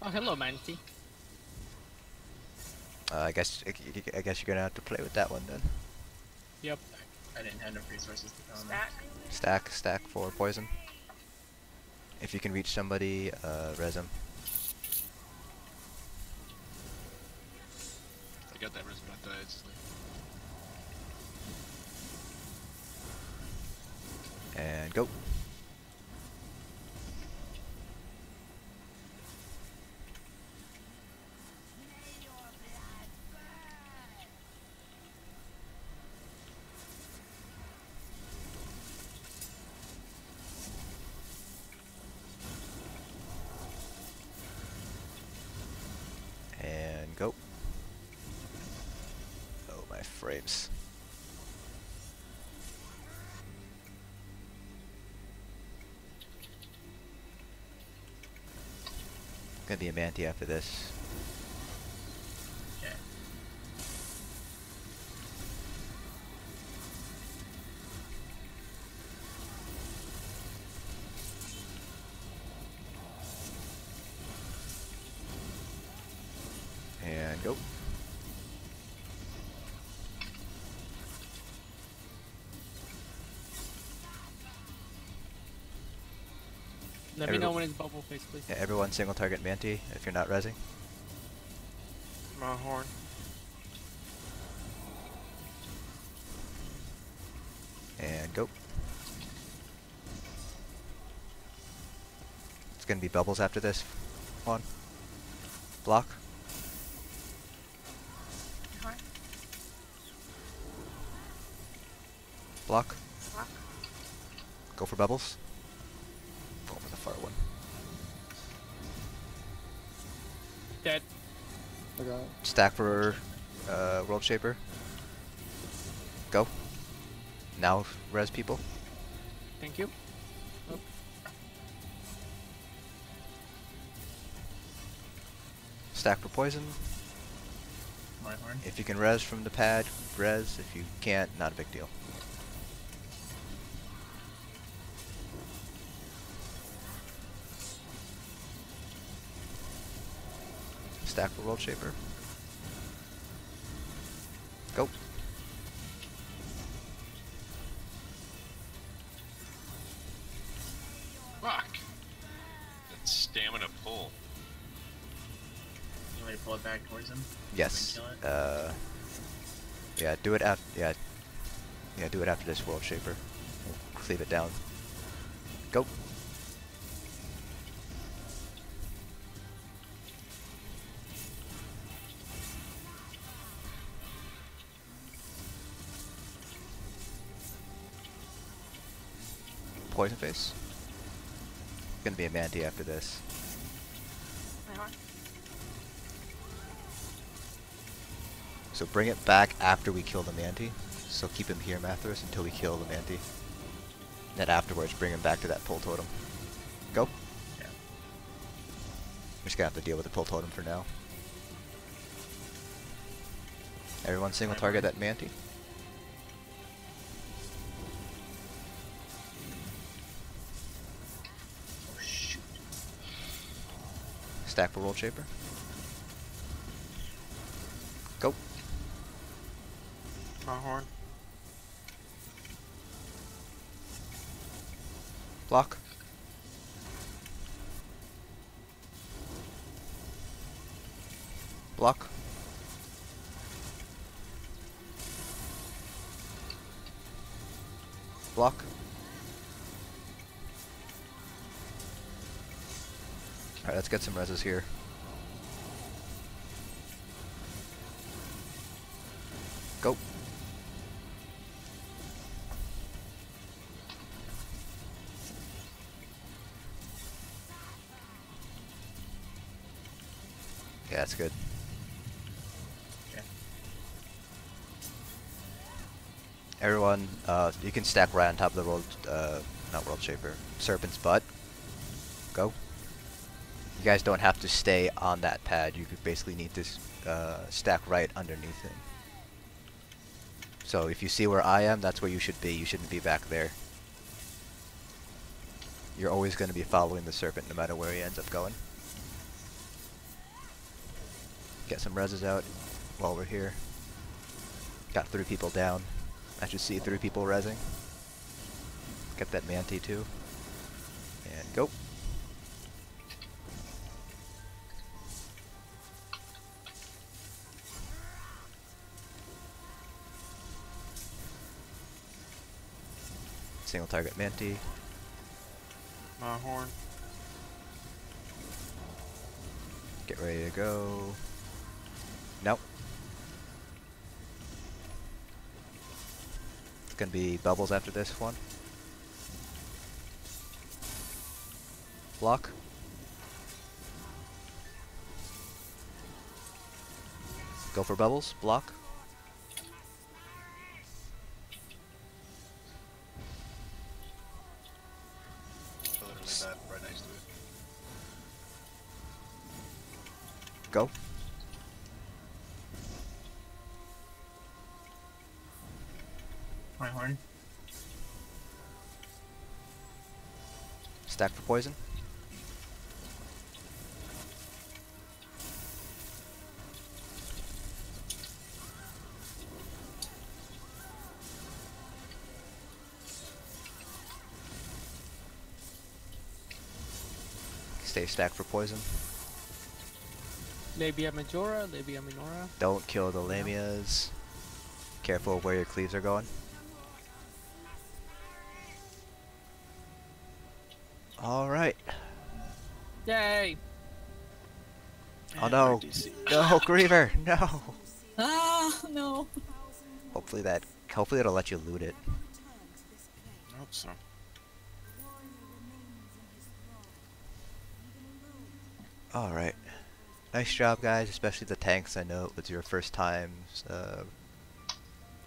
Speaker 1: Oh, hello, Manti.
Speaker 4: I guess you're gonna have to play with that one then.
Speaker 1: Yep.
Speaker 3: I didn't have enough resources to go on that.
Speaker 2: Stack.
Speaker 4: Stack for poison. If you can reach somebody, res him.
Speaker 9: I got that resin, I died instantly.
Speaker 4: And go. And go. Oh, my frames. Gonna be a Manti after this.
Speaker 3: Okay.
Speaker 4: And go.
Speaker 1: Let me know when it's bubble face, please.
Speaker 4: Yeah, everyone single target Manti if you're not rezzing.
Speaker 8: My horn.
Speaker 4: And go. It's gonna be bubbles after this one. Block.
Speaker 2: Horn.
Speaker 4: Block.
Speaker 2: Block.
Speaker 4: Go for bubbles. Go for the far one.
Speaker 1: Dead.
Speaker 6: I got it.
Speaker 4: Stack for World Shaper. Go. Now res people.
Speaker 1: Thank you. Oh.
Speaker 4: Stack for poison.
Speaker 3: My horn.
Speaker 4: If you can res from the pad, res. If you can't, not a big deal. Stack for World Shaper. Go.
Speaker 5: Fuck. That stamina pull.
Speaker 3: You want me to pull it back towards him?
Speaker 4: Yes.
Speaker 3: And then kill it?
Speaker 4: Yeah. Do it after. Yeah. Yeah. Do it after this World Shaper. We'll cleave it down. Go. Poison face. Gonna be a Manti after this.
Speaker 2: My horn.
Speaker 4: So bring it back after we kill the Manti. So keep him here, Mathras, until we kill the Manti. Then afterwards, bring him back to that pull totem. Go.
Speaker 3: Yeah.
Speaker 4: We're just gonna have to deal with the pull totem for now. Everyone single target that Manti.
Speaker 3: Oh shoot.
Speaker 4: Stack for World Shaper. Go.
Speaker 8: My horn.
Speaker 4: Block. Block. Block. Alright, let's get some reses here. Go. Yeah, that's good.
Speaker 3: Okay.
Speaker 4: Everyone, you can stack right on top of the world, not World Shaper, Serpent's butt. Go. You guys don't have to stay on that pad. You could basically need to stack right underneath him. So if you see where I am, that's where you should be. You shouldn't be back there. You're always going to be following the Serpent no matter where he ends up going. Get some reses out while we're here. Got 3 people down. I should see 3 people resing. Get that Manti too. And go. Single target Manti.
Speaker 8: My horn.
Speaker 4: Get ready to go. Nope. It's gonna be bubbles after this one. Block. Go for bubbles. Block.
Speaker 9: Literally that right next to it.
Speaker 4: Go.
Speaker 3: My horn.
Speaker 4: Stack for poison. Stay stacked for poison.
Speaker 1: Labia Majora, Labia Minora.
Speaker 4: Don't kill the Lamias. Careful where your cleaves are going. Alright.
Speaker 1: Yay!
Speaker 4: Oh no. No, Griever! No!
Speaker 10: Ah, no.
Speaker 4: Hopefully it'll let you loot it.
Speaker 8: I hope so.
Speaker 4: Alright. Nice job, guys, especially the tanks. I know it was your first time,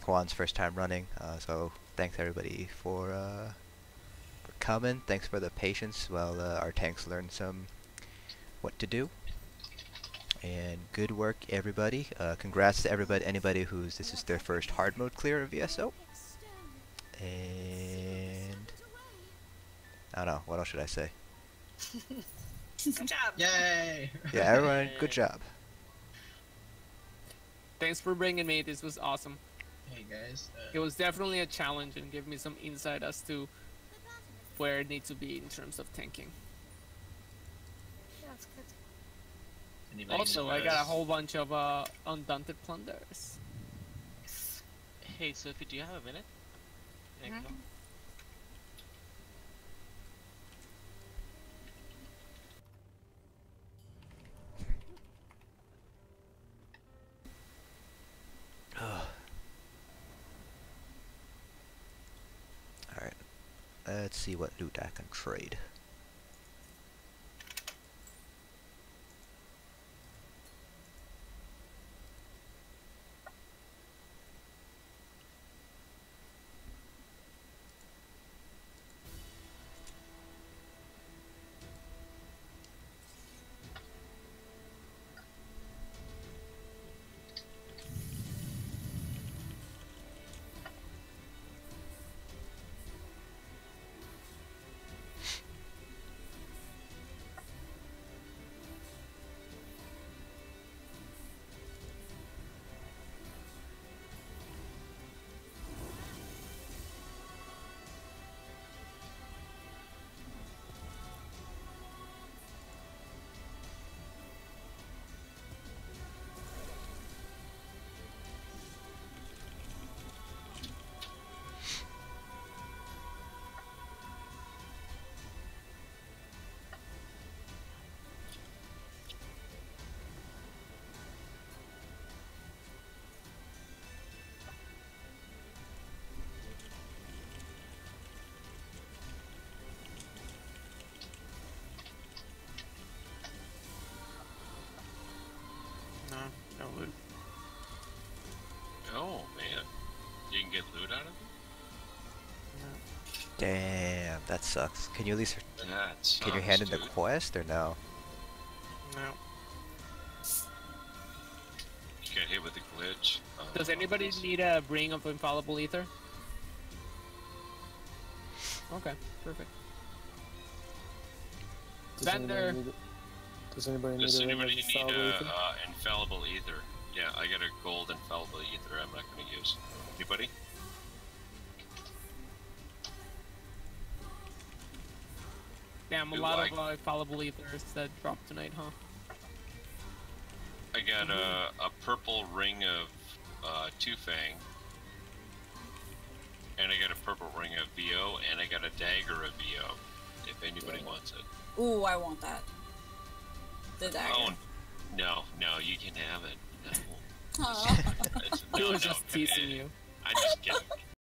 Speaker 4: Juan's first time running, so thanks everybody for coming. Thanks for the patience while our tanks learn what to do. And good work, everybody. Congrats to anybody this is their first hard mode clear of vSO. And I don't know, what else should I say?
Speaker 2: Good job.
Speaker 3: Yay!
Speaker 4: Yeah, everyone, good job.
Speaker 1: Thanks for bringing me. This was awesome.
Speaker 3: Hey guys.
Speaker 1: It was definitely a challenge and gave me some insight as to where it needs to be in terms of tanking.
Speaker 2: Yeah, that's good.
Speaker 3: Anybody
Speaker 1: Also, I got a whole bunch of undaunted plunders.
Speaker 7: Hey, Sophie, do you have a minute? Can I come?
Speaker 4: Alright. Let's see what loot I can trade.
Speaker 8: No loot.
Speaker 5: Oh man, you can get loot out of it.
Speaker 4: Damn, that sucks. Can you at least
Speaker 5: That
Speaker 4: can you
Speaker 5: sucks,
Speaker 4: hand in the
Speaker 5: dude.
Speaker 4: quest or no?
Speaker 8: No.
Speaker 5: You get hit with a glitch.
Speaker 1: Does anybody need a bring of infallible ether? Okay, perfect.
Speaker 6: Does anybody need,
Speaker 5: Does
Speaker 6: a ring of
Speaker 5: anybody need
Speaker 6: infallible ether?
Speaker 5: infallible ether? Yeah, I got a gold infallible ether I'm not going to use. Anybody?
Speaker 1: Damn, a
Speaker 5: Ooh,
Speaker 1: lot of infallible ethers that dropped tonight, huh?
Speaker 5: I got a purple ring of Two-Fang. And I got a purple ring of VO, and I got a dagger of VO, if anybody wants it.
Speaker 10: Ooh, I want that. The dagger.
Speaker 5: Oh, no, you can have it. No.
Speaker 10: Aw.
Speaker 5: It's-
Speaker 1: He
Speaker 5: no,
Speaker 1: was
Speaker 5: no,
Speaker 1: just teasing you.
Speaker 5: I'm just kidding.